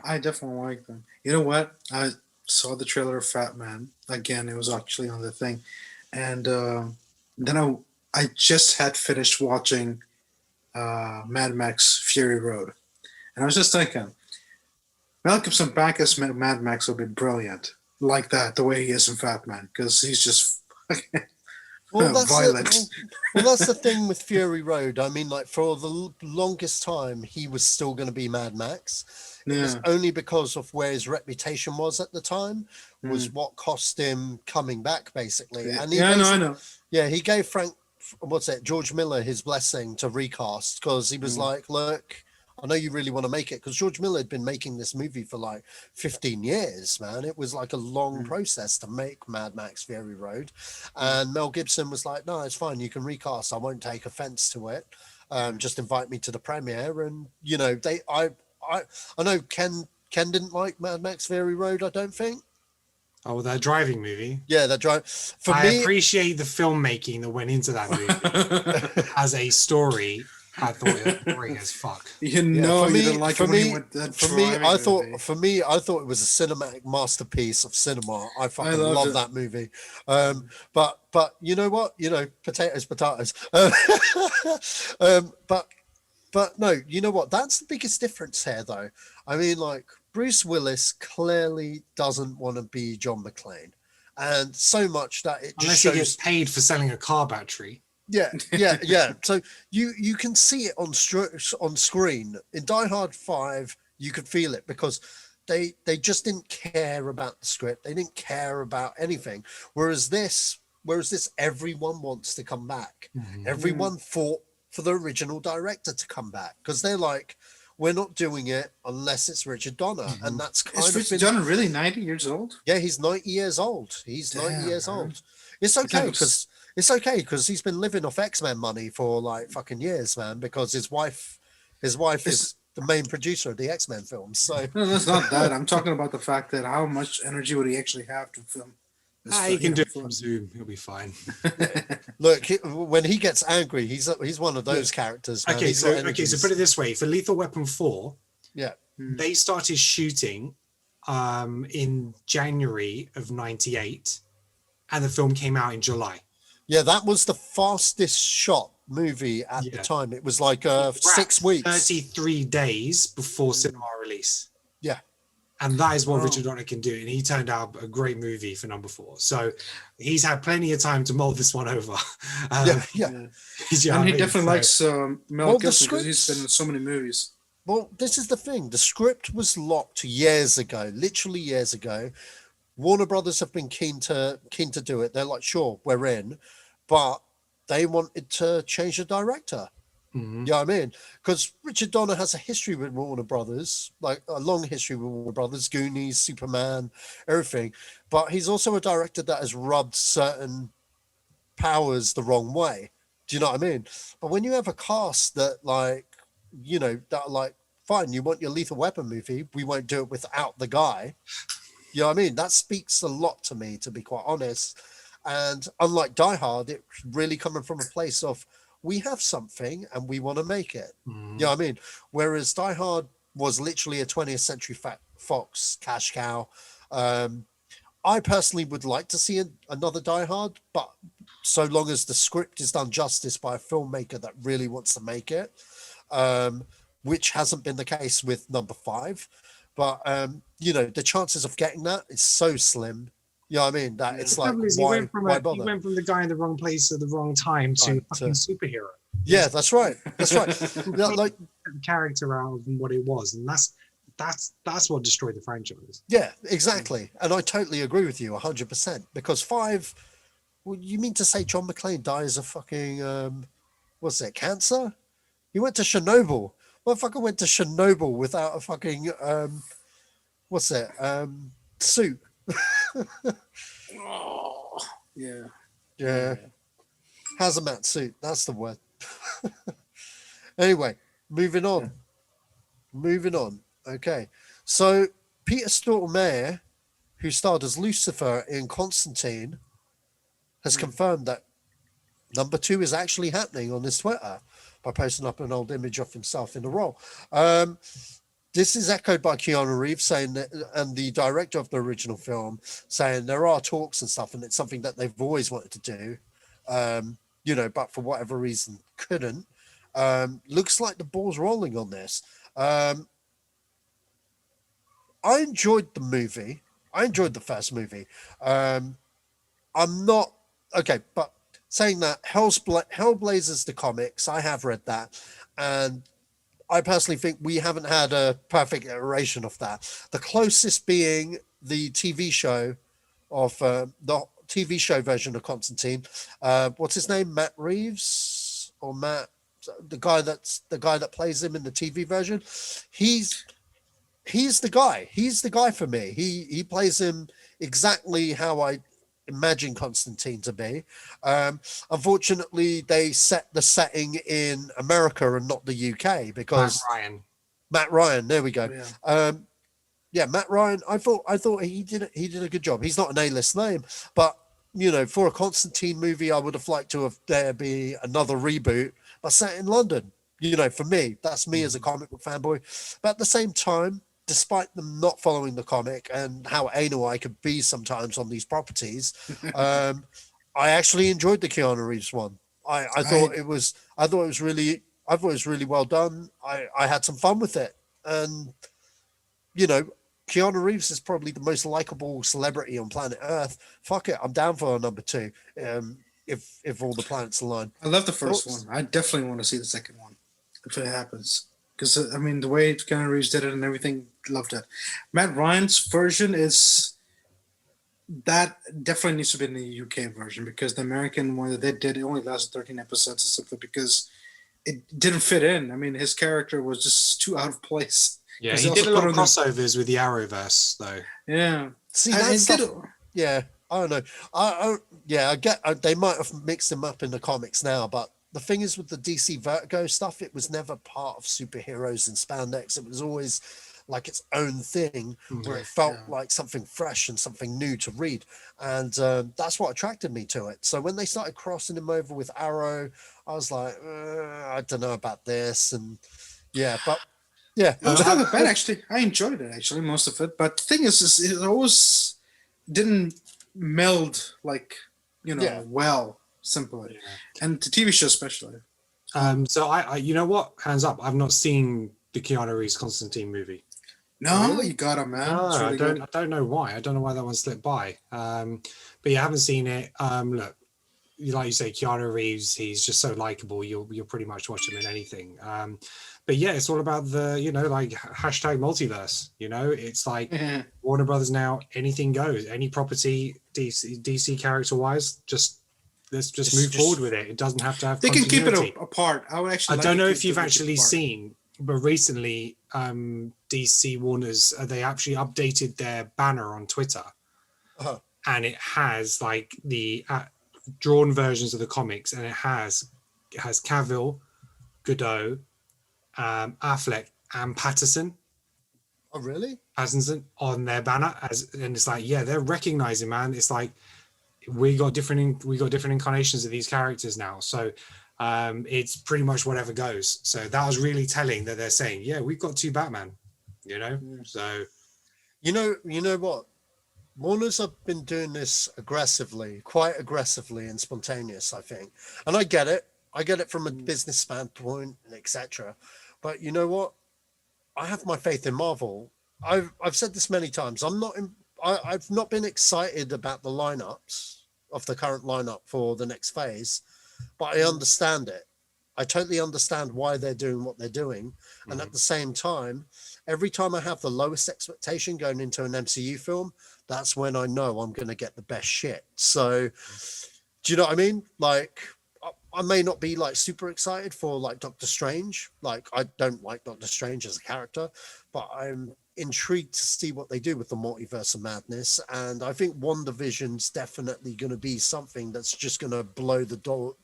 I definitely like them. You know what? I saw the trailer of Fat Man again. It was actually on the thing, and then I just had finished watching Mad Max Fury Road, and I was just thinking, Mel Gibson back as Mad Max would be brilliant, like that, the way he is in Fat Man, because he's just violent. That's the thing with Fury Road. I mean, like for the longest time, he was still going to be Mad Max. It was only because of where his reputation was at the time was what cost him coming back, basically. And I know. Yeah, he gave George Miller his blessing to recast because he was like, look, I know you really want to make it, because George Miller had been making this movie for like 15 years, man. It was like a long process to make Mad Max Fury Road. And Mel Gibson was like, no, it's fine. You can recast. I won't take offense to it. just invite me to the premiere. And you know, I know Ken didn't like Mad Max Fury Road, I don't think. Oh, that driving movie. Yeah, that drive. For I me, appreciate the filmmaking that went into that movie as a story. I thought it was boring as fuck. You know, for me, you didn't like it when he went that for me, I driving thought movie. I thought it was a cinematic masterpiece of cinema. I fucking loved love it. that movie. But you know what? You know, potatoes. But no, you know what? That's the biggest difference here, though. I mean, like Bruce Willis clearly doesn't want to be John McClane, and so much that it just Unless shows. he gets paid for selling a car battery. Yeah. So you can see it on screen. In Die Hard 5, you could feel it because they just didn't care about the script. They didn't care about anything. Whereas this, everyone wants to come back. Everyone fought for the original director to come back because they're like, we're not doing it unless it's Richard Donner, and that's kind Is of Richard Donner really 90 years old? Yeah, he's 90 years old. He's 90 years old. It's okay because he's been living off X-Men money for like fucking years, man. Because his wife is the main producer of the X-Men films. So No, that's not that. I'm talking about the fact that how much energy would he actually have to film? He can do it from Zoom. He'll be fine. Look, when he gets angry, he's one of those characters. Man. Okay, He's got so energies. put it this way: for Lethal Weapon 4, Yeah. they started shooting in January of '98, and the film came out in July. Yeah, that was the fastest shot movie at the time. It was like 6 weeks. 33 days before cinema release. Yeah. And that is what Richard Donner can do. And he turned out a great movie for number 4. So he's had plenty of time to mold this one over. And he definitely likes Mel Gibson because he's been in so many movies. Well, this is the thing. The script was locked years ago, literally years ago. Warner Brothers have been keen to do it. They're like, sure, we're in, but they wanted to change the director. You know what I mean? Because Richard Donner has a history with Warner Brothers, like a long history with Warner Brothers, Goonies, Superman, everything. But he's also a director that has rubbed certain powers the wrong way. Do you know what I mean? But when you have a cast that fine, you want your Lethal Weapon movie, we won't do it without the guy. You know what I mean? That speaks a lot to me, to be quite honest. And unlike Die Hard, it's really coming from a place of, we have something and we want to make it. You know what I mean? Whereas Die Hard was literally a 20th Century Fox cash cow. I personally would like to see another Die Hard, but so long as the script is done justice by a filmmaker that really wants to make it, which hasn't been the case with number 5. But, the chances of getting that is so slim. You know what I mean? That it's like, why bother? He went from the guy in the wrong place at the wrong time to fucking superhero. Yeah, that's right. That's right. Like the character out of what it was, and that's what destroyed the franchise. Yeah, exactly. And I totally agree with you 100%. Because 5, well, you mean to say John McClane dies of fucking what's it, cancer? He went to Chernobyl. Motherfucker went to Chernobyl without a fucking suit. Yeah. Hazmat suit, that's the word. Anyway, moving on. Okay. So Peter Stormare, who starred as Lucifer in Constantine, has confirmed that number 2 is actually happening on his Twitter by posting up an old image of himself in the role. This is echoed by Keanu Reeves saying that, and the director of the original film saying there are talks and stuff, and it's something that they've always wanted to do, but for whatever reason couldn't. Looks like the ball's rolling on this. I enjoyed the movie. I enjoyed the first movie. I'm not okay, but saying that, Hellblazer's the comics. I have read that, and I personally think we haven't had a perfect iteration of that. The closest being the TV show of the TV show version of Constantine. What's his name? Matt Reeves or Matt? The guy that plays him in the TV version. He's the guy. He's the guy for me. He plays him exactly how I imagine Constantine to be. Unfortunately, they set the setting in America and not the UK because Matt Ryan. There we go. Yeah, Matt Ryan. I thought he did a good job. He's not an A-list name, but you know, for a Constantine movie, I would have liked to have there be another reboot, but set in London. You know, for me, that's me as a comic book fanboy. But at the same time, despite them not following the comic and how anal I could be sometimes on these properties, I actually enjoyed the Keanu Reeves one. I thought it was really well done. I had some fun with it, and you know, Keanu Reeves is probably the most likable celebrity on planet Earth. Fuck it, I'm down for a number 2. If all the planets align. I love the first one. I definitely want to see the second one if it happens. Because I mean, the way Keanu Reeves did it and everything, loved it. Matt Ryan's version that definitely needs to be in the UK version, because the American one that they did, it only lasted 13 episodes or something because it didn't fit in. I mean, his character was just too out of place. Yeah, he did a lot of crossovers with the Arrowverse, though. Yeah. See, yeah, I don't know. I get they might have mixed them up in the comics now, but the thing is with the DC Vertigo stuff, it was never part of superheroes and spandex. It was always like its own thing, where it felt like something fresh and something new to read, and that's what attracted me to it. So when they started crossing him over with Arrow, I was like, I don't know about this, and but. Yeah, it was not bad actually. I enjoyed it actually, most of it. But the thing is it always didn't meld like well, simply, and the TV show especially. So I you know what? Hands up, I've not seen the Keanu Reeves Constantine movie. No, really? You got it, man. No, really I don't know why. I don't know why that one slipped by. But you haven't seen it. Look, like you say, Keanu Reeves, he's just so likable. You'll pretty much watch him in anything. But yeah, it's all about the, like hashtag multiverse, it's like Warner Brothers now, anything goes, any property, DC character wise, let's just move forward with it. It doesn't have to have They continuity. can keep it apart. I don't know if you've actually seen, but recently DC Warner's, they actually updated their banner on Twitter. And it has like the drawn versions of the comics, and it has Cavill, Godot, Affleck and Patterson. Oh, really? Patterson on their banner, and it's like, yeah, they're recognizing, man. It's like we got different incarnations of these characters now. So it's pretty much whatever goes. So that was really telling that they're saying, yeah, we've got 2 Batman. So you know what? Warner's have been doing this quite aggressively and spontaneous, I think, and I get it. I get it from a business standpoint, etc. But you know what? I have my faith in Marvel. I've said this many times. I've not been excited about the lineups of the current lineup for the next phase, but I understand it. I totally understand why they're doing what they're doing. And at the same time, every time I have the lowest expectation going into an MCU film, that's when I know I'm going to get the best shit. So, do you know what I mean? Like, I may not be like super excited for like Doctor Strange. Like, I don't like Doctor Strange as a character, but I'm intrigued to see what they do with the multiverse of madness. And I think WandaVision's definitely going to be something that's just going to blow the doors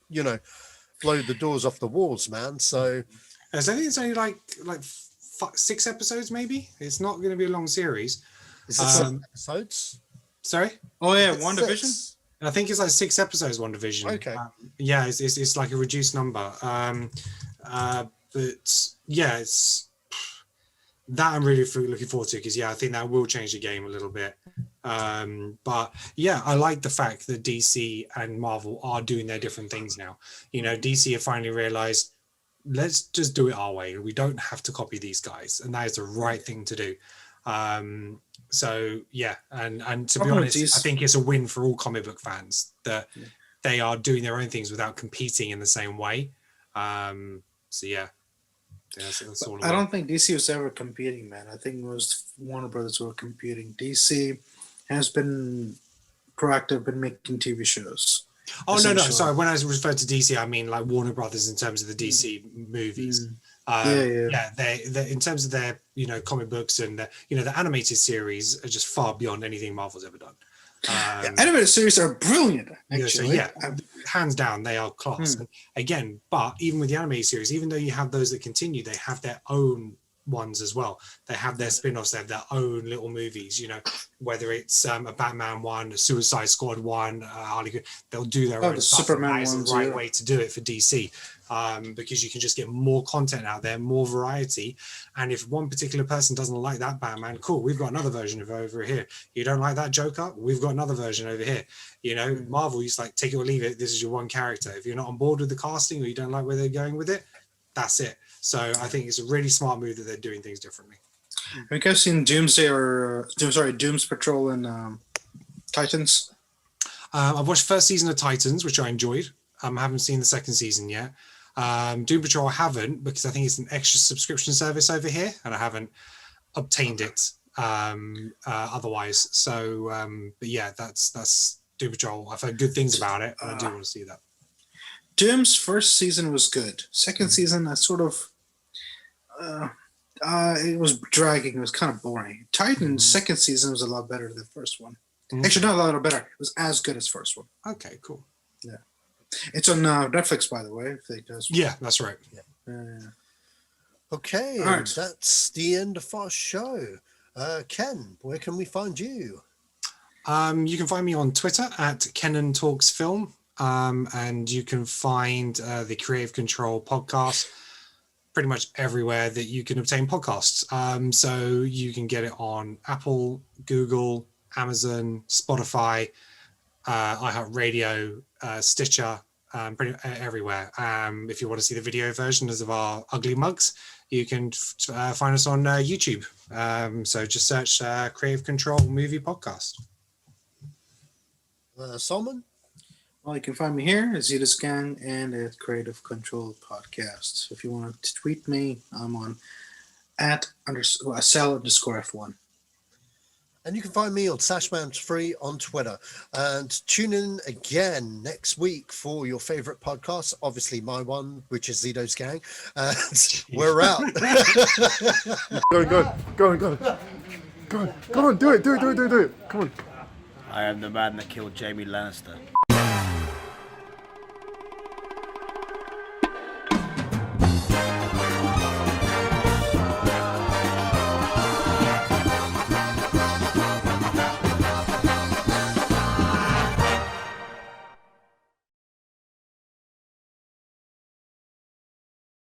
off the walls, man. So I think it's only like 6 episodes, maybe. It's not going to be a long series. Is it 7 episodes? Sorry? Oh yeah, WandaVision. I think it's like 6 episodes, WandaVision. Okay. Yeah, it's like a reduced number. But yeah, it's that I'm really looking forward to, because I think that will change the game a little bit. But yeah, I like the fact that DC and Marvel are doing their different things now. DC have finally realized, let's just do it our way. We don't have to copy these guys, and that is the right thing to do. So yeah, and to be honest, I think it's a win for all comic book fans that they are doing their own things without competing in the same way. So yeah, that's all. I don't think DC was ever competing, man. I think it was Warner Brothers who were competing. DC has been proactive in making TV shows. Oh no, sorry. When I referred to DC, I mean like Warner Brothers in terms of the DC movies. They in terms of their comic books and the animated series are just far beyond anything Marvel's ever done. Animated series are brilliant, actually. Yeah, so hands down, they are class. And again, but even with the animated series, even though you have those that continue, they have their own ones as well. They have their spin-offs, they have their own little movies, whether it's a Batman one, a Suicide Squad one, Harley Quinn, they'll do their own stuff. Superman that is ones, the right way to do it for DC, because you can just get more content out there, more variety. And if one particular person doesn't like that Batman, cool, we've got another version of it over here. You don't like that Joker, we've got another version over here. Marvel used to take it or leave it. This is your one character. If you're not on board with the casting or you don't like where they're going with it, that's it. So I think it's a really smart move that they're doing things differently. Have you guys seen Doom's Patrol and Titans? I've watched the first season of Titans, which I enjoyed. I haven't seen the second season yet. Doom Patrol I haven't, because I think it's an extra subscription service over here and I haven't obtained it otherwise. So, but yeah, that's Doom Patrol. I've heard good things about it and I do want to see that. Doom's first season was good. Second season, I sort of... it was dragging. It was kind of boring. Titan's second season was a lot better than the first one. Actually, not a lot better. It was as good as first one. Okay, cool. Yeah, it's on Netflix, by the way. If they does. Yeah, that's right. Okay, All right. That's the end of our show. Ken, where can we find you? You can find me on Twitter at Kenan Talks Film, and you can find the Creative Control podcast pretty much everywhere that you can obtain podcasts. So you can get it on Apple, Google, Amazon, Spotify, iHeartRadio, Stitcher, pretty everywhere. If you want to see the video versions of our ugly mugs, you can find us on YouTube. So just search Creative Control Movie Podcast. Salmon? Well, you can find me here at Zedos Gang and at Creative Control Podcast. If you want to tweet me, I'm on at @cell_F1. And you can find me on Sashman3 on Twitter. And tune in again next week for your favorite podcast. Obviously, my one, which is Zedos Gang. And we're out. Go on, do it. Come on. I am the man that killed Jamie Lannister.